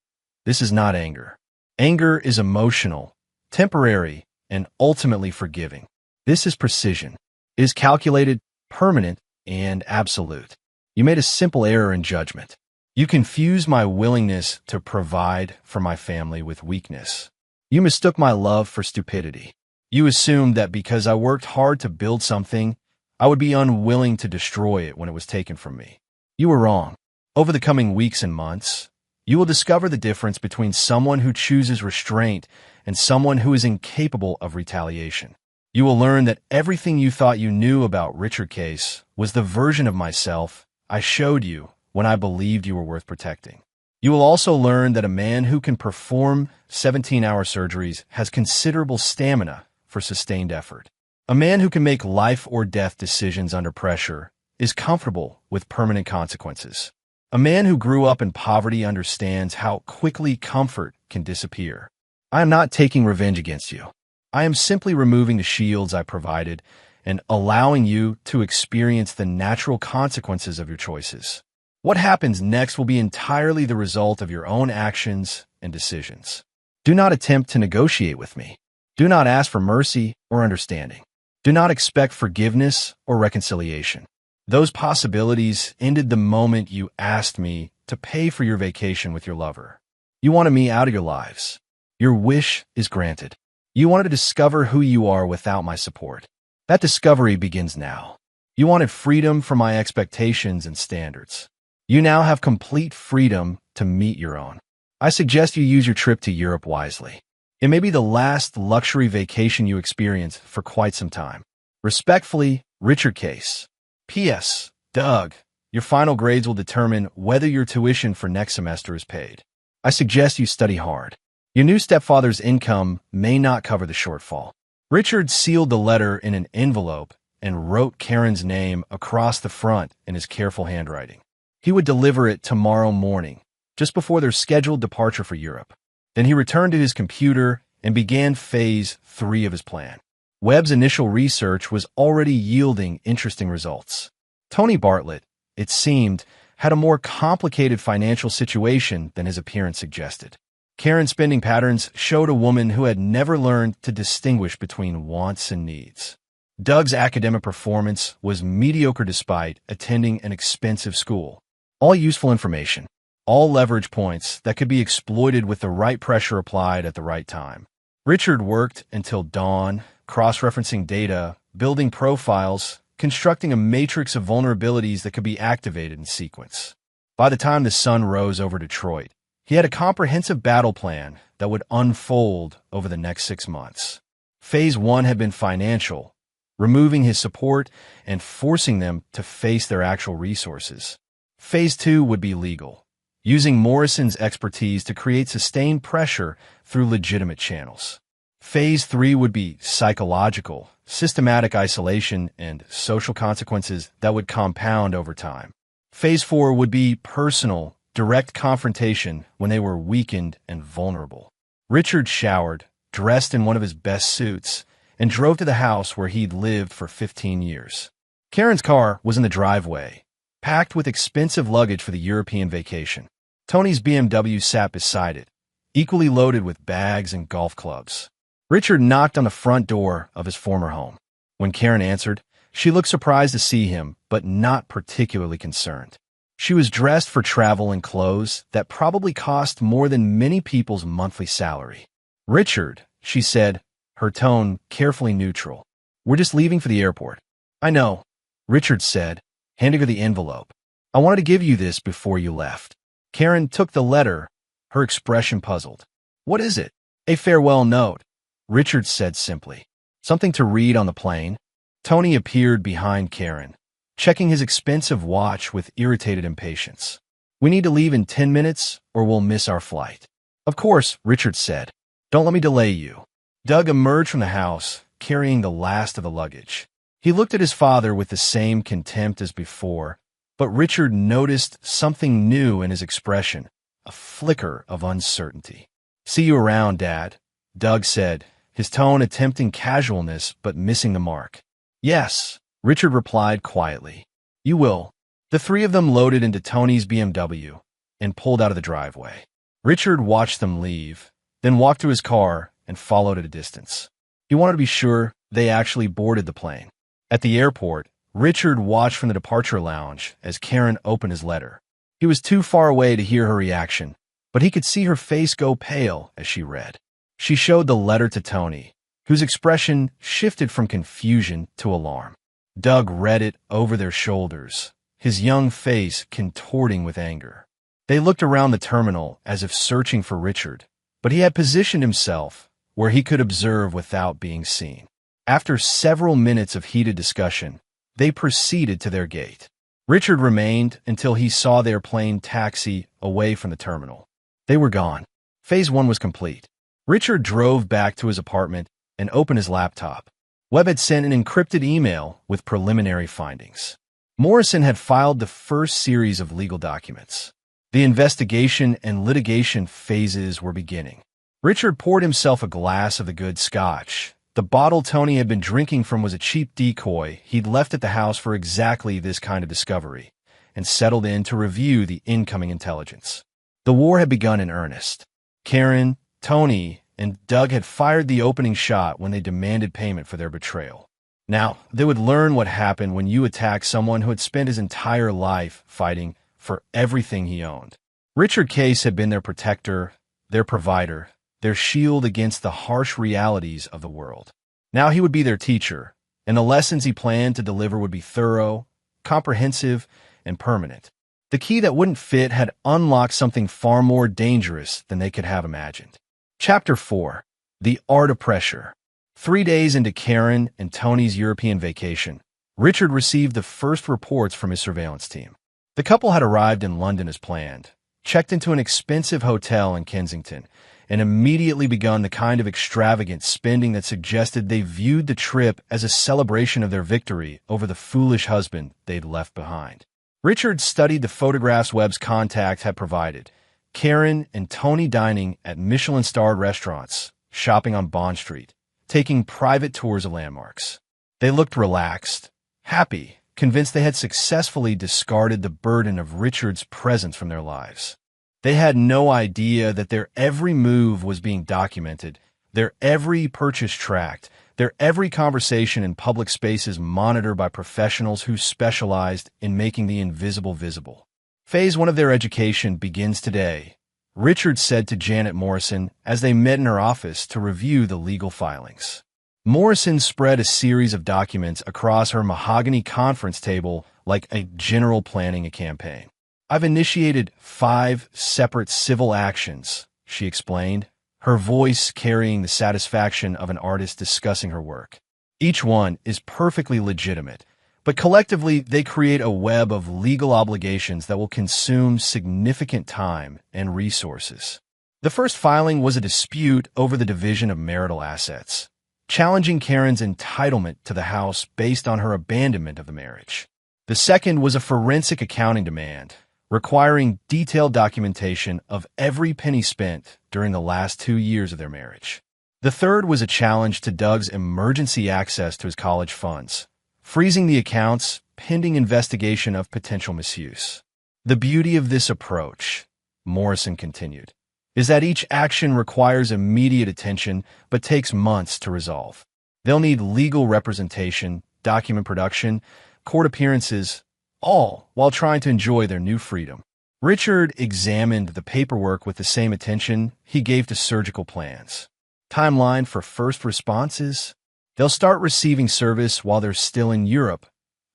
This is not anger. Anger is emotional, temporary, and ultimately forgiving. This is precision. It is calculated, permanent and absolute. You made a simple error in judgment. You confused my willingness to provide for my family with weakness. You mistook my love for stupidity. You assumed that because I worked hard to build something, I would be unwilling to destroy it when it was taken from me. You were wrong. Over the coming weeks and months, you will discover the difference between someone who chooses restraint and someone who is incapable of retaliation. You will learn that everything you thought you knew about Richard Case was the version of myself I showed you when I believed you were worth protecting. You will also learn that a man who can perform 17-hour surgeries has considerable stamina for sustained effort. A man who can make life or death decisions under pressure is comfortable with permanent consequences. A man who grew up in poverty understands how quickly comfort can disappear. I am not taking revenge against you. I am simply removing the shields I provided and allowing you to experience the natural consequences of your choices. What happens next will be entirely the result of your own actions and decisions. Do not attempt to negotiate with me. Do not ask for mercy or understanding. Do not expect forgiveness or reconciliation. Those possibilities ended the moment you asked me to pay for your vacation with your lover. You wanted me out of your lives. Your wish is granted. You wanted to discover who you are without my support. That discovery begins now. You wanted freedom from my expectations and standards. You now have complete freedom to meet your own. I suggest you use your trip to Europe wisely. It may be the last luxury vacation you experience for quite some time. Respectfully, Richard Case. P.S. Doug, your final grades will determine whether your tuition for next semester is paid. I suggest you study hard. Your new stepfather's income may not cover the shortfall. Richard sealed the letter in an envelope and wrote Karen's name across the front in his careful handwriting. He would deliver it tomorrow morning, just before their scheduled departure for Europe. Then he returned to his computer and began phase 3 of his plan. Webb's initial research was already yielding interesting results. Tony Bartlett, it seemed, had a more complicated financial situation than his appearance suggested. Karen's spending patterns showed a woman who had never learned to distinguish between wants and needs. Doug's academic performance was mediocre despite attending an expensive school. All useful information, all leverage points that could be exploited with the right pressure applied at the right time. Richard worked until dawn, cross-referencing data, building profiles, constructing a matrix of vulnerabilities that could be activated in sequence. By the time the sun rose over Detroit, he had a comprehensive battle plan that would unfold over the next 6 months. Phase 1 had been financial, removing his support and forcing them to face their actual resources. Phase 2 would be legal, using Morrison's expertise to create sustained pressure through legitimate channels. Phase 3 would be psychological, systematic isolation, and social consequences that would compound over time. Phase 4 would be personal, direct confrontation when they were weakened and vulnerable. Richard showered, dressed in one of his best suits, and drove to the house where he'd lived for 15 years. Karen's car was in the driveway, packed with expensive luggage for the European vacation. Tony's BMW sat beside it, equally loaded with bags and golf clubs. Richard knocked on the front door of his former home. When Karen answered, she looked surprised to see him, but not particularly concerned. She was dressed for travel in clothes that probably cost more than many people's monthly salary. "Richard," she said, her tone carefully neutral. "We're just leaving for the airport." "I know," Richard said, handing her the envelope. "I wanted to give you this before you left." Karen took the letter, her expression puzzled. "What is it?" "A farewell note," Richard said simply. "Something to read on the plane?" Tony appeared behind Karen, checking his expensive watch with irritated impatience. "We need to leave in 10 minutes or we'll miss our flight." "Of course," Richard said. "Don't let me delay you." Doug emerged from the house, carrying the last of the luggage. He looked at his father with the same contempt as before, but Richard noticed something new in his expression, a flicker of uncertainty. "See you around, Dad," Doug said, his tone attempting casualness but missing the mark. "Yes," Richard replied quietly. "You will." The three of them loaded into Tony's BMW and pulled out of the driveway. Richard watched them leave, then walked to his car and followed at a distance. He wanted to be sure they actually boarded the plane. At the airport, Richard watched from the departure lounge as Karen opened his letter. He was too far away to hear her reaction, but he could see her face go pale as she read. She showed the letter to Tony, whose expression shifted from confusion to alarm. Doug read it over their shoulders, his young face contorting with anger. They looked around the terminal as if searching for Richard, but he had positioned himself where he could observe without being seen. After several minutes of heated discussion, they proceeded to their gate. Richard remained until he saw their plane taxi away from the terminal. They were gone. Phase 1 was complete. Richard drove back to his apartment and opened his laptop. Webb had sent an encrypted email with preliminary findings. Morrison had filed the first series of legal documents. The investigation and litigation phases were beginning. Richard poured himself a glass of the good scotch. The bottle Tony had been drinking from was a cheap decoy he'd left at the house for exactly this kind of discovery, and settled in to review the incoming intelligence. The war had begun in earnest. Karen, Tony, and Doug had fired the opening shot when they demanded payment for their betrayal. Now, they would learn what happened when you attack someone who had spent his entire life fighting for everything he owned. Richard Case had been their protector, their provider, their shield against the harsh realities of the world. Now he would be their teacher, and the lessons he planned to deliver would be thorough, comprehensive, and permanent. The key that wouldn't fit had unlocked something far more dangerous than they could have imagined. Chapter 4. The Art of Pressure. 3 days into Karen and Tony's European vacation, Richard received the first reports from his surveillance team. The couple had arrived in London as planned, checked into an expensive hotel in Kensington, and immediately begun the kind of extravagant spending that suggested they viewed the trip as a celebration of their victory over the foolish husband they'd left behind. Richard studied the photographs Webb's contacts had provided. Karen and Tony dining at Michelin-starred restaurants, shopping on Bond Street, taking private tours of landmarks. They looked relaxed, happy, convinced they had successfully discarded the burden of Richard's presence from their lives. They had no idea that their every move was being documented, their every purchase tracked, their every conversation in public spaces monitored by professionals who specialized in making the invisible visible. Phase 1 of their education begins today, Richard said to Janet Morrison as they met in her office to review the legal filings. Morrison spread a series of documents across her mahogany conference table like a general planning a campaign. I've initiated 5 separate civil actions, she explained, her voice carrying the satisfaction of an artist discussing her work. Each one is perfectly legitimate, but collectively they create a web of legal obligations that will consume significant time and resources. The first filing was a dispute over the division of marital assets, challenging Karen's entitlement to the house based on her abandonment of the marriage. The second was a forensic accounting demand, requiring detailed documentation of every penny spent during the last 2 years of their marriage. The third was a challenge to Doug's emergency access to his college funds, freezing the accounts pending investigation of potential misuse. The beauty of this approach, Morrison continued, is that each action requires immediate attention but takes months to resolve. They'll need legal representation, document production, court appearances, all while trying to enjoy their new freedom. Richard examined the paperwork with the same attention he gave to surgical plans. Timeline for first responses? They'll start receiving service while they're still in Europe,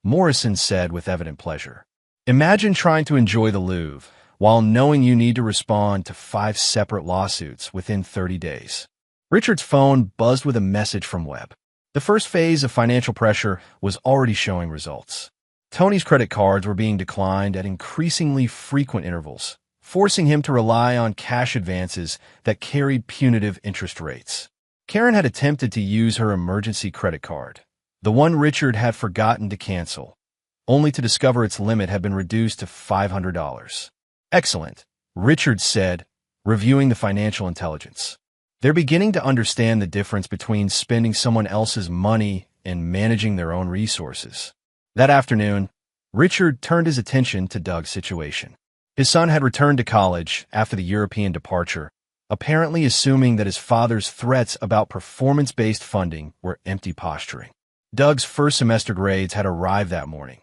Morrison said with evident pleasure. Imagine trying to enjoy the Louvre while knowing you need to respond to 5 separate lawsuits within 30 days. Richard's phone buzzed with a message from Webb. The first phase of financial pressure was already showing results. Tony's credit cards were being declined at increasingly frequent intervals, forcing him to rely on cash advances that carried punitive interest rates. Karen had attempted to use her emergency credit card, the one Richard had forgotten to cancel, only to discover its limit had been reduced to $500. Excellent, Richard said, reviewing the financial intelligence. They're beginning to understand the difference between spending someone else's money and managing their own resources. That afternoon, Richard turned his attention to Doug's situation. His son had returned to college after the European departure, apparently assuming that his father's threats about performance-based funding were empty posturing. Doug's first semester grades had arrived that morning,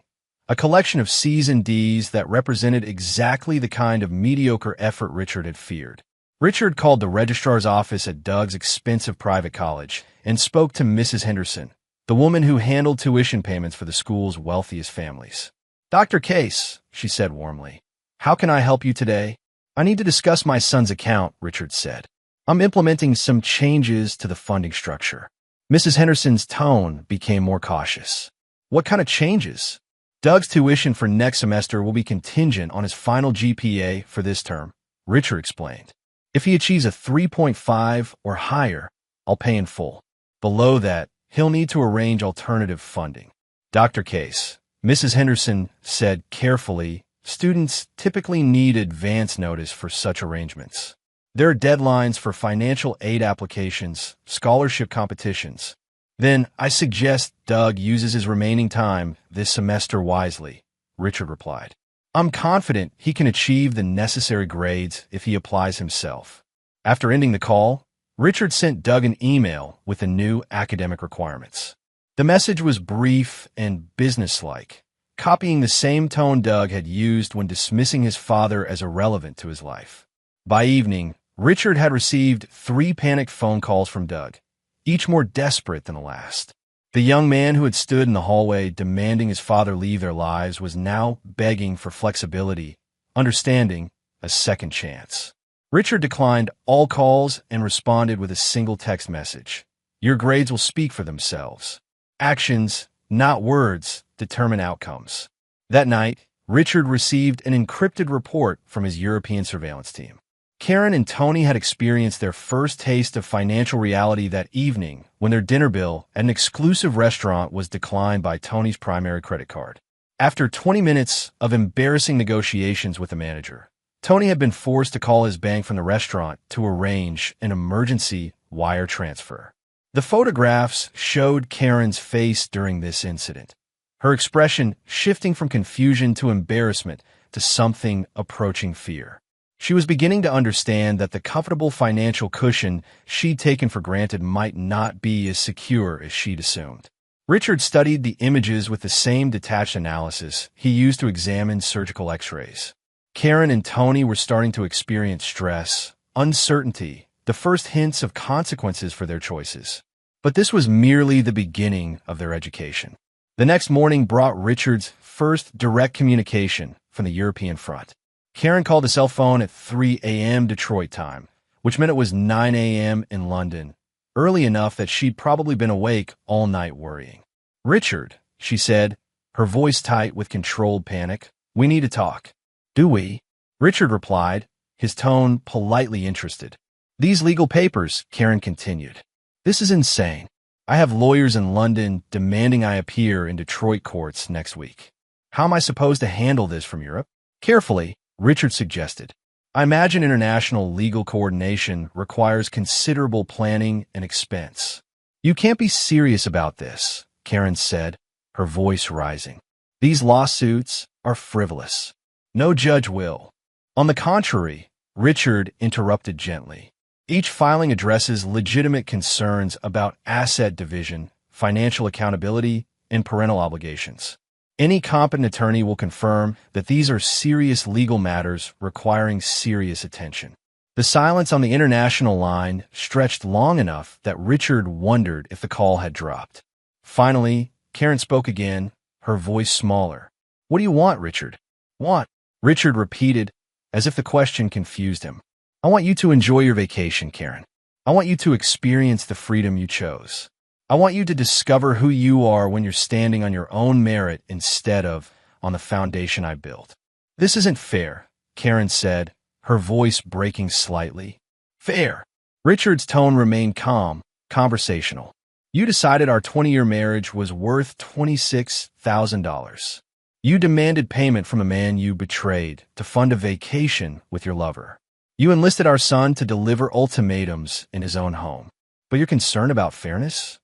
a collection of C's and D's that represented exactly the kind of mediocre effort Richard had feared. Richard called the registrar's office at Doug's expensive private college and spoke to Mrs. Henderson, the woman who handled tuition payments for the school's wealthiest families. "Dr. Case," she said warmly, "how can I help you today?" "I need to discuss my son's account," Richard said. "I'm implementing some changes to the funding structure." Mrs. Henderson's tone became more cautious. "What kind of changes?" "Doug's tuition for next semester will be contingent on his final GPA for this term," Richard explained. "If he achieves a 3.5 or higher, I'll pay in full. Below that, he'll need to arrange alternative funding." "Dr. Case," Mrs. Henderson said carefully, "students typically need advance notice for such arrangements. There are deadlines for financial aid applications, scholarship competitions. Then I suggest Doug uses his remaining time this semester wisely," Richard replied. "I'm confident he can achieve the necessary grades if he applies himself." After ending the call, Richard sent Doug an email with the new academic requirements. The message was brief and businesslike, copying the same tone Doug had used when dismissing his father as irrelevant to his life. By evening, Richard had received 3 panicked phone calls from Doug, each more desperate than the last. The young man who had stood in the hallway demanding his father leave their lives was now begging for flexibility, understanding, a second chance. Richard declined all calls and responded with a single text message. "Your grades will speak for themselves. Actions, not words, determine outcomes." That night, Richard received an encrypted report from his European surveillance team. Karen and Tony had experienced their first taste of financial reality that evening when their dinner bill at an exclusive restaurant was declined by Tony's primary credit card. After 20 minutes of embarrassing negotiations with the manager, Tony had been forced to call his bank from the restaurant to arrange an emergency wire transfer. The photographs showed Karen's face during this incident, her expression shifting from confusion to embarrassment to something approaching fear. She was beginning to understand that the comfortable financial cushion she'd taken for granted might not be as secure as she'd assumed. Richard studied the images with the same detached analysis he used to examine surgical x-rays. Karen and Tony were starting to experience stress, uncertainty, the first hints of consequences for their choices. But this was merely the beginning of their education. The next morning brought Richard's first direct communication from the European front. Karen called the cell phone at 3 a.m. Detroit time, which meant it was 9 a.m. in London, early enough that she'd probably been awake all night worrying. "Richard," she said, her voice tight with controlled panic, "we need to talk." "Do we?" Richard replied, his tone politely interested. "These legal papers," Karen continued. "This is insane. I have lawyers in London demanding I appear in Detroit courts next week. How am I supposed to handle this from Europe?" "Carefully," Richard suggested. "I imagine international legal coordination requires considerable planning and expense." "You can't be serious about this," Karen said, her voice rising. "These lawsuits are frivolous. No judge will." "On the contrary," Richard interrupted gently. "Each filing addresses legitimate concerns about asset division, financial accountability, and parental obligations. Any competent attorney will confirm that these are serious legal matters requiring serious attention." The silence on the international line stretched long enough that Richard wondered if the call had dropped. Finally, Karen spoke again, her voice smaller. "What do you want, Richard?" "Want?" Richard repeated, as if the question confused him. "I want you to enjoy your vacation, Karen. I want you to experience the freedom you chose. I want you to discover who you are when you're standing on your own merit instead of on the foundation I built." "This isn't fair," Karen said, her voice breaking slightly. "Fair." Richard's tone remained calm, conversational. "You decided our 20-year marriage was worth $26,000. You demanded payment from a man you betrayed to fund a vacation with your lover. You enlisted our son to deliver ultimatums in his own home. But you're concerned about fairness?"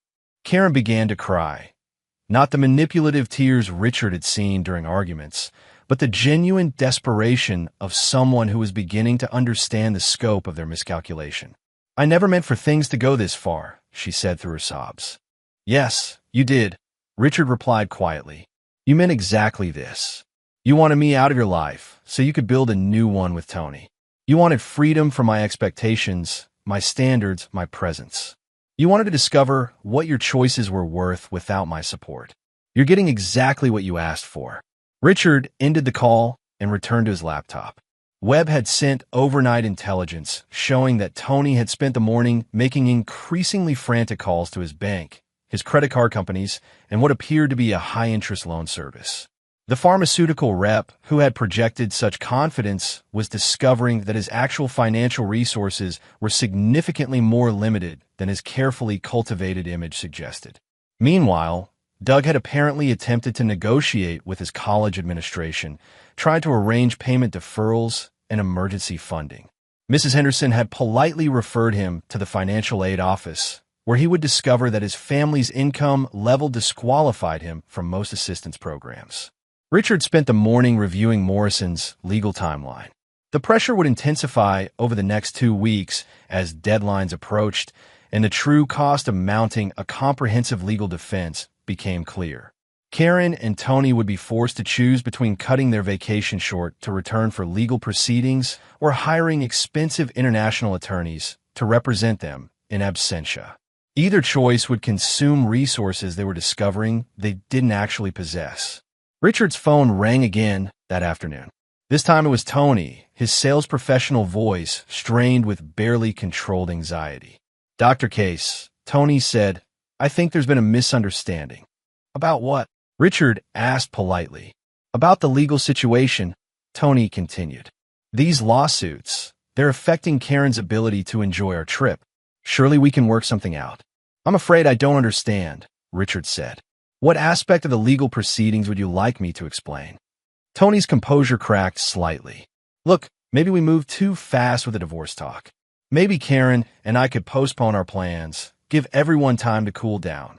Karen began to cry. Not the manipulative tears Richard had seen during arguments, but the genuine desperation of someone who was beginning to understand the scope of their miscalculation. "I never meant for things to go this far," she said through her sobs. "Yes, you did," Richard replied quietly. You meant exactly this. You wanted me out of your life so you could build a new one with Tony. You wanted freedom from my expectations, my standards, my presence. You wanted to discover what your choices were worth without my support. You're getting exactly what you asked for. Richard ended the call and returned to his laptop. Webb had sent overnight intelligence showing that Tony had spent the morning making increasingly frantic calls to his bank, his credit card companies, and what appeared to be a high-interest loan service. The pharmaceutical rep who had projected such confidence was discovering that his actual financial resources were significantly more limited than his carefully cultivated image suggested. Meanwhile, Doug had apparently attempted to negotiate with his college administration, tried to arrange payment deferrals and emergency funding. Mrs. Henderson had politely referred him to the financial aid office, where he would discover that his family's income level disqualified him from most assistance programs. Richard spent the morning reviewing Morrison's legal timeline. The pressure would intensify over the next 2 weeks as deadlines approached, and the true cost of mounting a comprehensive legal defense became clear. Karen and Tony would be forced to choose between cutting their vacation short to return for legal proceedings or hiring expensive international attorneys to represent them in absentia. Either choice would consume resources they were discovering they didn't actually possess. Richard's phone rang again that afternoon. This time it was Tony, his sales professional voice strained with barely controlled anxiety. Dr. Case, Tony said, I think there's been a misunderstanding. About what? Richard asked politely. About the legal situation, Tony continued. These lawsuits, they're affecting Karen's ability to enjoy our trip. Surely we can work something out. I'm afraid I don't understand, Richard said. What aspect of the legal proceedings would you like me to explain? Tony's composure cracked slightly. Look, maybe we moved too fast with the divorce talk. Maybe Karen and I could postpone our plans, give everyone time to cool down.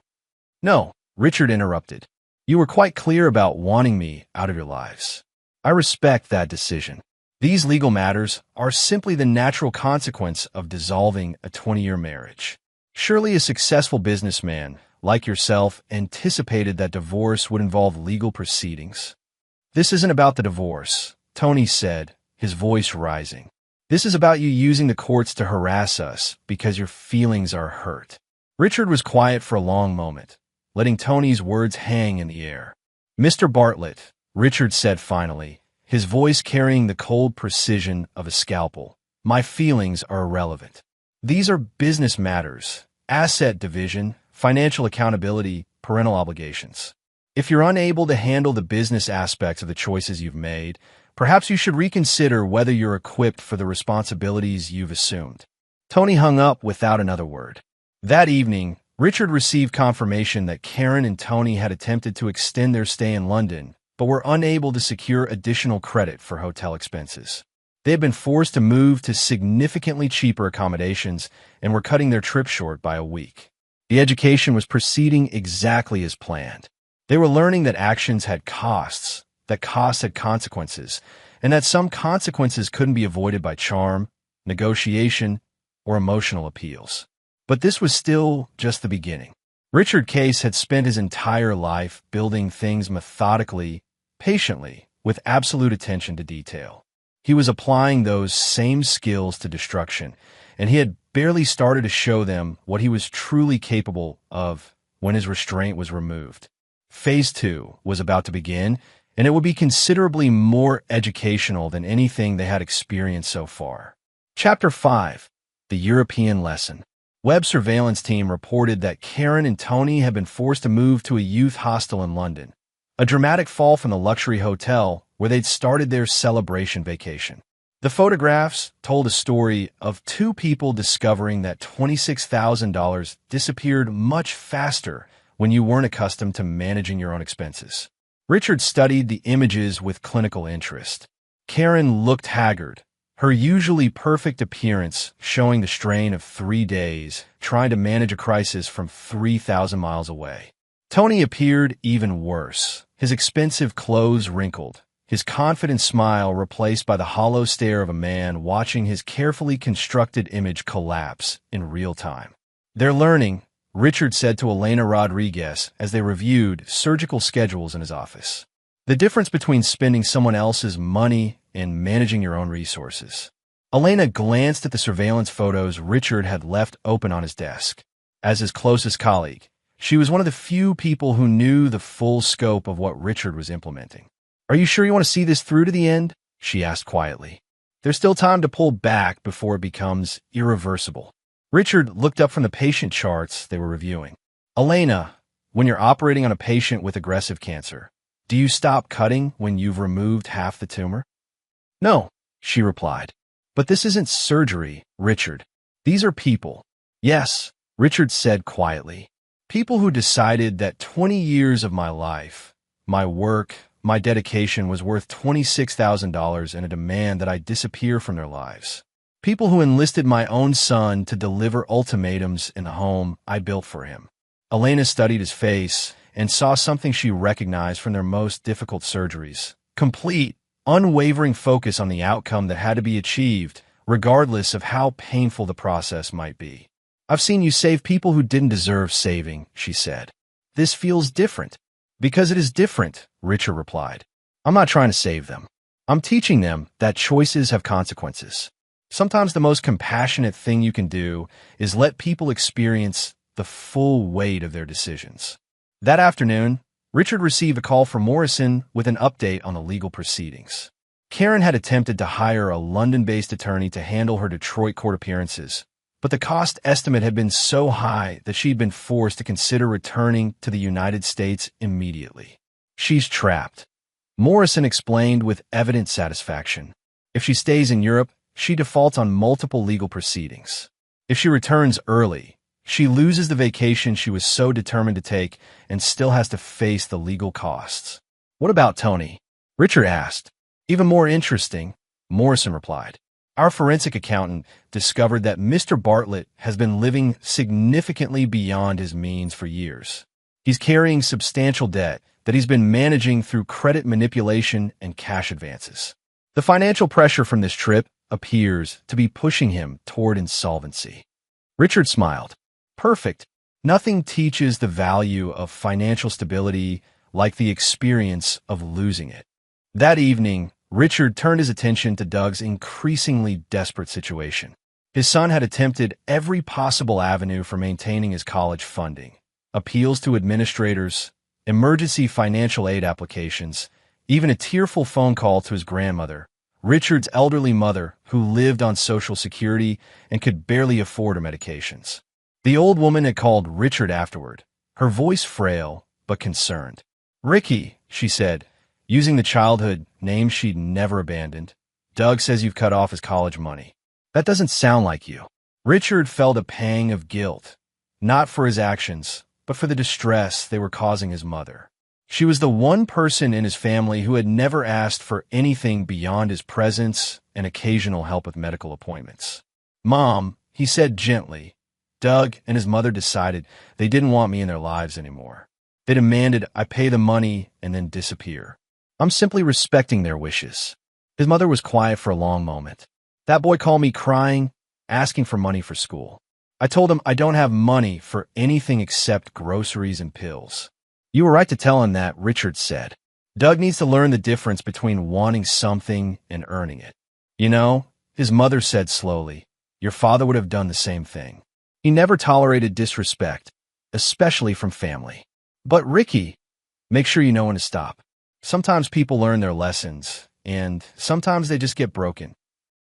No, Richard interrupted. You were quite clear about wanting me out of your lives. I respect that decision. These legal matters are simply the natural consequence of dissolving a 20-year marriage. Surely a successful businessman, like yourself, anticipated that divorce would involve legal proceedings. This isn't about the divorce, Tony said, his voice rising. This is about you using the courts to harass us because your feelings are hurt. Richard was quiet for a long moment, letting Tony's words hang in the air. Mr. Bartlett, Richard said finally, his voice carrying the cold precision of a scalpel, my feelings are irrelevant. These are business matters, asset division, financial accountability, parental obligations. If you're unable to handle the business aspects of the choices you've made, perhaps you should reconsider whether you're equipped for the responsibilities you've assumed. Tony hung up without another word. That evening, Richard received confirmation that Karen and Tony had attempted to extend their stay in London, but were unable to secure additional credit for hotel expenses. They had been forced to move to significantly cheaper accommodations and were cutting their trip short by a week. The education was proceeding exactly as planned. They were learning that actions had costs, that costs had consequences, and that some consequences couldn't be avoided by charm, negotiation, or emotional appeals. But this was still just the beginning. Richard Case had spent his entire life building things methodically, patiently, with absolute attention to detail. He was applying those same skills to destruction, and he had barely started to show them what he was truly capable of when his restraint was removed. Phase 2 was about to begin, and it would be considerably more educational than anything they had experienced so far. Chapter 5, The European Lesson. Webb's surveillance team reported that Karen and Tony had been forced to move to a youth hostel in London, a dramatic fall from the luxury hotel where they'd started their celebration vacation. The photographs told a story of two people discovering that $26,000 disappeared much faster when you weren't accustomed to managing your own expenses. Richard studied the images with clinical interest. Karen looked haggard, her usually perfect appearance showing the strain of 3 days trying to manage a crisis from 3,000 miles away. Tony appeared even worse, his expensive clothes wrinkled, his confident smile replaced by the hollow stare of a man watching his carefully constructed image collapse in real time. They're learning, Richard said to Elena Rodriguez as they reviewed surgical schedules in his office. The difference between spending someone else's money and managing your own resources. Elena glanced at the surveillance photos Richard had left open on his desk. As his closest colleague, she was one of the few people who knew the full scope of what Richard was implementing. "Are you sure you want to see this through to the end?" she asked quietly. "There's still time to pull back before it becomes irreversible." Richard looked up from the patient charts they were reviewing. "Elena, when you're operating on a patient with aggressive cancer, do you stop cutting when you've removed half the tumor?" "No," she replied. "But this isn't surgery, Richard. These are people." "Yes," Richard said quietly. "People who decided that 20 years of my life, my work, my dedication was worth $26,000 and a demand that I disappear from their lives. People who enlisted my own son to deliver ultimatums in the home I built for him." Elena studied his face and saw something she recognized from their most difficult surgeries. Complete, unwavering focus on the outcome that had to be achieved, regardless of how painful the process might be. "I've seen you save people who didn't deserve saving," she said. "This feels different." "Because it is different," Richard replied. "I'm not trying to save them. I'm teaching them that choices have consequences. Sometimes the most compassionate thing you can do is let people experience the full weight of their decisions." That afternoon, Richard received a call from Morrison with an update on the legal proceedings. Karen had attempted to hire a London-based attorney to handle her Detroit court appearances, but the cost estimate had been so high that she'd been forced to consider returning to the United States immediately. "She's trapped," Morrison explained with evident satisfaction. "If she stays in Europe, she defaults on multiple legal proceedings. If she returns early, she loses the vacation she was so determined to take and still has to face the legal costs." "What about Tony?" Richard asked. "Even more interesting," Morrison replied. "Our forensic accountant discovered that Mr. Bartlett has been living significantly beyond his means for years. He's carrying substantial debt that he's been managing through credit manipulation and cash advances. The financial pressure from this trip appears to be pushing him toward insolvency." Richard smiled. "Perfect. Nothing teaches the value of financial stability like the experience of losing it." That evening, Richard turned his attention to Doug's increasingly desperate situation. His son had attempted every possible avenue for maintaining his college funding: appeals to administrators, emergency financial aid applications, even a tearful phone call to his grandmother, Richard's elderly mother, who lived on Social Security and could barely afford her medications. The old woman had called Richard afterward, her voice frail but concerned. "Ricky," she said, using the childhood name she'd never abandoned, "Doug says you've cut off his college money. That doesn't sound like you." Richard felt a pang of guilt, not for his actions, but for the distress they were causing his mother. She was the one person in his family who had never asked for anything beyond his presence and occasional help with medical appointments. "Mom," he said gently, "Doug and his mother decided they didn't want me in their lives anymore. They demanded I pay the money and then disappear. I'm simply respecting their wishes." His mother was quiet for a long moment. "That boy called me crying, asking for money for school. I told him I don't have money for anything except groceries and pills." "You were right to tell him that," Richard said. "Doug needs to learn the difference between wanting something and earning it. You know," his mother said slowly, "your father would have done the same thing. He never tolerated disrespect, especially from family. But Ricky, make sure you know when to stop. Sometimes people learn their lessons, and sometimes they just get broken."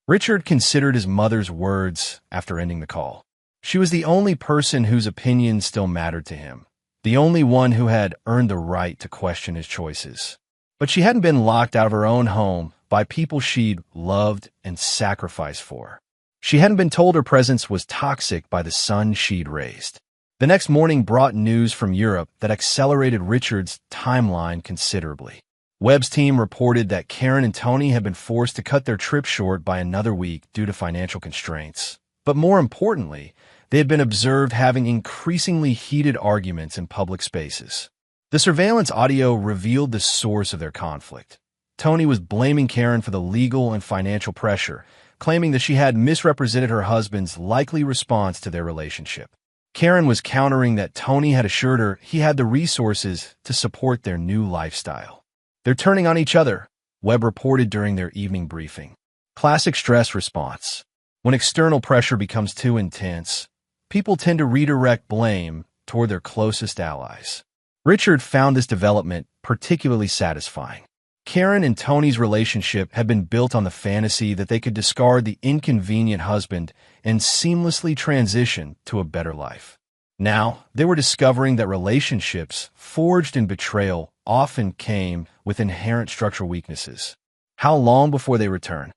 Richard considered his mother's words after ending the call. She was the only person whose opinion still mattered to him, the only one who had earned the right to question his choices. But she hadn't been locked out of her own home by people she'd loved and sacrificed for. She hadn't been told her presence was toxic by the son she'd raised. The next morning brought news from Europe that accelerated Richard's timeline considerably. Webb's team reported that Karen and Tony had been forced to cut their trip short by another week due to financial constraints. But more importantly, they had been observed having increasingly heated arguments in public spaces. The surveillance audio revealed the source of their conflict. Tony was blaming Karen for the legal and financial pressure, claiming that she had misrepresented her husband's likely response to their relationship. Karen was countering that Tony had assured her he had the resources to support their new lifestyle. "They're turning on each other," Webb reported during their evening briefing. Classic stress response. When external pressure becomes too intense, people tend to redirect blame toward their closest allies. Richard found this development particularly satisfying. Karen and Tony's relationship had been built on the fantasy that they could discard the inconvenient husband and seamlessly transition to a better life. Now, they were discovering that relationships forged in betrayal often came with inherent structural weaknesses. "How long before they return?"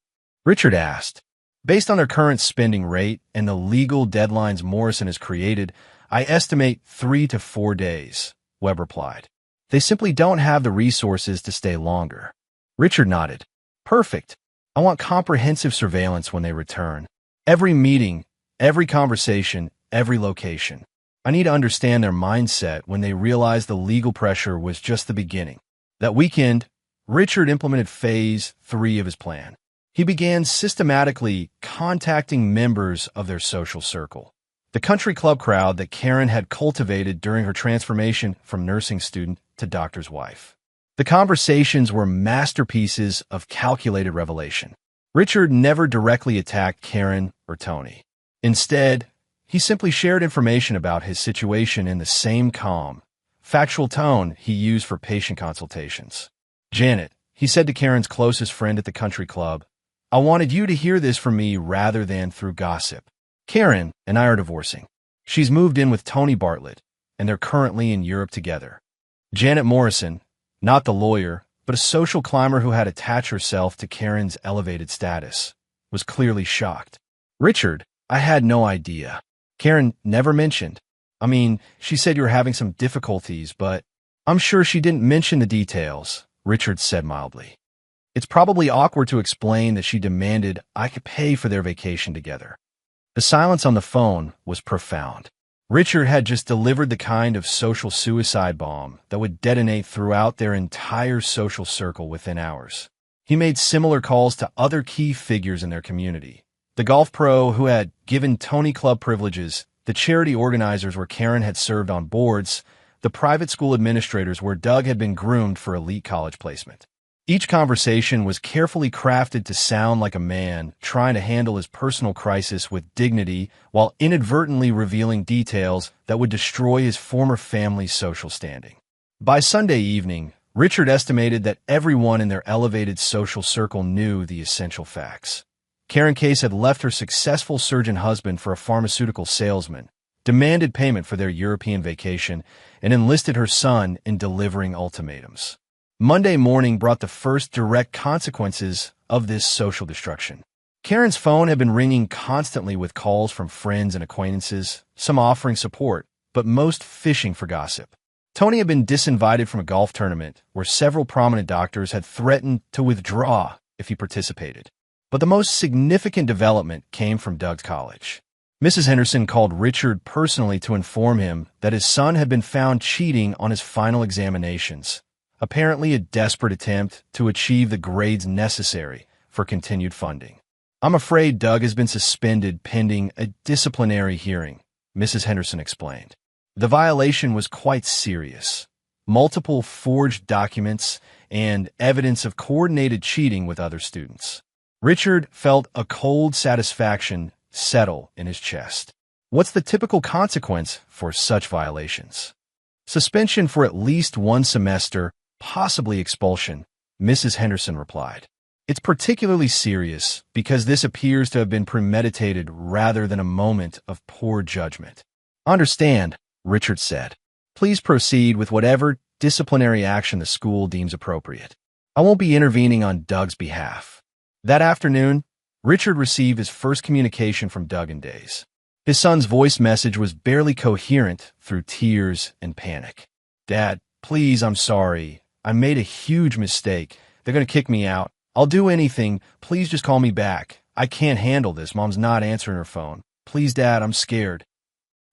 Richard asked. "Based on their current spending rate and the legal deadlines Morrison has created, I estimate 3 to 4 days, Webb replied. "They simply don't have the resources to stay longer." Richard nodded. "Perfect. I want comprehensive surveillance when they return. Every meeting, every conversation, every location. I need to understand their mindset when they realize the legal pressure was just the beginning." That weekend, Richard implemented phase 3 of his plan. He began systematically contacting members of their social circle, the country club crowd that Karen had cultivated during her transformation from nursing student to doctor's wife. The conversations were masterpieces of calculated revelation. Richard never directly attacked Karen or Tony. Instead, he simply shared information about his situation in the same calm, factual tone he used for patient consultations. "Janet," he said to Karen's closest friend at the country club, "I wanted you to hear this from me rather than through gossip. Karen and I are divorcing. She's moved in with Tony Bartlett, and they're currently in Europe together." Janet Morrison, not the lawyer, but a social climber who had attached herself to Karen's elevated status, was clearly shocked. "Richard, I had no idea. Karen never mentioned. I mean, she said you were having some difficulties, but I'm sure she didn't mention the details," Richard said mildly. "It's probably awkward to explain that she demanded I could pay for their vacation together." The silence on the phone was profound. Richard had just delivered the kind of social suicide bomb that would detonate throughout their entire social circle within hours. He made similar calls to other key figures in their community. The golf pro who had given Tony Club privileges, the charity organizers where Karen had served on boards, the private school administrators where Doug had been groomed for elite college placement. Each conversation was carefully crafted to sound like a man trying to handle his personal crisis with dignity while inadvertently revealing details that would destroy his former family's social standing. By Sunday evening, Richard estimated that everyone in their elevated social circle knew the essential facts. Karen Case had left her successful surgeon husband for a pharmaceutical salesman, demanded payment for their European vacation, and enlisted her son in delivering ultimatums. Monday morning brought the first direct consequences of this social destruction. Karen's phone had been ringing constantly with calls from friends and acquaintances, some offering support, but most fishing for gossip. Tony had been disinvited from a golf tournament where several prominent doctors had threatened to withdraw if he participated. But the most significant development came from Doug's college. Mrs. Henderson called Richard personally to inform him that his son had been found cheating on his final examinations, apparently a desperate attempt to achieve the grades necessary for continued funding. "I'm afraid Doug has been suspended pending a disciplinary hearing," Mrs. Henderson explained. The violation was quite serious. Multiple forged documents and evidence of coordinated cheating with other students. Richard felt a cold satisfaction settle in his chest. What's the typical consequence for such violations? Suspension for at least 1 semester, possibly expulsion, Mrs. Henderson replied. It's particularly serious because this appears to have been premeditated rather than a moment of poor judgment. Understand, Richard said. Please proceed with whatever disciplinary action the school deems appropriate. I won't be intervening on Doug's behalf. That afternoon, Richard received his first communication from Doug in days. His son's voice message was barely coherent through tears and panic. "Dad, please, I'm sorry. I made a huge mistake. They're going to kick me out. I'll do anything. Please just call me back. I can't handle this. Mom's not answering her phone. Please, Dad, I'm scared."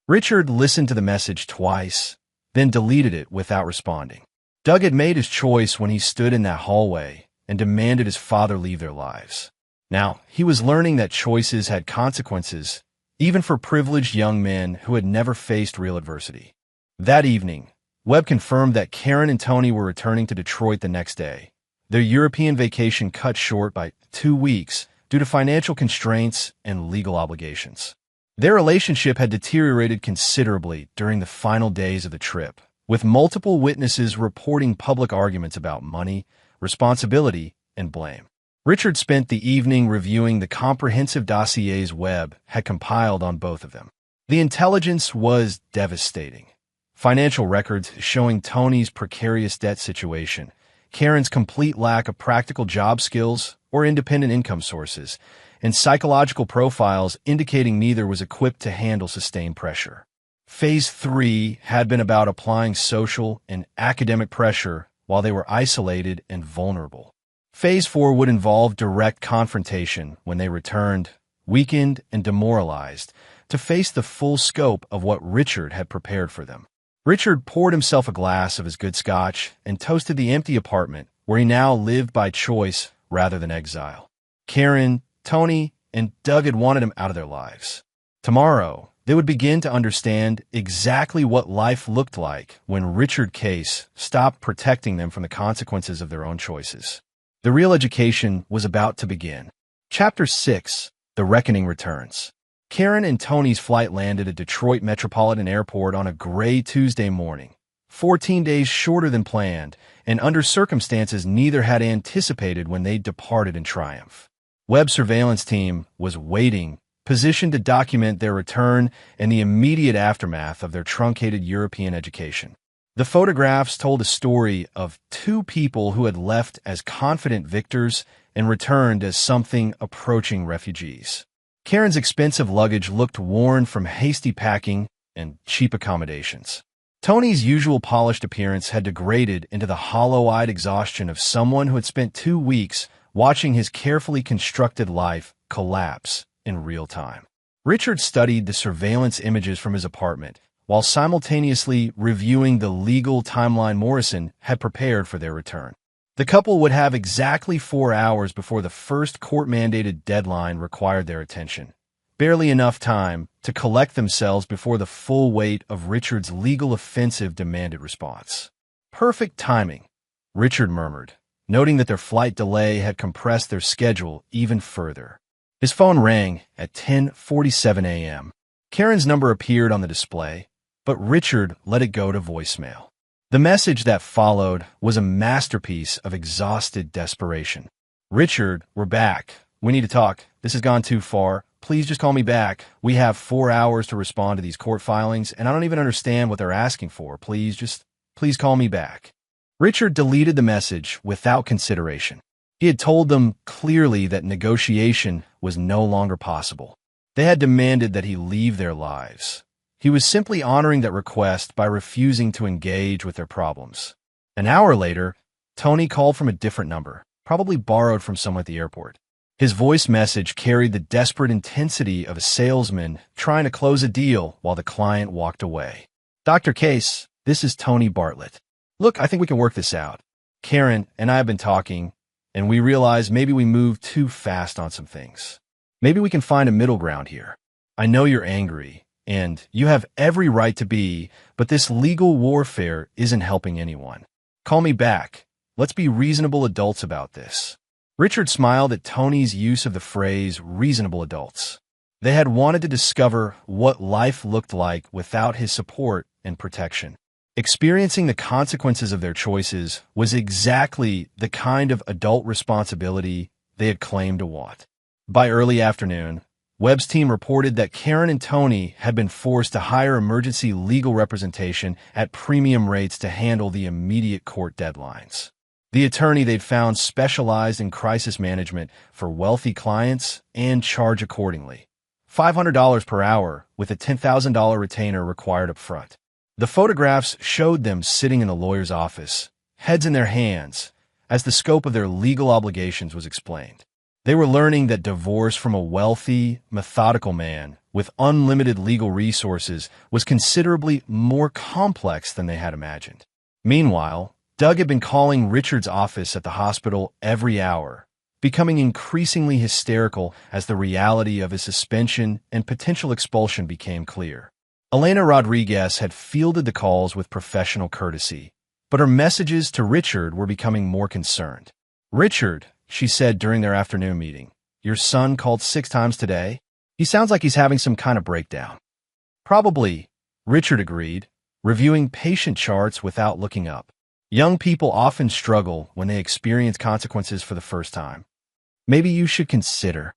Richard listened to the message twice, then deleted it without responding. Doug had made his choice when he stood in that hallway and demanded his father leave their lives. Now, he was learning that choices had consequences, even for privileged young men who had never faced real adversity. That evening, Webb confirmed that Karen and Tony were returning to Detroit the next day, their European vacation cut short by 2 weeks due to financial constraints and legal obligations. Their relationship had deteriorated considerably during the final days of the trip, with multiple witnesses reporting public arguments about money, responsibility, and blame. Richard spent the evening reviewing the comprehensive dossiers Webb had compiled on both of them. The intelligence was devastating. Financial records showing Tony's precarious debt situation, Karen's complete lack of practical job skills or independent income sources, and psychological profiles indicating neither was equipped to handle sustained pressure. Phase 3 had been about applying social and academic pressure while they were isolated and vulnerable. Phase 4 would involve direct confrontation when they returned, weakened and demoralized, to face the full scope of what Richard had prepared for them. Richard poured himself a glass of his good scotch and toasted the empty apartment where he now lived by choice rather than exile. Karen, Tony, and Doug had wanted him out of their lives. Tomorrow, they would begin to understand exactly what life looked like when Richard Case stopped protecting them from the consequences of their own choices. The real education was about to begin. Chapter 6, The Reckoning Returns. Karen and Tony's flight landed at Detroit Metropolitan Airport on a gray Tuesday morning, 14 days shorter than planned, and under circumstances neither had anticipated when they departed in triumph. Webb's surveillance team was waiting, positioned to document their return and the immediate aftermath of their truncated European education. The photographs told a story of two people who had left as confident victors and returned as something approaching refugees. Karen's expensive luggage looked worn from hasty packing and cheap accommodations. Tony's usual polished appearance had degraded into the hollow-eyed exhaustion of someone who had spent 2 weeks watching his carefully constructed life collapse in real time. Richard studied the surveillance images from his apartment while simultaneously reviewing the legal timeline Morrison had prepared for their return. The couple would have exactly 4 hours before the first court-mandated deadline required their attention. Barely enough time to collect themselves before the full weight of Richard's legal offensive demanded response. Perfect timing, Richard murmured, noting that their flight delay had compressed their schedule even further. His phone rang at 10:47 a.m. Karen's number appeared on the display, but Richard let it go to voicemail. The message that followed was a masterpiece of exhausted desperation. Richard, we're back. We need to talk. This has gone too far. Please just call me back. We have 4 hours to respond to these court filings, and I don't even understand what they're asking for. Please call me back. Richard deleted the message without consideration. He had told them clearly that negotiation was no longer possible. They had demanded that he leave their lives. He was simply honoring that request by refusing to engage with their problems. An hour later, Tony called from a different number, probably borrowed from someone at the airport. His voice message carried the desperate intensity of a salesman trying to close a deal while the client walked away. Dr. Case, this is Tony Bartlett. Look, I think we can work this out. Karen and I have been talking, and we realize maybe we moved too fast on some things. Maybe we can find a middle ground here. I know you're angry, and you have every right to be, but this legal warfare isn't helping anyone. Call me back. Let's be reasonable adults about this. Richard smiled at Tony's use of the phrase reasonable adults. They had wanted to discover what life looked like without his support and protection. Experiencing the consequences of their choices was exactly the kind of adult responsibility they had claimed to want. By early afternoon, Webb's team reported that Karen and Tony had been forced to hire emergency legal representation at premium rates to handle the immediate court deadlines. The attorney they'd found specialized in crisis management for wealthy clients and charged accordingly. $500 per hour with a $10,000 retainer required up front. The photographs showed them sitting in the lawyer's office, heads in their hands, as the scope of their legal obligations was explained. They were learning that divorce from a wealthy, methodical man with unlimited legal resources was considerably more complex than they had imagined. Meanwhile, Doug had been calling Richard's office at the hospital every hour, becoming increasingly hysterical as the reality of his suspension and potential expulsion became clear. Elena Rodriguez had fielded the calls with professional courtesy, but her messages to Richard were becoming more concerned. "Richard," she said during their afternoon meeting, "your son called 6 times today? He sounds like he's having some kind of breakdown." "Probably," Richard agreed, reviewing patient charts without looking up. Young people often struggle when they experience consequences for the first time. "Maybe you should consider."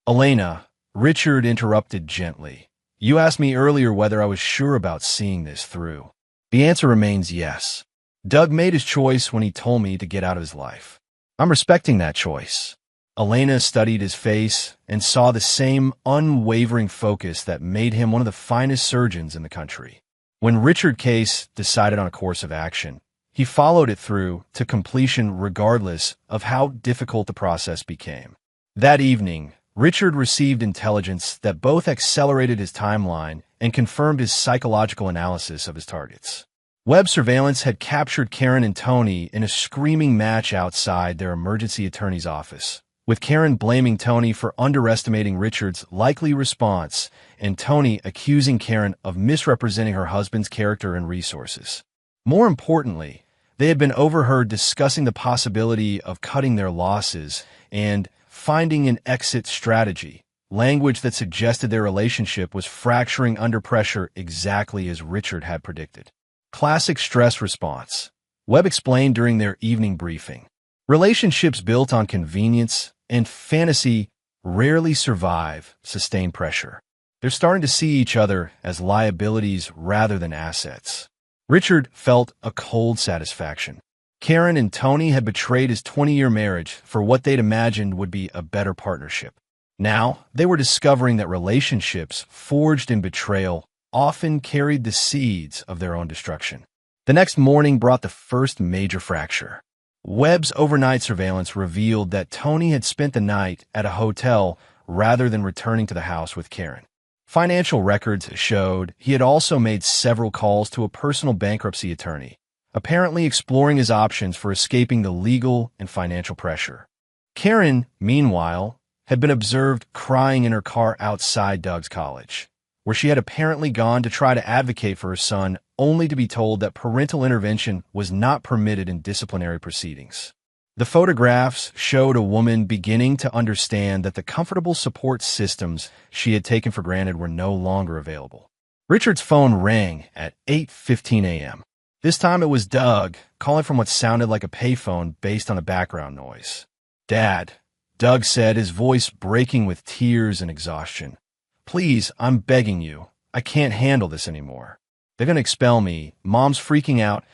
"Elena," Richard interrupted gently, "you asked me earlier whether I was sure about seeing this through. The answer remains yes. Doug made his choice when he told me to get out of his life. I'm respecting that choice." Elena studied his face and saw the same unwavering focus that made him one of the finest surgeons in the country. When Richard Case decided on a course of action, he followed it through to completion regardless of how difficult the process became. That evening, Richard received intelligence that both accelerated his timeline and confirmed his psychological analysis of his targets. Web surveillance had captured Karen and Tony in a screaming match outside their emergency attorney's office, with Karen blaming Tony for underestimating Richard's likely response and Tony accusing Karen of misrepresenting her husband's character and resources. More importantly, they had been overheard discussing the possibility of cutting their losses and finding an exit strategy, language that suggested their relationship was fracturing under pressure exactly as Richard had predicted. Classic stress response, Webb explained during their evening briefing. Relationships built on convenience and fantasy rarely survive sustained pressure. They're starting to see each other as liabilities rather than assets. Richard felt a cold satisfaction. Karen and Tony had betrayed his 20-year marriage for what they'd imagined would be a better partnership. Now, they were discovering that relationships forged in betrayal often carried the seeds of their own destruction. The next morning brought the first major fracture. Webb's overnight surveillance revealed that Tony had spent the night at a hotel rather than returning to the house with Karen. Financial records showed he had also made several calls to a personal bankruptcy attorney, apparently exploring his options for escaping the legal and financial pressure. Karen, meanwhile, had been observed crying in her car outside Doug's college, where she had apparently gone to try to advocate for her son, only to be told that parental intervention was not permitted in disciplinary proceedings. The photographs showed a woman beginning to understand that the comfortable support systems she had taken for granted were no longer available. Richard's phone rang at 8:15 a.m. This time it was Doug, calling from what sounded like a payphone based on a background noise. "Dad," Doug said, his voice breaking with tears and exhaustion. "Please, I'm begging you. I can't handle this anymore. They're going to expel me. Mom's freaking out.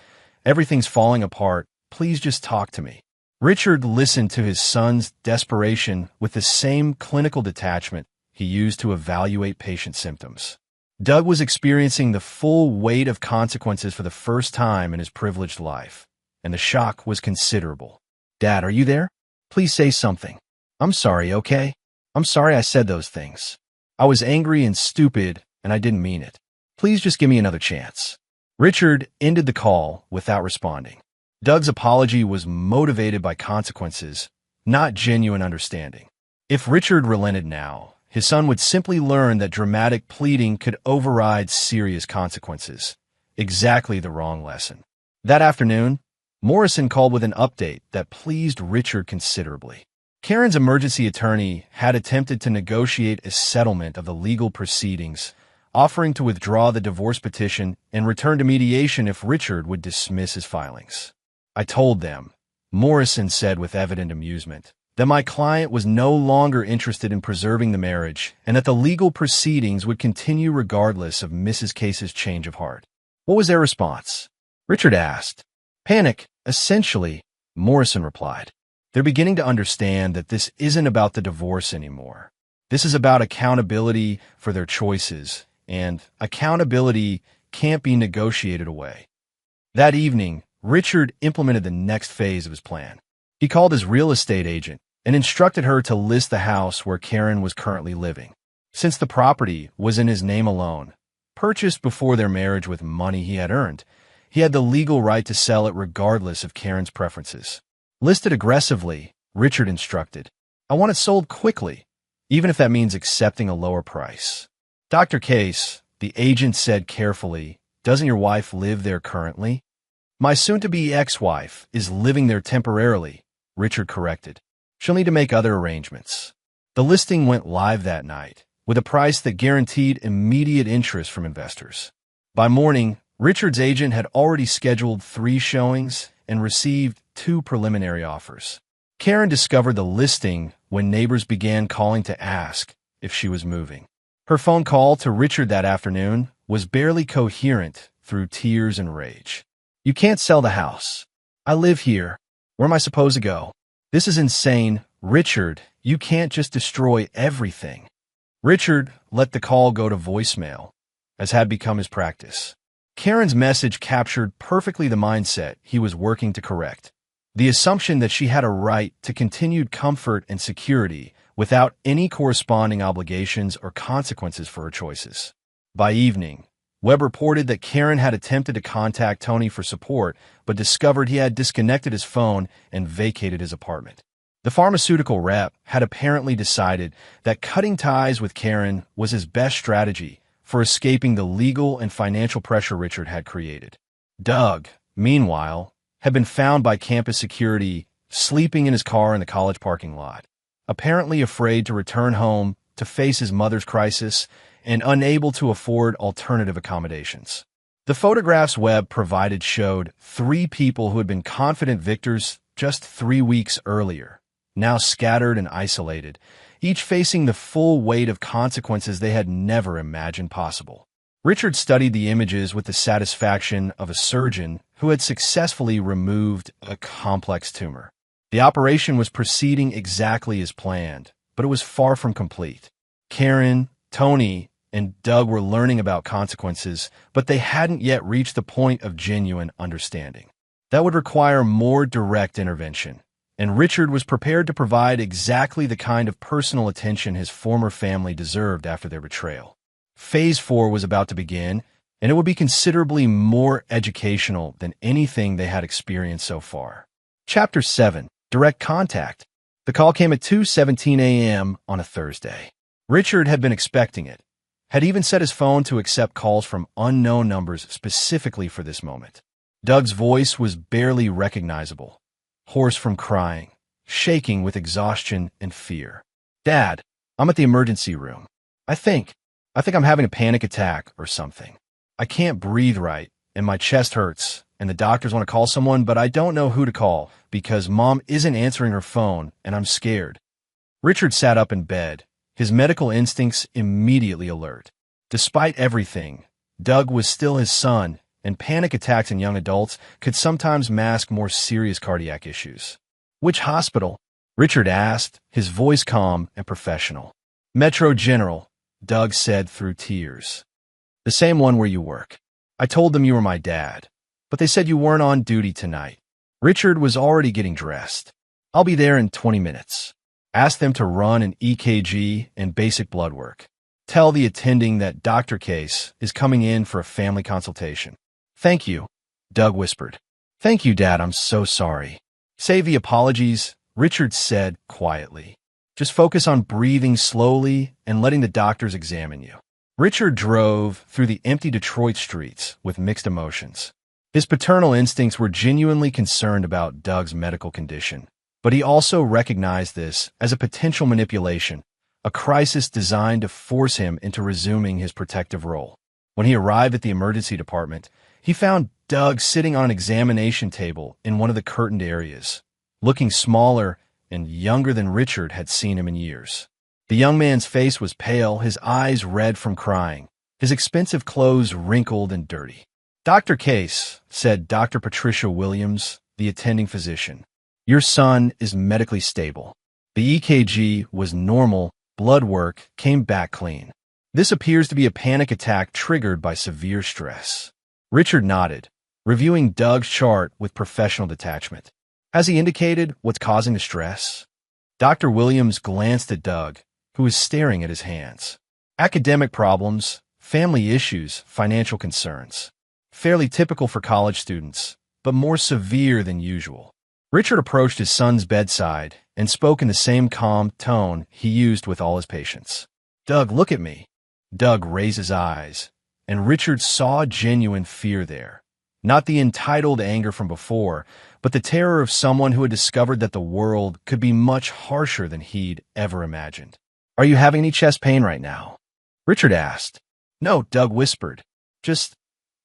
Everything's falling apart. Please just talk to me." Richard listened to his son's desperation with the same clinical detachment he used to evaluate patient symptoms. Doug was experiencing the full weight of consequences for the first time in his privileged life, and the shock was considerable. "Dad, are you there? Please say something. I'm sorry, okay? I'm sorry I said those things. I was angry and stupid, and I didn't mean it. Please just give me another chance." Richard ended the call without responding. Doug's apology was motivated by consequences, not genuine understanding. If Richard relented now, his son would simply learn that dramatic pleading could override serious consequences. Exactly the wrong lesson. That afternoon, Morrison called with an update that pleased Richard considerably. Karen's emergency attorney had attempted to negotiate a settlement of the legal proceedings, offering to withdraw the divorce petition and return to mediation if Richard would dismiss his filings. "I told them," Morrison said with evident amusement, "that my client was no longer interested in preserving the marriage and that the legal proceedings would continue regardless of Mrs. Case's change of heart." "What was their response?" Richard asked. "Panic, essentially," Morrison replied. "They're beginning to understand that this isn't about the divorce anymore. This is about accountability for their choices, and accountability can't be negotiated away." That evening, Richard implemented the next phase of his plan. He called his real estate agent and instructed her to list the house where Karen was currently living. Since the property was in his name alone, purchased before their marriage with money he had earned, he had the legal right to sell it regardless of Karen's preferences. "List it aggressively," Richard instructed. I want it sold quickly, even if that means accepting a lower price. Dr. Case, the agent said carefully, doesn't your wife live there currently? My soon-to-be ex-wife is living there temporarily, Richard corrected. She'll need to make other arrangements. The listing went live that night, with a price that guaranteed immediate interest from investors. By morning, Richard's agent had already scheduled 3 showings and received 2 preliminary offers. Karen discovered the listing when neighbors began calling to ask if she was moving. Her phone call to Richard that afternoon was barely coherent through tears and rage. You can't sell the house. I live here. Where am I supposed to go? This is insane. Richard, you can't just destroy everything. Richard let the call go to voicemail, as had become his practice. Karen's message captured perfectly the mindset he was working to correct. The assumption that she had a right to continued comfort and security without any corresponding obligations or consequences for her choices. By evening, Webb reported that Karen had attempted to contact Tony for support, but discovered he had disconnected his phone and vacated his apartment. The pharmaceutical rep had apparently decided that cutting ties with Karen was his best strategy for escaping the legal and financial pressure Richard had created. Doug, meanwhile, had been found by campus security sleeping in his car in the college parking lot, apparently afraid to return home to face his mother's crisis and unable to afford alternative accommodations. The photographs Webb provided showed 3 people who had been confident victors just 3 weeks earlier, now scattered and isolated, each facing the full weight of consequences they had never imagined possible. Richard studied the images with the satisfaction of a surgeon who had successfully removed a complex tumor. The operation was proceeding exactly as planned, but it was far from complete. Karen, Tony, and Doug were learning about consequences, but they hadn't yet reached the point of genuine understanding. That would require more direct intervention, and Richard was prepared to provide exactly the kind of personal attention his former family deserved after their betrayal. Phase 4 was about to begin, and it would be considerably more educational than anything they had experienced so far. Chapter 7. Direct Contact. The call came at 2:17 a.m. on a Thursday. Richard had been expecting it, had even set his phone to accept calls from unknown numbers specifically for this moment. Doug's voice was barely recognizable, hoarse from crying, shaking with exhaustion and fear. Dad, I'm at the emergency room. I think I'm having a panic attack or something. I can't breathe right, and my chest hurts, and the doctors want to call someone, but I don't know who to call because Mom isn't answering her phone, and I'm scared. Richard sat up in bed, his medical instincts immediately alert. Despite everything, Doug was still his son, and panic attacks in young adults could sometimes mask more serious cardiac issues. Which hospital? Richard asked, his voice calm and professional. Metro General, Doug said through tears. The same one where you work. I told them you were my dad, but they said you weren't on duty tonight. Richard was already getting dressed. I'll be there in 20 minutes. Ask them to run an EKG and basic blood work. Tell the attending that Dr. Case is coming in for a family consultation. Thank you, Doug whispered. Thank you, Dad, I'm so sorry. Save the apologies, Richard said quietly. Just focus on breathing slowly and letting the doctors examine you. Richard drove through the empty Detroit streets with mixed emotions. His paternal instincts were genuinely concerned about Doug's medical condition, but he also recognized this as a potential manipulation, a crisis designed to force him into resuming his protective role. When he arrived at the emergency department, he found Doug sitting on an examination table in one of the curtained areas, looking smaller and younger than Richard had seen him in years. The young man's face was pale, his eyes red from crying, his expensive clothes wrinkled and dirty. Dr. Case, said Dr. Patricia Williams, the attending physician, your son is medically stable. The EKG was normal, blood work came back clean. This appears to be a panic attack triggered by severe stress. Richard nodded, reviewing Doug's chart with professional detachment. Has he indicated what's causing the stress? Dr. Williams glanced at Doug, who was staring at his hands. Academic problems, family issues, financial concerns. Fairly typical for college students, but more severe than usual. Richard approached his son's bedside and spoke in the same calm tone he used with all his patients. "Doug, look at me." Doug raised his eyes, and Richard saw genuine fear there. Not the entitled anger from before, but the terror of someone who had discovered that the world could be much harsher than he'd ever imagined. "Are you having any chest pain right now?" Richard asked. "No," Doug whispered. "Just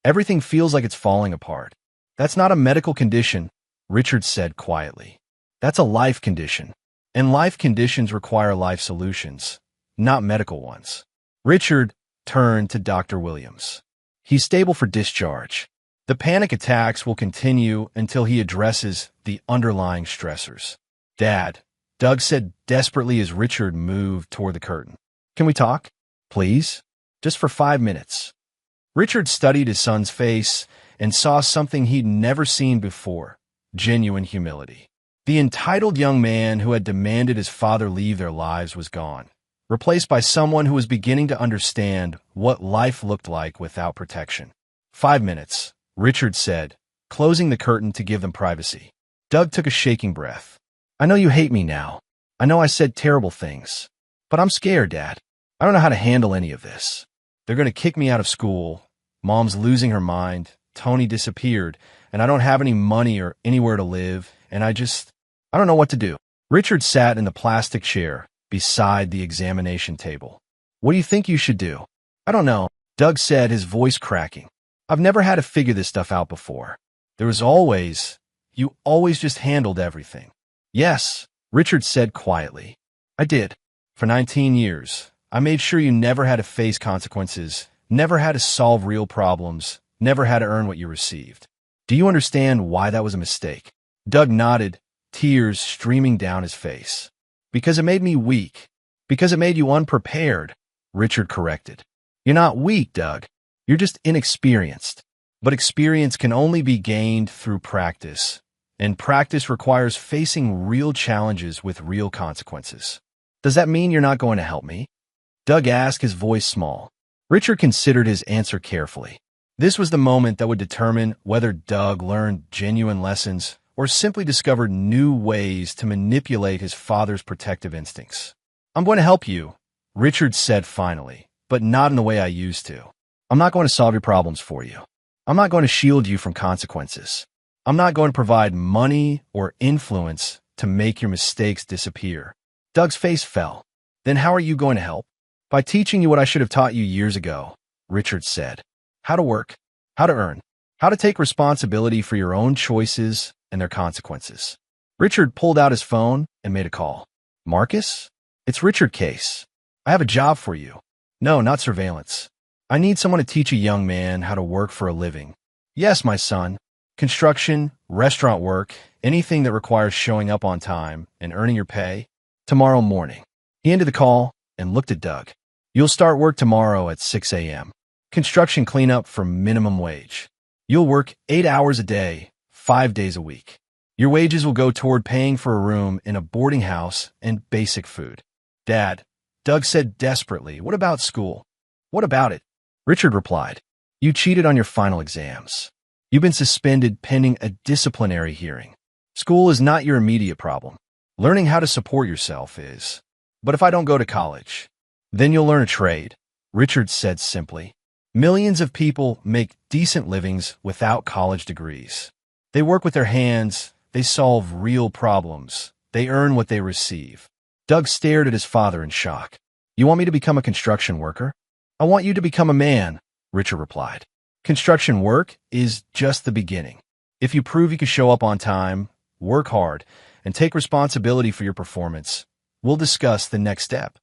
everything feels like it's falling apart." "That's not a medical condition," Richard said quietly. "That's a life condition. And life conditions require life solutions, not medical ones." Richard turned to Dr. Williams. "He's stable for discharge. The panic attacks will continue until he addresses the underlying stressors." "Dad," Doug said desperately as Richard moved toward the curtain. "Can we talk? Please? Just for 5 minutes." Richard studied his son's face and saw something he'd never seen before: genuine humility. The entitled young man who had demanded his father leave their lives was gone, replaced by someone who was beginning to understand what life looked like without protection. 5 minutes, Richard said, closing the curtain to give them privacy. Doug took a shaking breath. "I know you hate me now. I know I said terrible things. But I'm scared, Dad. I don't know how to handle any of this. They're going to kick me out of school. Mom's losing her mind. Tony disappeared, and I don't have any money or anywhere to live, and I don't know what to do." Richard sat in the plastic chair beside the examination table. "What do you think you should do?" "I don't know," Doug said, his voice cracking. "I've never had to figure this stuff out before. You always just handled everything." "Yes," Richard said quietly. "I did. For 19 years. I made sure you never had to face consequences, never had to solve real problems, never had to earn what you received. Do you understand why that was a mistake?" Doug nodded, tears streaming down his face. "Because it made me weak. Because it made you unprepared," Richard corrected. "You're not weak, Doug. You're just inexperienced. But experience can only be gained through practice, and practice requires facing real challenges with real consequences." "Does that mean you're not going to help me?" Doug asked, his voice small. Richard considered his answer carefully. This was the moment that would determine whether Doug learned genuine lessons or simply discovered new ways to manipulate his father's protective instincts. "I'm going to help you," Richard said finally, "but not in the way I used to. I'm not going to solve your problems for you. I'm not going to shield you from consequences. I'm not going to provide money or influence to make your mistakes disappear." Doug's face fell. "Then how are you going to help?" "By teaching you what I should have taught you years ago," Richard said. "How to work, how to earn, how to take responsibility for your own choices and their consequences." Richard pulled out his phone and made a call. "Marcus? It's Richard Case. I have a job for you." "No, not surveillance. I need someone to teach a young man how to work for a living." "Yes, my son. Construction, restaurant work, anything that requires showing up on time and earning your pay. Tomorrow morning." He ended the call and looked at Doug. "You'll start work tomorrow at 6 a.m. Construction cleanup for minimum wage. You'll work 8 hours a day, 5 days a week. Your wages will go toward paying for a room in a boarding house and basic food." "Dad," Doug said desperately, "what about school?" "What about it?" Richard replied. "You cheated on your final exams. You've been suspended pending a disciplinary hearing. School is not your immediate problem. Learning how to support yourself is. But if I don't go to college, then you'll learn a trade," Richard said simply. "Millions of people make decent livings without college degrees. They work with their hands, they solve real problems, they earn what they receive." Doug stared at his father in shock. "You want me to become a construction worker?" "I want you to become a man," Richard replied. "Construction work is just the beginning. If you prove you can show up on time, work hard, and take responsibility for your performance, we'll discuss the next step."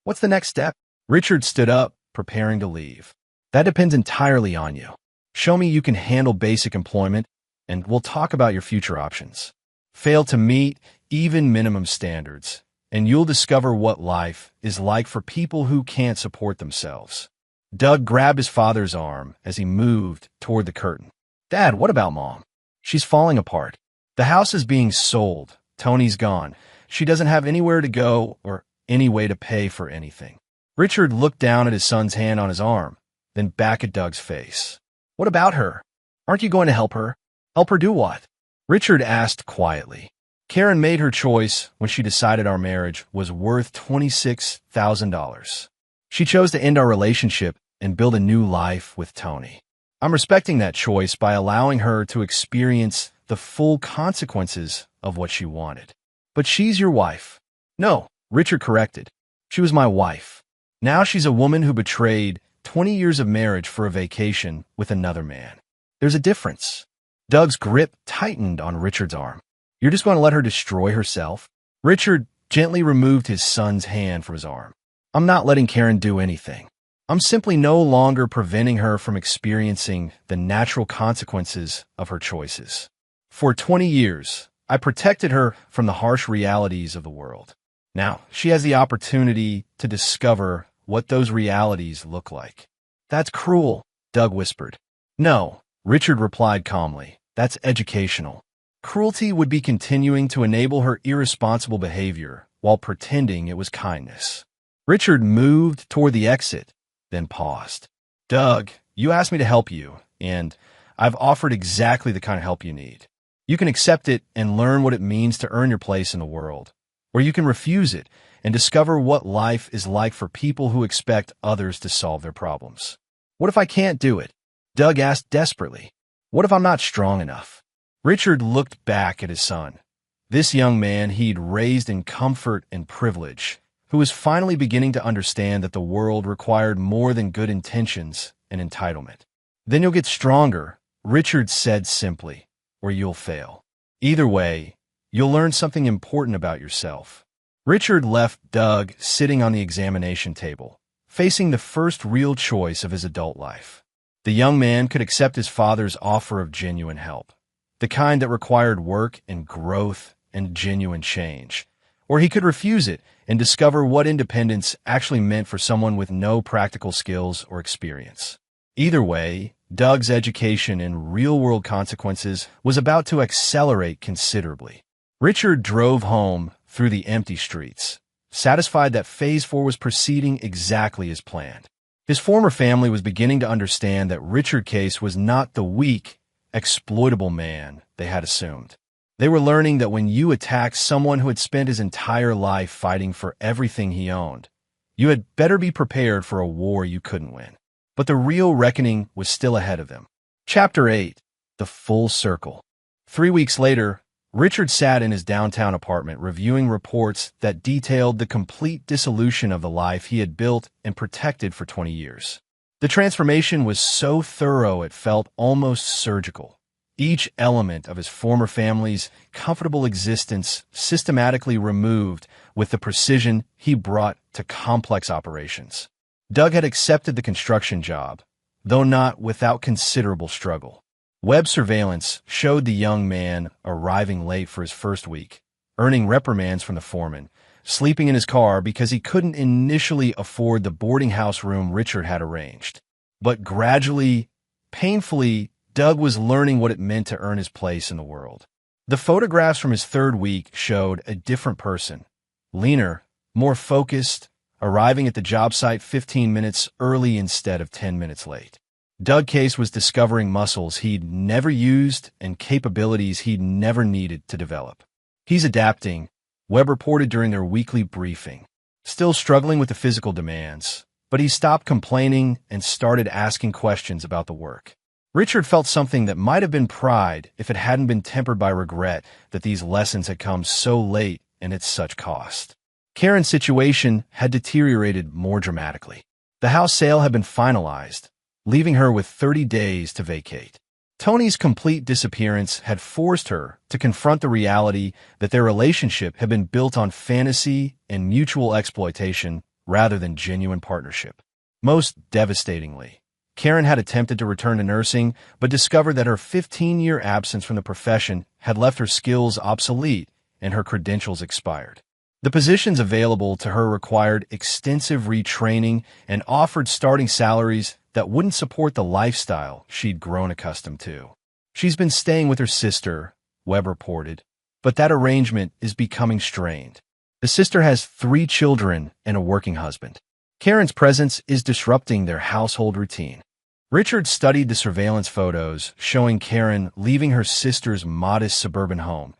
"What's the next step?" Richard stood up, preparing to leave. "That depends entirely on you. Show me you can handle basic employment, and we'll talk about your future options. Fail to meet even minimum standards, and you'll discover what life is like for people who can't support themselves." Doug grabbed his father's arm as he moved toward the curtain. "Dad, what about Mom? She's falling apart. The house is being sold. Tony's gone. She doesn't have anywhere to go or any way to pay for anything." Richard looked down at his son's hand on his arm, then back at Doug's face. "What about her? Aren't you going to help her?" "Help her do what?" Richard asked quietly. Karen made her choice when she decided our marriage was worth $26,000. She chose to end our relationship and build a new life with Tony. I'm respecting that choice by allowing her to experience the full consequences of what she wanted. But she's your wife. No, Richard corrected. She was my wife. Now she's a woman who betrayed 20 years of marriage for a vacation with another man. There's a difference. Doug's grip tightened on Richard's arm. You're just going to let her destroy herself? Richard gently removed his son's hand from his arm. I'm not letting Karen do anything. I'm simply no longer preventing her from experiencing the natural consequences of her choices. For 20 years, I protected her from the harsh realities of the world. Now, she has the opportunity to discover what those realities look like. That's cruel, Doug whispered. No, Richard replied calmly. That's educational. Cruelty would be continuing to enable her irresponsible behavior while pretending it was kindness. Richard moved toward the exit, then paused. Doug, you asked me to help you, and I've offered exactly the kind of help you need. You can accept it and learn what it means to earn your place in the world, or you can refuse it and discover what life is like for people who expect others to solve their problems. What if I can't do it? Doug asked desperately. What if I'm not strong enough? Richard looked back at his son, this young man he'd raised in comfort and privilege, who was finally beginning to understand that the world required more than good intentions and entitlement. Then you'll get stronger, Richard said simply, or you'll fail. Either way, you'll learn something important about yourself. Richard left Doug sitting on the examination table, facing the first real choice of his adult life. The young man could accept his father's offer of genuine help, the kind that required work and growth and genuine change, or he could refuse it and discover what independence actually meant for someone with no practical skills or experience. Either way, Doug's education in real-world consequences was about to accelerate considerably. Richard drove home through the empty streets, satisfied that Phase 4 was proceeding exactly as planned. His former family was beginning to understand that Richard Case was not the weak, exploitable man they had assumed. They were learning that when you attacked someone who had spent his entire life fighting for everything he owned, you had better be prepared for a war you couldn't win. But the real reckoning was still ahead of them. Chapter 8. The Full Circle. 3 weeks later, Richard sat in his downtown apartment reviewing reports that detailed the complete dissolution of the life he had built and protected for 20 years. The transformation was so thorough it felt almost surgical. Each element of his former family's comfortable existence systematically removed with the precision he brought to complex operations. Doug had accepted the construction job, though not without considerable struggle. Web surveillance showed the young man arriving late for his first week, earning reprimands from the foreman, sleeping in his car because he couldn't initially afford the boarding house room Richard had arranged. But gradually, painfully, Doug was learning what it meant to earn his place in the world. The photographs from his third week showed a different person, leaner, more focused, arriving at the job site 15 minutes early instead of 10 minutes late. Doug Case was discovering muscles he'd never used and capabilities he'd never needed to develop. He's adapting, Webb reported during their weekly briefing. Still struggling with the physical demands, but he stopped complaining and started asking questions about the work. Richard felt something that might have been pride if it hadn't been tempered by regret that these lessons had come so late and at such cost. Karen's situation had deteriorated more dramatically. The house sale had been finalized, leaving her with 30 days to vacate. Tony's complete disappearance had forced her to confront the reality that their relationship had been built on fantasy and mutual exploitation rather than genuine partnership. Most devastatingly, Karen had attempted to return to nursing, but discovered that her 15-year absence from the profession had left her skills obsolete and her credentials expired. The positions available to her required extensive retraining and offered starting salaries that wouldn't support the lifestyle she'd grown accustomed to. She's been staying with her sister, Webb reported, but that arrangement is becoming strained. The sister has 3 children and a working husband. Karen's presence is disrupting their household routine. Richard studied the surveillance photos showing Karen leaving her sister's modest suburban home,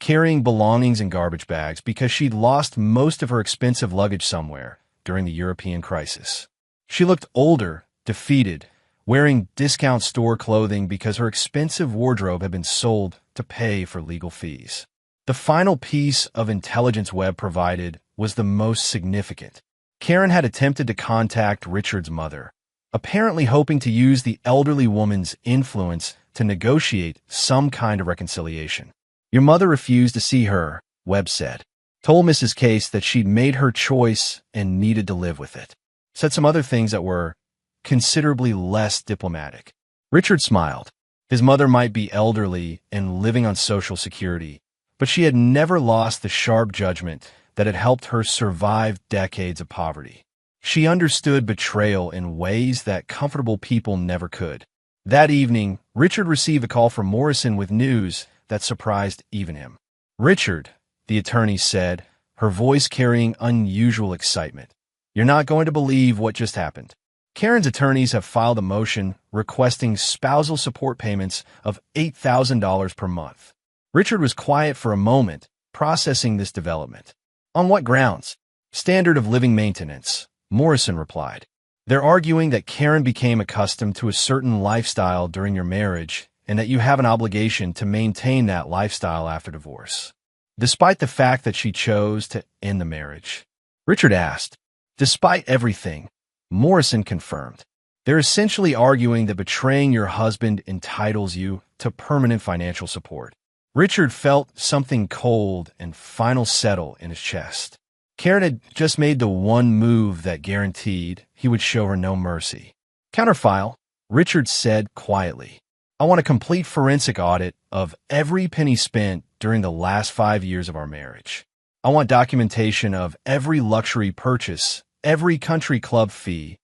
carrying belongings in garbage bags because she'd lost most of her expensive luggage somewhere during the European crisis. She looked older, defeated, wearing discount store clothing because her expensive wardrobe had been sold to pay for legal fees. The final piece of intelligence Webb provided was the most significant. Karen had attempted to contact Richard's mother, apparently hoping to use the elderly woman's influence to negotiate some kind of reconciliation. Your mother refused to see her, Webb said. Told Mrs. Case that she'd made her choice and needed to live with it. Said some other things that were considerably less diplomatic. Richard smiled. His mother might be elderly and living on Social Security, but she had never lost the sharp judgment that had helped her survive decades of poverty. She understood betrayal in ways that comfortable people never could. That evening, Richard received a call from Morrison with news that surprised even him. Richard, the attorney said, her voice carrying unusual excitement. You're not going to believe what just happened. Karen's attorneys have filed a motion requesting spousal support payments of $8,000 per month. Richard was quiet for a moment, processing this development. On what grounds? Standard of living maintenance, Morrison replied. They're arguing that Karen became accustomed to a certain lifestyle during your marriage and that you have an obligation to maintain that lifestyle after divorce, despite the fact that she chose to end the marriage. Richard asked. Despite everything, Morrison confirmed. They're essentially arguing that betraying your husband entitles you to permanent financial support. Richard felt something cold and final settle in his chest. Karen had just made the one move that guaranteed he would show her no mercy. Counterfile, Richard said quietly. I want a complete forensic audit of every penny spent during the last 5 years of our marriage. I want documentation of every luxury purchase, every country club fee,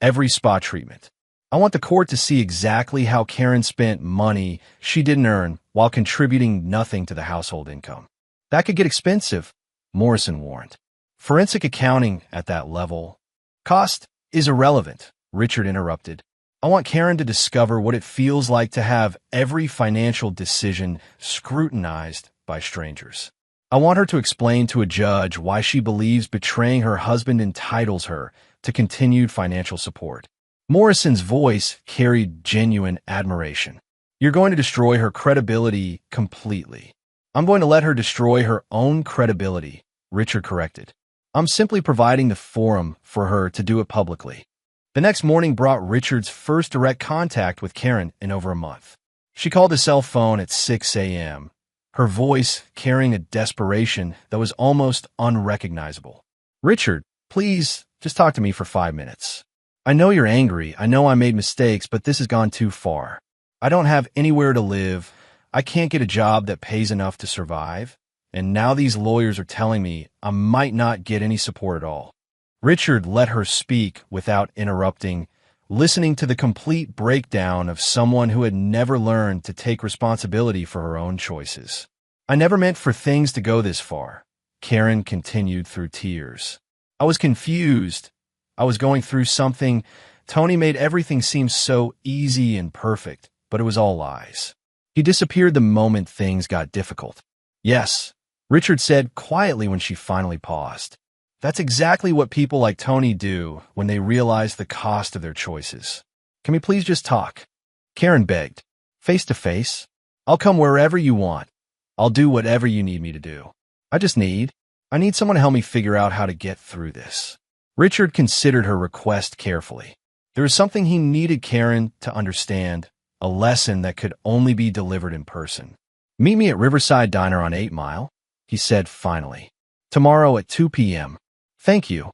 every spa treatment. I want the court to see exactly how Karen spent money she didn't earn while contributing nothing to the household income. That could get expensive, Morrison warned. Forensic accounting at that level. Cost is irrelevant, Richard interrupted. I want Karen to discover what it feels like to have every financial decision scrutinized by strangers. I want her to explain to a judge why she believes betraying her husband entitles her to continued financial support. Morrison's voice carried genuine admiration. You're going to destroy her credibility completely. I'm going to let her destroy her own credibility, Richard corrected. I'm simply providing the forum for her to do it publicly. The next morning brought Richard's first direct contact with Karen in over a month. She called his cell phone at 6 a.m., her voice carrying a desperation that was almost unrecognizable. Richard, please, just talk to me for 5 minutes. I know you're angry. I know I made mistakes, but this has gone too far. I don't have anywhere to live. I can't get a job that pays enough to survive. And now these lawyers are telling me I might not get any support at all. Richard let her speak without interrupting, listening to the complete breakdown of someone who had never learned to take responsibility for her own choices. I never meant for things to go this far, Karen continued through tears. I was confused. I was going through something. Tony made everything seem so easy and perfect, but it was all lies. He disappeared the moment things got difficult. Yes, Richard said quietly when she finally paused. That's exactly what people like Tony do when they realize the cost of their choices. Can we please just talk? Karen begged. Face to face? I'll come wherever you want. I'll do whatever you need me to do. I need someone to help me figure out how to get through this. Richard considered her request carefully. There was something he needed Karen to understand, a lesson that could only be delivered in person. Meet me at Riverside Diner on 8 Mile, he said finally. Tomorrow at 2 p.m. Thank you,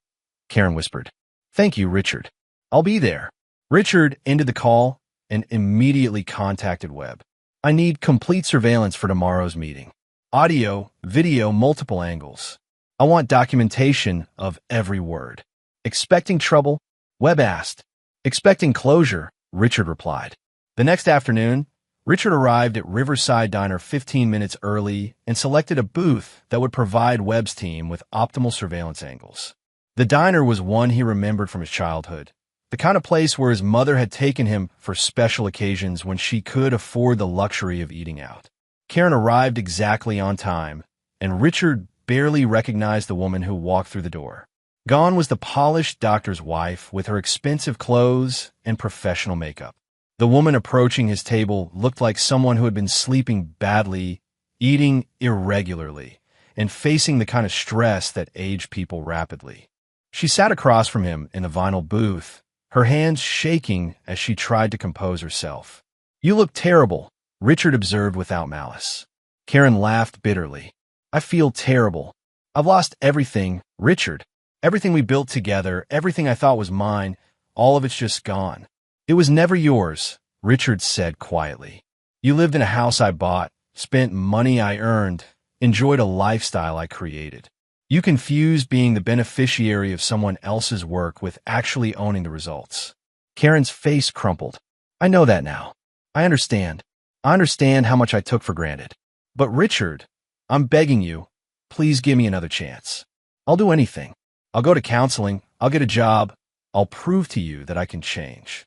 Karen whispered. Thank you, Richard. I'll be there. Richard ended the call and immediately contacted Webb. I need complete surveillance for tomorrow's meeting. Audio, video, multiple angles. I want documentation of every word. Expecting trouble? Webb asked. Expecting closure, Richard replied. The next afternoon, Richard arrived at Riverside Diner 15 minutes early and selected a booth that would provide Webb's team with optimal surveillance angles. The diner was one he remembered from his childhood, the kind of place where his mother had taken him for special occasions when she could afford the luxury of eating out. Karen arrived exactly on time, and Richard barely recognized the woman who walked through the door. Gone was the polished doctor's wife with her expensive clothes and professional makeup. The woman approaching his table looked like someone who had been sleeping badly, eating irregularly, and facing the kind of stress that aged people rapidly. She sat across from him in the vinyl booth, her hands shaking as she tried to compose herself. "You look terrible," Richard observed without malice. Karen laughed bitterly. "I feel terrible. I've lost everything, Richard. Everything we built together, everything I thought was mine, all of it's just gone." "It was never yours," Richard said quietly. "You lived in a house I bought, spent money I earned, enjoyed a lifestyle I created. You confuse being the beneficiary of someone else's work with actually owning the results." Karen's face crumpled. "I know that now. I understand. I understand how much I took for granted. But Richard, I'm begging you, please give me another chance. I'll do anything. I'll go to counseling. I'll get a job. I'll prove to you that I can change."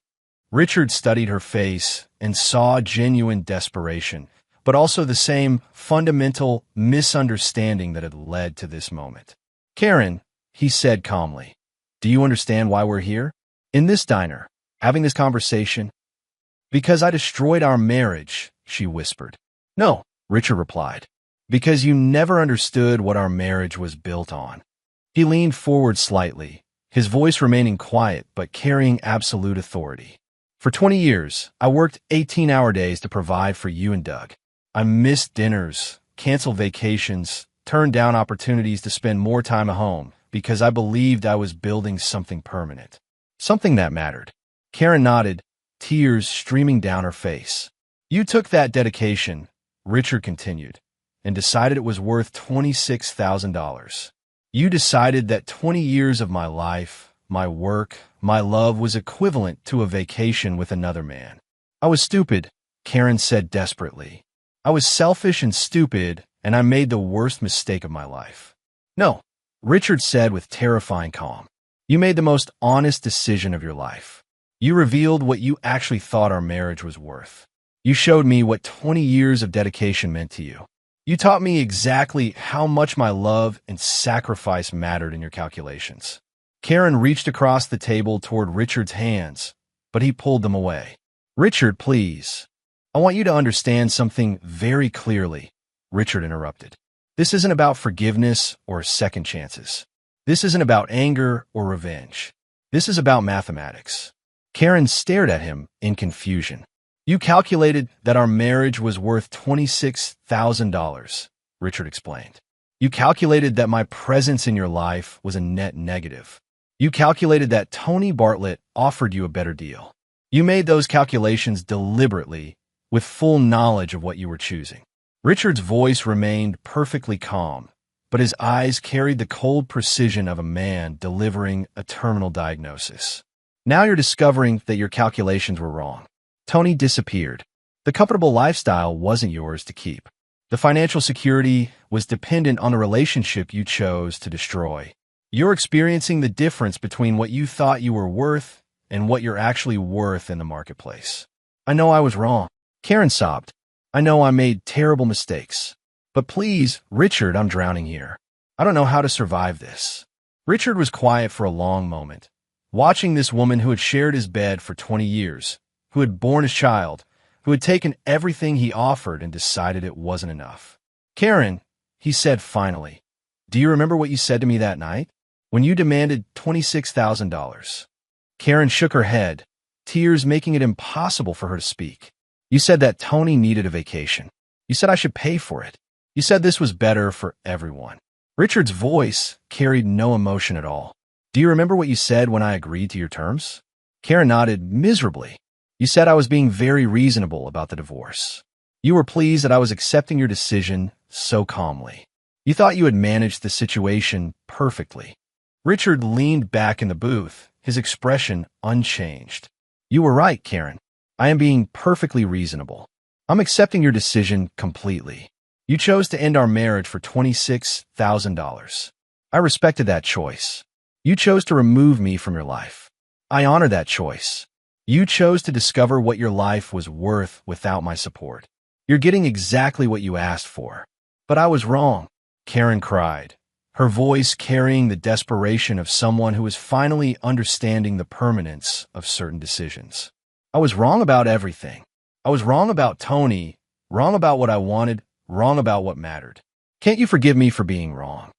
Richard studied her face and saw genuine desperation, but also the same fundamental misunderstanding that had led to this moment. "Karen," he said calmly, "do you understand why we're here? In this diner, having this conversation?" "Because I destroyed our marriage," she whispered. "No," Richard replied, "because you never understood what our marriage was built on." He leaned forward slightly, his voice remaining quiet but carrying absolute authority. "For 20 years, I worked 18-hour days to provide for you and Doug. I missed dinners, canceled vacations, turned down opportunities to spend more time at home because I believed I was building something permanent, something that mattered." Karen nodded, tears streaming down her face. "You took that dedication," Richard continued, "and decided it was worth $26,000. You decided that 20 years of my life, my work, my love was equivalent to a vacation with another man. I was stupid," Karen said desperately. "I was selfish and stupid, and I made the worst mistake of my life." "No," Richard said with terrifying calm. "You made the most honest decision of your life. You revealed what you actually thought our marriage was worth. You showed me what 20 years of dedication meant to you. You taught me exactly how much my love and sacrifice mattered in your calculations." Karen reached across the table toward Richard's hands, but he pulled them away. "Richard, please. I want you to understand something very clearly," Richard interrupted. "This isn't about forgiveness or second chances. This isn't about anger or revenge. This is about mathematics." Karen stared at him in confusion. "You calculated that our marriage was worth $26,000, Richard explained. "You calculated that my presence in your life was a net negative. You calculated that Tony Bartlett offered you a better deal. You made those calculations deliberately, with full knowledge of what you were choosing." Richard's voice remained perfectly calm, but his eyes carried the cold precision of a man delivering a terminal diagnosis. "Now you're discovering that your calculations were wrong. Tony disappeared. The comfortable lifestyle wasn't yours to keep. The financial security was dependent on the relationship you chose to destroy. You're experiencing the difference between what you thought you were worth and what you're actually worth in the marketplace." "I know I was wrong," Karen sobbed. "I know I made terrible mistakes. But please, Richard, I'm drowning here. I don't know how to survive this." Richard was quiet for a long moment, watching this woman who had shared his bed for 20 years, who had borne his child, who had taken everything he offered and decided it wasn't enough. "Karen," he said finally, "do you remember what you said to me that night? When you demanded $26,000. Karen shook her head, tears making it impossible for her to speak. "You said that Tony needed a vacation. You said I should pay for it. You said this was better for everyone." Richard's voice carried no emotion at all. "Do you remember what you said when I agreed to your terms?" Karen nodded miserably. "You said I was being very reasonable about the divorce. You were pleased that I was accepting your decision so calmly. You thought you had managed the situation perfectly." Richard leaned back in the booth, his expression unchanged. "You were right, Karen. I am being perfectly reasonable. I'm accepting your decision completely. You chose to end our marriage for $26,000. I respected that choice. You chose to remove me from your life. I honor that choice. You chose to discover what your life was worth without my support. You're getting exactly what you asked for. But I was wrong, Karen cried, her voice carrying the desperation of someone who is finally understanding the permanence of certain decisions. I was wrong about everything. I was wrong about Tony, wrong about what I wanted, wrong about what mattered. Can't you forgive me for being wrong?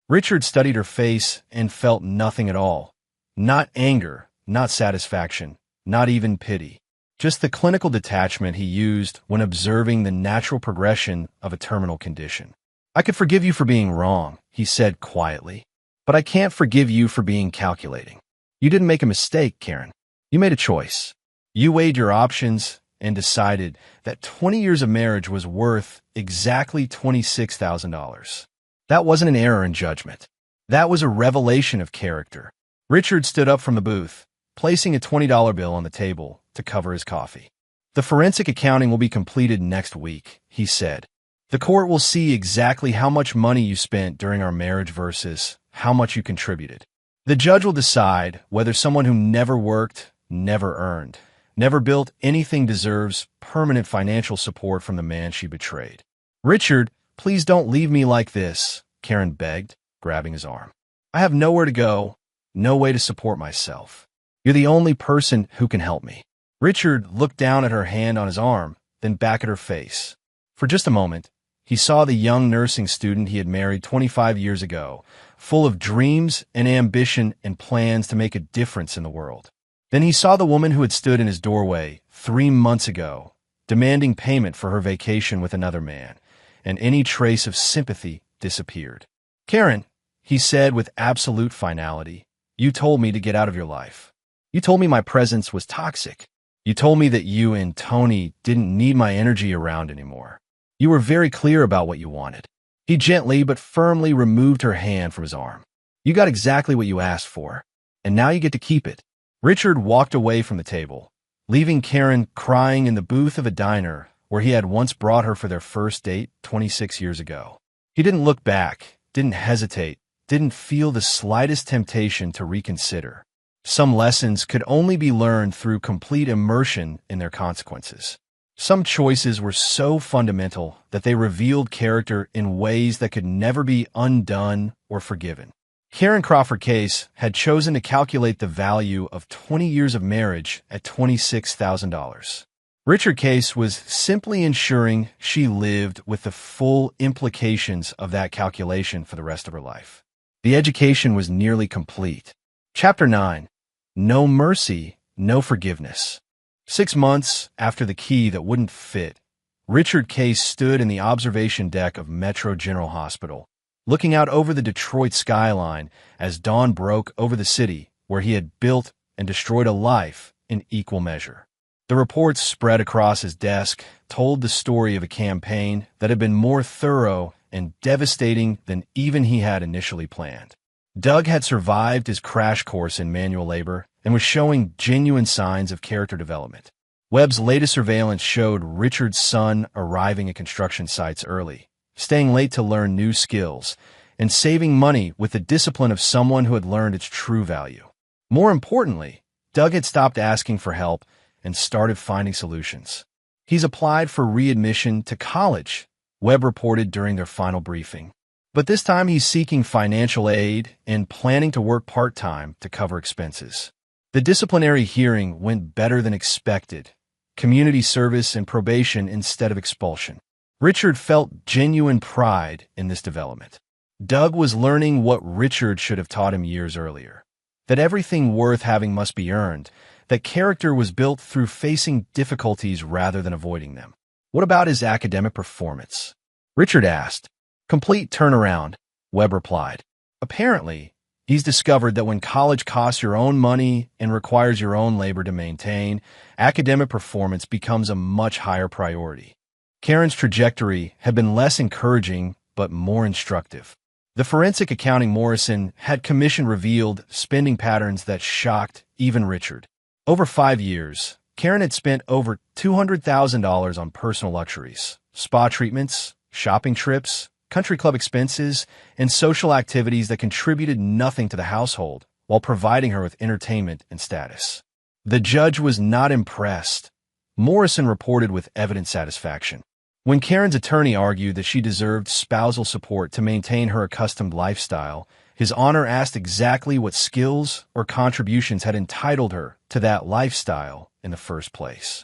Richard studied her face and felt nothing at all. Not anger, not satisfaction, not even pity. Just the clinical detachment he used when observing the natural progression of a terminal condition. I could forgive you for being wrong, he said quietly. But I can't forgive you for being calculating. You didn't make a mistake, Karen. You made a choice. You weighed your options and decided that 20 years of marriage was worth exactly $26,000. That wasn't an error in judgment. That was a revelation of character. Richard stood up from the booth, placing a $20 bill on the table to cover his coffee. The forensic accounting will be completed next week, he said. The court will see exactly how much money you spent during our marriage versus how much you contributed. The judge will decide whether someone who never worked, never earned, never built anything deserves permanent financial support from the man she betrayed. Richard, please don't leave me like this, Karen begged, grabbing his arm. I have nowhere to go, no way to support myself. You're the only person who can help me. Richard looked down at her hand on his arm, then back at her face. For just a moment, he saw the young nursing student he had married 25 years ago, full of dreams and ambition and plans to make a difference in the world. Then he saw the woman who had stood in his doorway 3 months ago, demanding payment for her vacation with another man, and any trace of sympathy disappeared. Karen, he said with absolute finality, you told me to get out of your life. You told me my presence was toxic. You told me that you and Tony didn't need my energy around anymore. You were very clear about what you wanted. He gently but firmly removed her hand from his arm. You got exactly what you asked for, and now you get to keep it. Richard walked away from the table, leaving Karen crying in the booth of a diner where he had once brought her for their first date 26 years ago. He didn't look back, didn't hesitate, didn't feel the slightest temptation to reconsider. Some lessons could only be learned through complete immersion in their consequences. Some choices were so fundamental that they revealed character in ways that could never be undone or forgiven. Karen Crawford Case had chosen to calculate the value of 20 years of marriage at $26,000. Richard Case was simply ensuring she lived with the full implications of that calculation for the rest of her life. The education was nearly complete. Chapter 9. No Mercy, No Forgiveness. 6 months after the key that wouldn't fit, Richard Case stood in the observation deck of Metro General Hospital, looking out over the Detroit skyline as dawn broke over the city where he had built and destroyed a life in equal measure. The reports spread across his desk told the story of a campaign that had been more thorough and devastating than even he had initially planned. Doug had survived his crash course in manual labor and was showing genuine signs of character development. Webb's latest surveillance showed Richard's son arriving at construction sites early, staying late to learn new skills, and saving money with the discipline of someone who had learned its true value. More importantly, Doug had stopped asking for help and started finding solutions. He's applied for readmission to college, Webb reported during their final briefing. But this time he's seeking financial aid and planning to work part-time to cover expenses. The disciplinary hearing went better than expected. Community service and probation instead of expulsion. Richard felt genuine pride in this development. Doug was learning what Richard should have taught him years earlier. That everything worth having must be earned. That character was built through facing difficulties rather than avoiding them. What about his academic performance? Richard asked. Complete turnaround, Webb replied. Apparently, he's discovered that when college costs your own money and requires your own labor to maintain, academic performance becomes a much higher priority. Karen's trajectory had been less encouraging but more instructive. The forensic accounting Morrison had commissioned revealed spending patterns that shocked even Richard. Over 5 years, Karen had spent over $200,000 on personal luxuries, spa treatments, shopping trips, country club expenses, and social activities that contributed nothing to the household while providing her with entertainment and status. The judge was not impressed. Morrison reported with evident satisfaction. When Karen's attorney argued that she deserved spousal support to maintain her accustomed lifestyle, His Honor asked exactly what skills or contributions had entitled her to that lifestyle in the first place.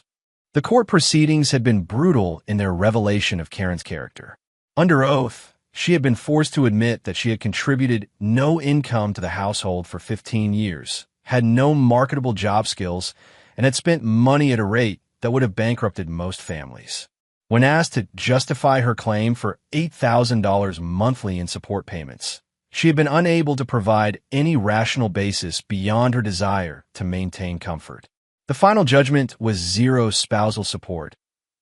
The court proceedings had been brutal in their revelation of Karen's character. Under oath, she had been forced to admit that she had contributed no income to the household for 15 years, had no marketable job skills, and had spent money at a rate that would have bankrupted most families. When asked to justify her claim for $8,000 monthly in support payments, she had been unable to provide any rational basis beyond her desire to maintain comfort. The final judgment was zero spousal support.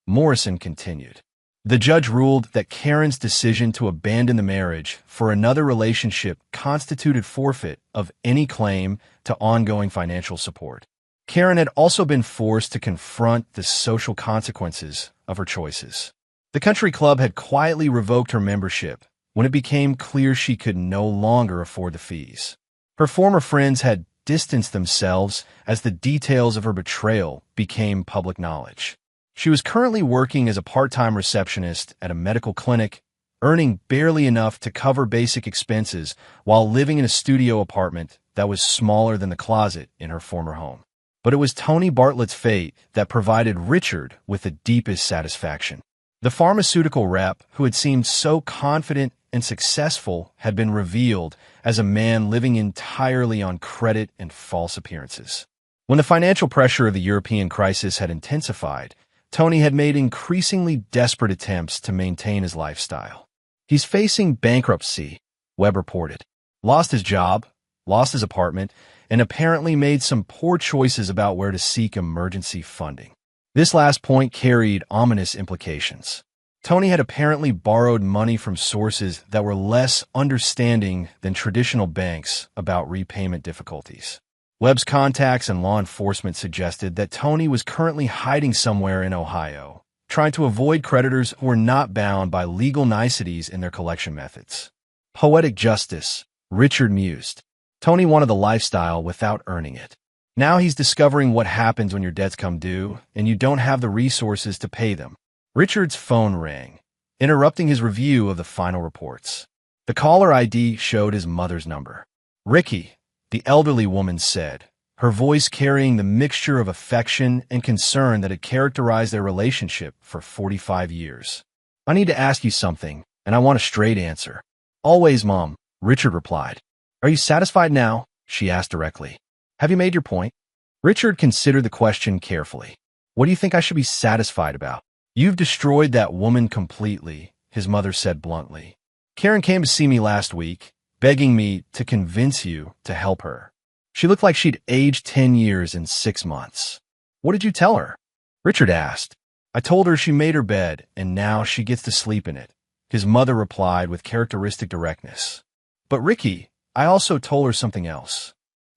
Morrison continued. The judge ruled that Karen's decision to abandon the marriage for another relationship constituted forfeit of any claim to ongoing financial support. Karen had also been forced to confront the social consequences of her choices. The country club had quietly revoked her membership when it became clear she could no longer afford the fees. Her former friends had distanced themselves as the details of her betrayal became public knowledge. She was currently working as a part-time receptionist at a medical clinic, earning barely enough to cover basic expenses while living in a studio apartment that was smaller than the closet in her former home. But it was Tony Bartlett's fate that provided Richard with the deepest satisfaction. The pharmaceutical rep, who had seemed so confident and successful, had been revealed as a man living entirely on credit and false appearances. When the financial pressure of the European crisis had intensified, Tony had made increasingly desperate attempts to maintain his lifestyle. He's facing bankruptcy, Webb reported. Lost his job, lost his apartment, and apparently made some poor choices about where to seek emergency funding. This last point carried ominous implications. Tony had apparently borrowed money from sources that were less understanding than traditional banks about repayment difficulties. Webb's contacts and law enforcement suggested that Tony was currently hiding somewhere in Ohio, trying to avoid creditors who were not bound by legal niceties in their collection methods. Poetic justice, Richard mused. Tony wanted the lifestyle without earning it. Now he's discovering what happens when your debts come due and you don't have the resources to pay them. Richard's phone rang, interrupting his review of the final reports. The caller ID showed his mother's number. "Ricky," the elderly woman said, her voice carrying the mixture of affection and concern that had characterized their relationship for 45 years. "I need to ask you something, and I want a straight answer." "Always, Mom," Richard replied. "Are you satisfied now?" she asked directly. "Have you made your point?" Richard considered the question carefully. "What do you think I should be satisfied about?" "You've destroyed that woman completely," his mother said bluntly. "Karen came to see me last week, begging me to convince you to help her. She looked like she'd aged 10 years in 6 months." "What did you tell her?" Richard asked. "I told her she made her bed, and now she gets to sleep in it," his mother replied with characteristic directness. "But Ricky, I also told her something else."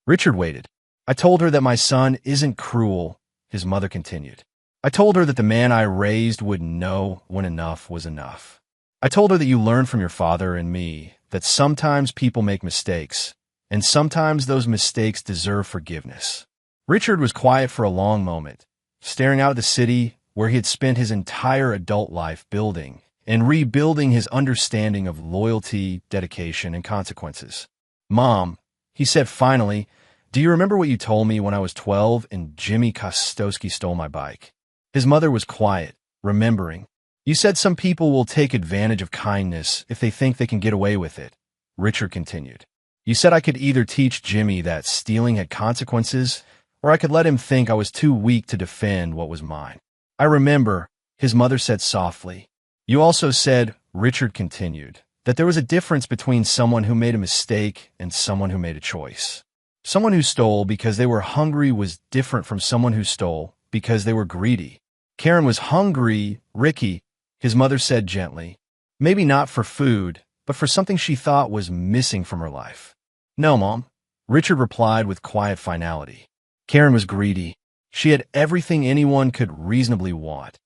Richard waited. "I told her that my son isn't cruel," his mother continued. "I told her that the man I raised would know when enough was enough. I told her that you learned from your father and me that sometimes people make mistakes, and sometimes those mistakes deserve forgiveness." Richard was quiet for a long moment, staring out at the city where he had spent his entire adult life building and rebuilding his understanding of loyalty, dedication, and consequences. "Mom," he said finally, "do you remember what you told me when I was 12 and Jimmy Kostowski stole my bike?" His mother was quiet, remembering. "You said some people will take advantage of kindness if they think they can get away with it," Richard continued. "You said I could either teach Jimmy that stealing had consequences, or I could let him think I was too weak to defend what was mine." "I remember," his mother said softly. "You also said," Richard continued, "that there was a difference between someone who made a mistake and someone who made a choice. Someone who stole because they were hungry was different from someone who stole because they were greedy. Karen was hungry, Ricky," his mother said gently. "Maybe not for food, but for something she thought was missing from her life." "No, Mom," Richard replied with quiet finality. "Karen was greedy. She had everything anyone could reasonably want.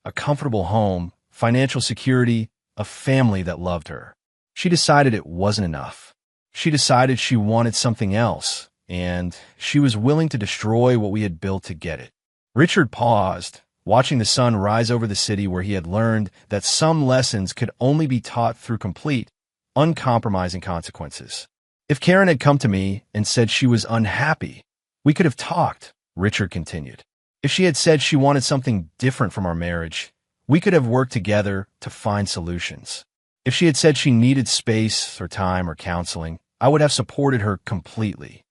A comfortable home, financial security, a family that loved her. She decided it wasn't enough. She decided she wanted something else, and she was willing to destroy what we had built to get it." Richard paused, watching the sun rise over the city where he had learned that some lessons could only be taught through complete, uncompromising consequences. If Karen had come to me and said she was unhappy, we could have talked, Richard continued. If she had said she wanted something different from our marriage, we could have worked together to find solutions. If she had said she needed space or time or counseling, I would have supported her completely.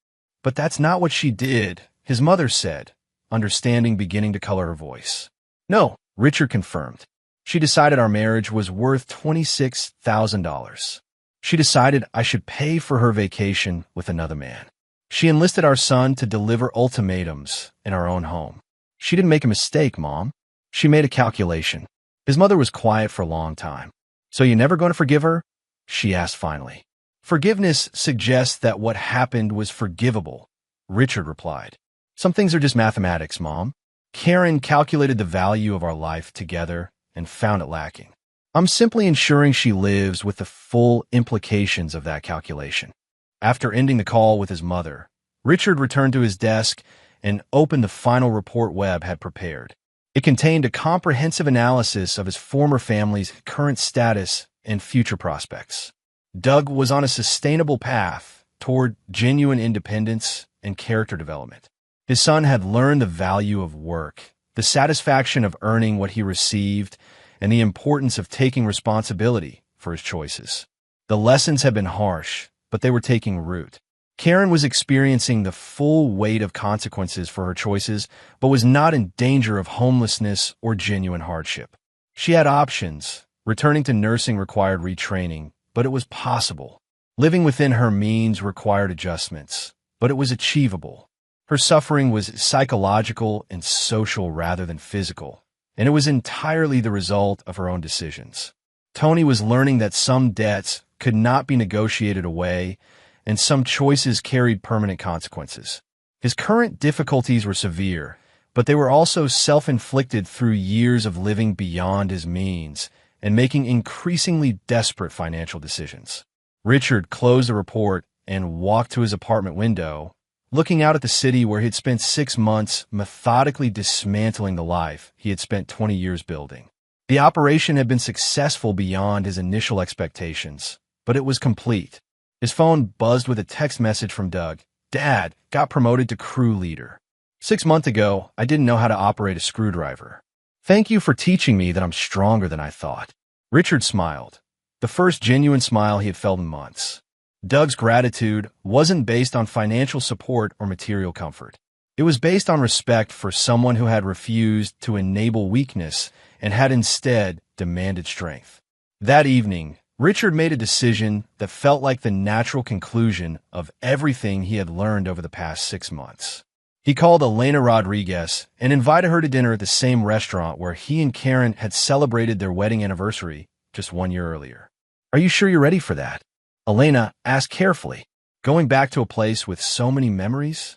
But that's not what she did, his mother said, understanding beginning to color her voice. No, Richard confirmed. She decided our marriage was worth $26,000. She decided I should pay for her vacation with another man. She enlisted our son to deliver ultimatums in our own home. She didn't make a mistake, Mom. She made a calculation. His mother was quiet for a long time. So you're never going to forgive her? She asked finally. Forgiveness suggests that what happened was forgivable, Richard replied. Some things are just mathematics, Mom. Karen calculated the value of our life together and found it lacking. I'm simply ensuring she lives with the full implications of that calculation. After ending the call with his mother, Richard returned to his desk and opened the final report Webb had prepared. It contained a comprehensive analysis of his former family's current status and future prospects. Doug was on a sustainable path toward genuine independence and character development. His son had learned the value of work, the satisfaction of earning what he received, and the importance of taking responsibility for his choices. The lessons had been harsh, but they were taking root. Karen was experiencing the full weight of consequences for her choices, but was not in danger of homelessness or genuine hardship. She had options. Returning to nursing required retraining, but it was possible. Living within her means required adjustments, but it was achievable. Her suffering was psychological and social rather than physical, and it was entirely the result of her own decisions. Tony was learning that some debts could not be negotiated away, and some choices carried permanent consequences. His current difficulties were severe, but they were also self-inflicted through years of living beyond his means and making increasingly desperate financial decisions. Richard closed the report and walked to his apartment window, looking out at the city where he had spent 6 months methodically dismantling the life he had spent 20 years building. The operation had been successful beyond his initial expectations, but it was complete. His phone buzzed with a text message from Doug. Dad, got promoted to crew leader. 6 months ago, I didn't know how to operate a screwdriver. Thank you for teaching me that I'm stronger than I thought. Richard smiled, the first genuine smile he had felt in months. Doug's gratitude wasn't based on financial support or material comfort. It was based on respect for someone who had refused to enable weakness and had instead demanded strength. That evening, Richard made a decision that felt like the natural conclusion of everything he had learned over the past 6 months. He called Elena Rodriguez and invited her to dinner at the same restaurant where he and Karen had celebrated their wedding anniversary just 1 year earlier. Are you sure you're ready for that? Elena asked carefully, going back to a place with so many memories?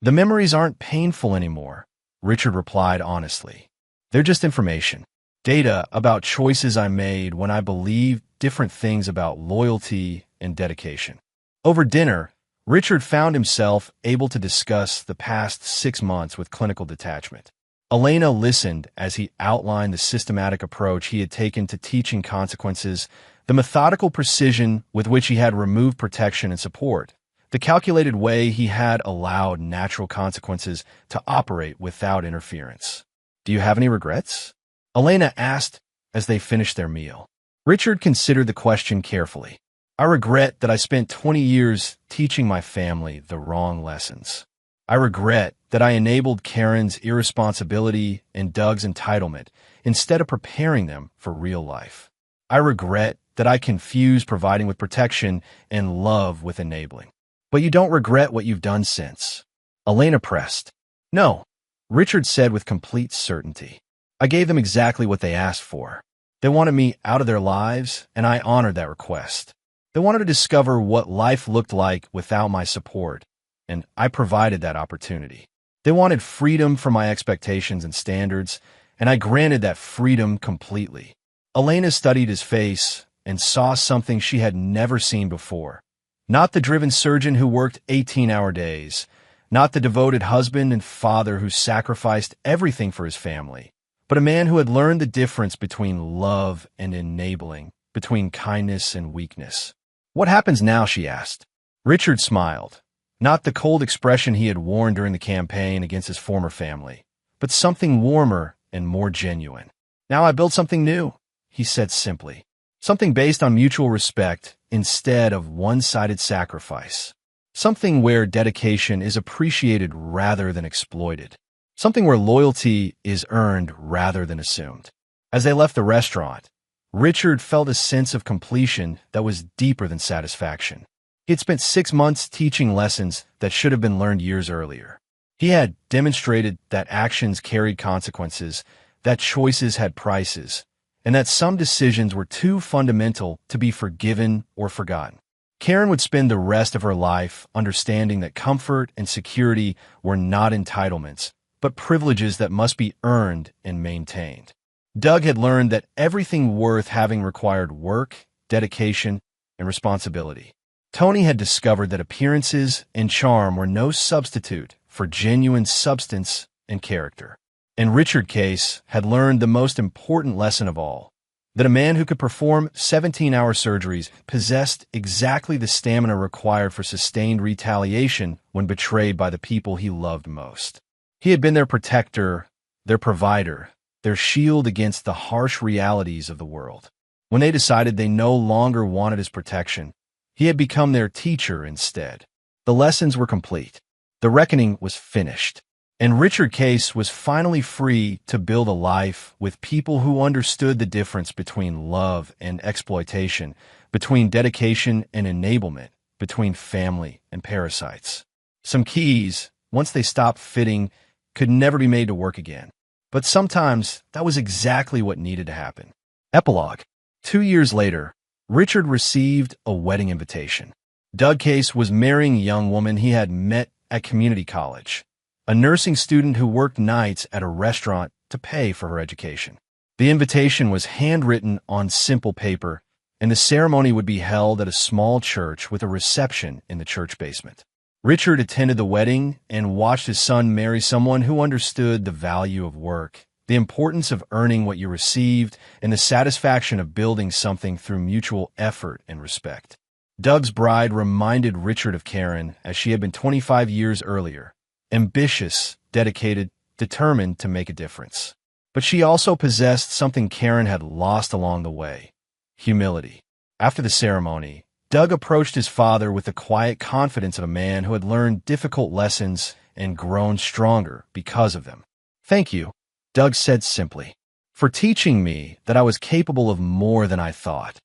The memories aren't painful anymore, Richard replied honestly. They're just information. Data about choices I made when I believed different things about loyalty and dedication. Over dinner, Richard found himself able to discuss the past 6 months with clinical detachment. Elena listened as he outlined the systematic approach he had taken to teaching consequences, the methodical precision with which he had removed protection and support, the calculated way he had allowed natural consequences to operate without interference. Do you have any regrets? Elena asked as they finished their meal. Richard considered the question carefully. I regret that I spent 20 years teaching my family the wrong lessons. I regret that I enabled Karen's irresponsibility and Doug's entitlement instead of preparing them for real life. I regret that I confused providing with protection and love with enabling. But you don't regret what you've done since. Elena pressed. No, Richard said with complete certainty. I gave them exactly what they asked for. They wanted me out of their lives, and I honored that request. They wanted to discover what life looked like without my support, and I provided that opportunity. They wanted freedom from my expectations and standards, and I granted that freedom completely. Elena studied his face and saw something she had never seen before. Not the driven surgeon who worked 18-hour days, not the devoted husband and father who sacrificed everything for his family, but a man who had learned the difference between love and enabling, between kindness and weakness. "What happens now?" she asked. Richard smiled. Not the cold expression he had worn during the campaign against his former family, but something warmer and more genuine. "Now I build something new," he said simply. "Something based on mutual respect instead of one-sided sacrifice. Something where dedication is appreciated rather than exploited. Something where loyalty is earned rather than assumed." As they left the restaurant, Richard felt a sense of completion that was deeper than satisfaction. He had spent 6 months teaching lessons that should have been learned years earlier. He had demonstrated that actions carried consequences, that choices had prices, and that some decisions were too fundamental to be forgiven or forgotten. Karen would spend the rest of her life understanding that comfort and security were not entitlements, but privileges that must be earned and maintained. Doug had learned that everything worth having required work, dedication, and responsibility. Tony had discovered that appearances and charm were no substitute for genuine substance and character. And Richard Case had learned the most important lesson of all, that a man who could perform 17-hour surgeries possessed exactly the stamina required for sustained retaliation when betrayed by the people he loved most. He had been their protector, their provider, their shield against the harsh realities of the world. When they decided they no longer wanted his protection, he had become their teacher instead. The lessons were complete. The reckoning was finished. And Richard Case was finally free to build a life with people who understood the difference between love and exploitation, between dedication and enablement, between family and parasites. Some keys, once they stopped fitting, could never be made to work again. But sometimes that was exactly what needed to happen. Epilogue. 2 years later, Richard received a wedding invitation. Doug Case was marrying a young woman he had met at community college, a nursing student who worked nights at a restaurant to pay for her education. The invitation was handwritten on simple paper, and the ceremony would be held at a small church with a reception in the church basement. Richard attended the wedding and watched his son marry someone who understood the value of work, the importance of earning what you received, and the satisfaction of building something through mutual effort and respect. Doug's bride reminded Richard of Karen as she had been 25 years earlier, ambitious, dedicated, determined to make a difference. But she also possessed something Karen had lost along the way: humility. After the ceremony, Doug approached his father with the quiet confidence of a man who had learned difficult lessons and grown stronger because of them. "Thank you," Doug said simply, "for teaching me that I was capable of more than I thought."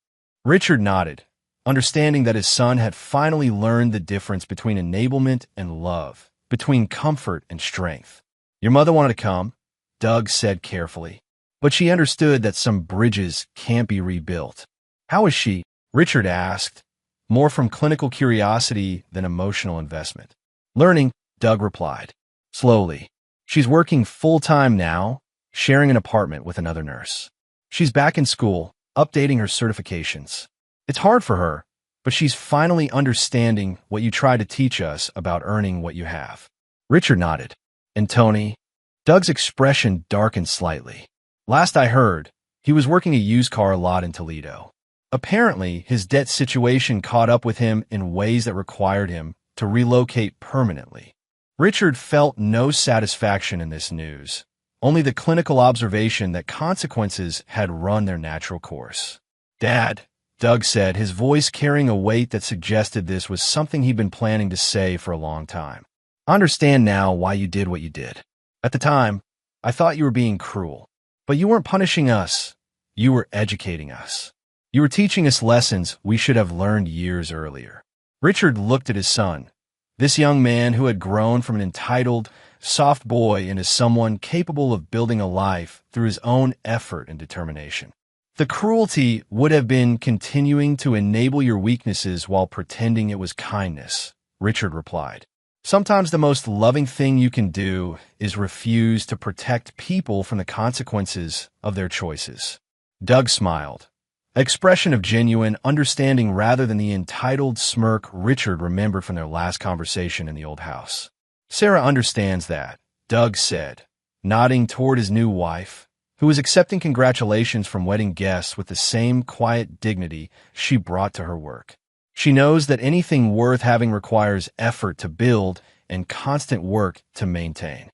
Richard nodded, understanding that his son had finally learned the difference between enablement and love, between comfort and strength. "Your mother wanted to come," Doug said carefully, "but she understood that some bridges can't be rebuilt." "How is she?" Richard asked, more from clinical curiosity than emotional investment. "Learning," Doug replied. "Slowly. She's working full-time now, sharing an apartment with another nurse. She's back in school, updating her certifications. It's hard for her, but she's finally understanding what you try to teach us about earning what you have." Richard nodded. "And Tony?" Doug's expression darkened slightly. "Last I heard, he was working a used car lot in Toledo. Apparently, his debt situation caught up with him in ways that required him to relocate permanently." Richard felt no satisfaction in this news, only the clinical observation that consequences had run their natural course. "Dad," Doug said, his voice carrying a weight that suggested this was something he'd been planning to say for a long time. "I understand now why you did what you did. At the time, I thought you were being cruel. But you weren't punishing us. You were educating us. You were teaching us lessons we should have learned years earlier." Richard looked at his son, this young man who had grown from an entitled, soft boy into someone capable of building a life through his own effort and determination. "The cruelty would have been continuing to enable your weaknesses while pretending it was kindness," Richard replied. "Sometimes the most loving thing you can do is refuse to protect people from the consequences of their choices." Doug smiled, an expression of genuine understanding rather than the entitled smirk Richard remembered from their last conversation in the old house. "Sarah understands that," Doug said, nodding toward his new wife, who was accepting congratulations from wedding guests with the same quiet dignity she brought to her work. She knows that anything worth having requires effort to build and constant work to maintain.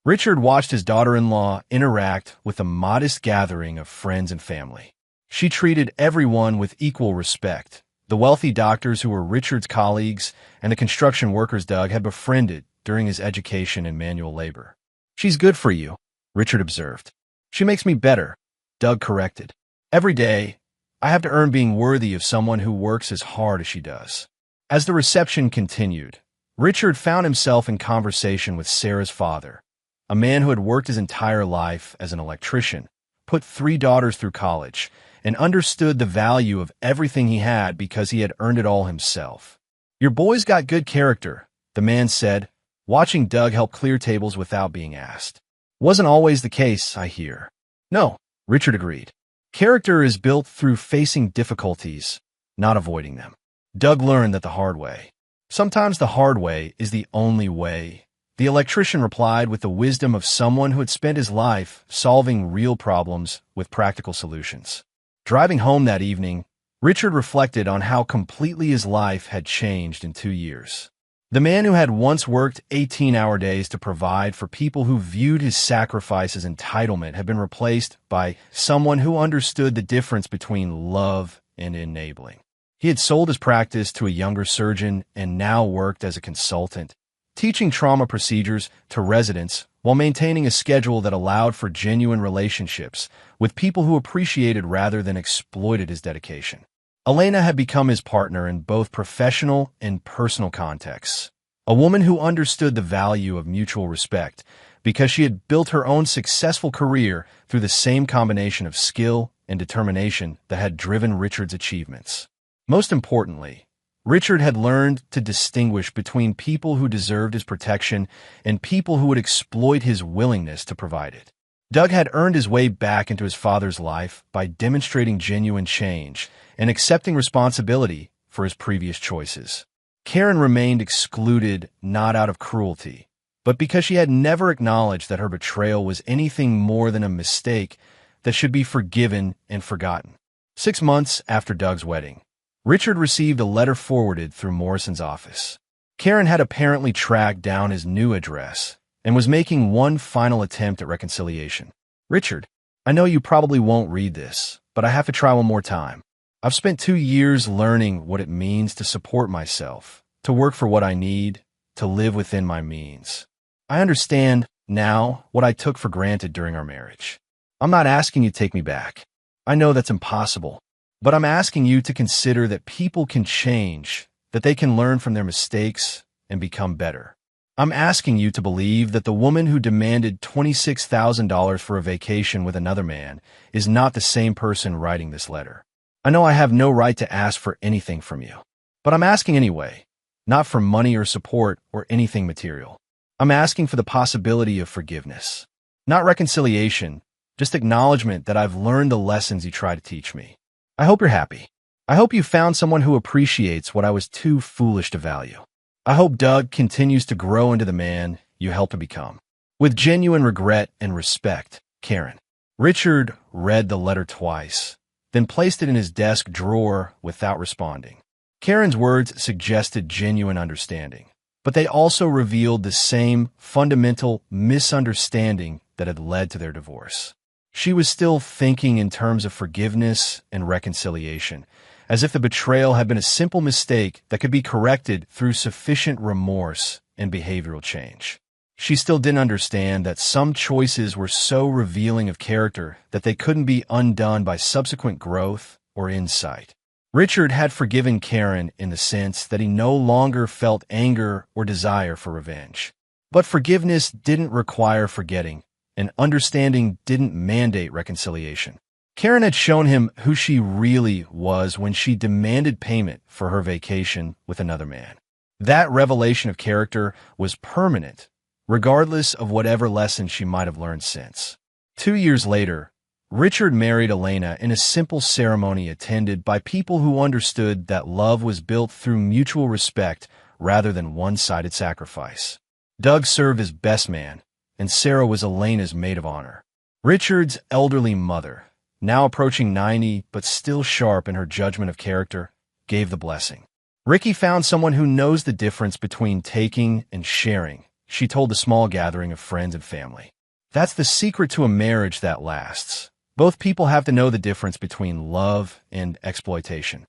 Richard watched his daughter-in-law interact with a modest gathering of friends and family. She treated everyone with equal respect. The wealthy doctors who were Richard's colleagues and the construction workers Doug had befriended during his education in manual labor. "She's good for you," Richard observed. "She makes me better," Doug corrected. "Every day, I have to earn being worthy of someone who works as hard as she does." As the reception continued, Richard found himself in conversation with Sarah's father, a man who had worked his entire life as an electrician, put 3 daughters through college, and understood the value of everything he had because he had earned it all himself. "Your boy's got good character," the man said, watching Doug help clear tables without being asked. "Wasn't always the case, I hear." "No," Richard agreed. "Character is built through facing difficulties, not avoiding them." Doug learned that the hard way. "Sometimes the hard way is the only way," the electrician replied with the wisdom of someone who had spent his life solving real problems with practical solutions. Driving home that evening, Richard reflected on how completely his life had changed in 2 years. The man who had once worked 18-hour days to provide for people who viewed his sacrifice as entitlement had been replaced by someone who understood the difference between love and enabling. He had sold his practice to a younger surgeon and now worked as a consultant, teaching trauma procedures to residents while maintaining a schedule that allowed for genuine relationships with people who appreciated rather than exploited his dedication. Elena had become his partner in both professional and personal contexts, a woman who understood the value of mutual respect because she had built her own successful career through the same combination of skill and determination that had driven Richard's achievements. Most importantly, Richard had learned to distinguish between people who deserved his protection and people who would exploit his willingness to provide it. Doug had earned his way back into his father's life by demonstrating genuine change and accepting responsibility for his previous choices. Karen remained excluded not out of cruelty, but because she had never acknowledged that her betrayal was anything more than a mistake that should be forgiven and forgotten. 6 months after Doug's wedding, Richard received a letter forwarded through Morrison's office. Karen had apparently tracked down his new address and was making one final attempt at reconciliation. "Richard, I know you probably won't read this, but I have to try one more time. I've spent 2 years learning what it means to support myself, to work for what I need, to live within my means. I understand now what I took for granted during our marriage. I'm not asking you to take me back. I know that's impossible. But I'm asking you to consider that people can change, that they can learn from their mistakes and become better. I'm asking you to believe that the woman who demanded $26,000 for a vacation with another man is not the same person writing this letter. I know I have no right to ask for anything from you, but I'm asking anyway, not for money or support or anything material. I'm asking for the possibility of forgiveness, not reconciliation, just acknowledgement that I've learned the lessons you try to teach me. I hope you're happy. I hope you found someone who appreciates what I was too foolish to value. I hope Doug continues to grow into the man you helped him become. With genuine regret and respect, Karen." Richard read the letter twice, then placed it in his desk drawer without responding. Karen's words suggested genuine understanding, but they also revealed the same fundamental misunderstanding that had led to their divorce. She was still thinking in terms of forgiveness and reconciliation, as if the betrayal had been a simple mistake that could be corrected through sufficient remorse and behavioral change. She still didn't understand that some choices were so revealing of character that they couldn't be undone by subsequent growth or insight. Richard had forgiven Karen in the sense that he no longer felt anger or desire for revenge. But forgiveness didn't require forgetting, and understanding didn't mandate reconciliation. Karen had shown him who she really was when she demanded payment for her vacation with another man. That revelation of character was permanent, regardless of whatever lessons she might have learned since. 2 years later, Richard married Elena in a simple ceremony attended by people who understood that love was built through mutual respect rather than one-sided sacrifice. Doug served as best man, and Sarah was Elena's maid of honor. Richard's elderly mother, now approaching 90 but still sharp in her judgment of character, gave the blessing. Ricky found someone who knows the difference between taking and sharing, she told the small gathering of friends and family. That's the secret to a marriage that lasts. Both people have to know the difference between love and exploitation.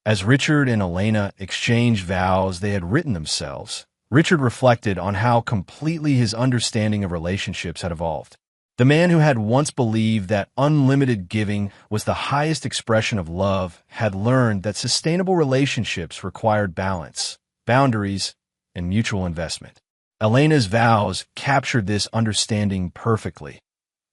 As Richard and Elena exchanged vows they had written themselves, Richard reflected on how completely his understanding of relationships had evolved. The man who had once believed that unlimited giving was the highest expression of love had learned that sustainable relationships required balance, boundaries, and mutual investment. Elena's vows captured this understanding perfectly.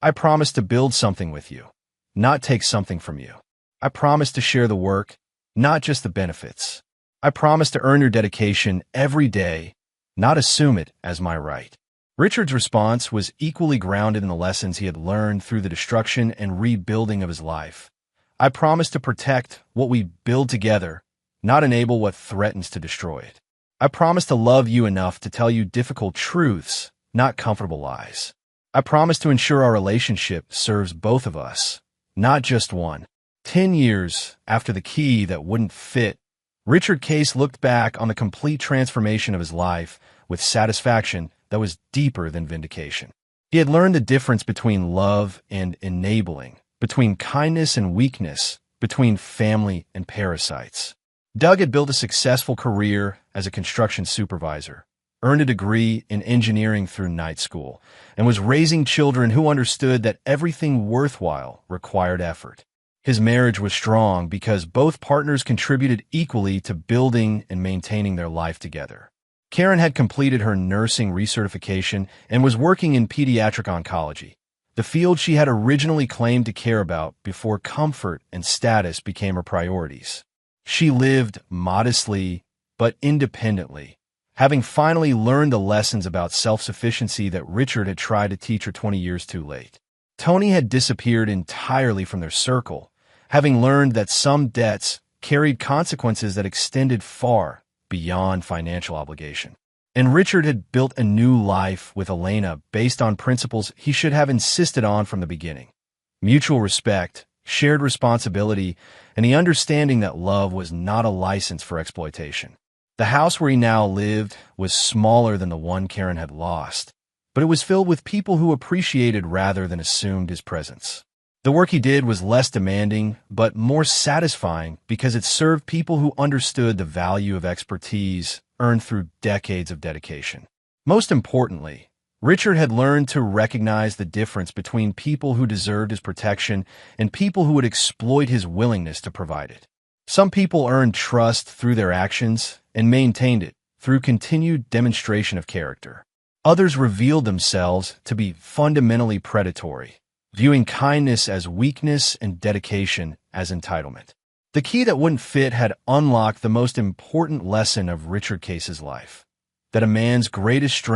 I promise to build something with you, not take something from you. I promise to share the work, not just the benefits. I promise to earn your dedication every day, not assume it as my right. Richard's response was equally grounded in the lessons he had learned through the destruction and rebuilding of his life. I promise to protect what we build together, not enable what threatens to destroy it. I promise to love you enough to tell you difficult truths, not comfortable lies. I promise to ensure our relationship serves both of us, not just one. 10 years after the key that wouldn't fit, Richard Case looked back on the complete transformation of his life with satisfaction that was deeper than vindication. He had learned the difference between love and enabling, between kindness and weakness, between family and parasites. Doug had built a successful career as a construction supervisor, earned a degree in engineering through night school, and was raising children who understood that everything worthwhile required effort. His marriage was strong because both partners contributed equally to building and maintaining their life together. Karen had completed her nursing recertification and was working in pediatric oncology, the field she had originally claimed to care about before comfort and status became her priorities. She lived modestly but independently, having finally learned the lessons about self-sufficiency that Richard had tried to teach her 20 years too late. Tony had disappeared entirely from their circle, having learned that some debts carried consequences that extended far beyond financial obligation. And Richard had built a new life with Elena based on principles he should have insisted on from the beginning: mutual respect, shared responsibility, and the understanding that love was not a license for exploitation. The house where he now lived was smaller than the one Karen had lost, but it was filled with people who appreciated rather than assumed his presence. The work he did was less demanding, but more satisfying because it served people who understood the value of expertise earned through decades of dedication. Most importantly, Richard had learned to recognize the difference between people who deserved his protection and people who would exploit his willingness to provide it. Some people earned trust through their actions and maintained it through continued demonstration of character. Others revealed themselves to be fundamentally predatory, viewing kindness as weakness and dedication as entitlement. The key that wouldn't fit had unlocked the most important lesson of Richard Case's life: that a man's greatest strength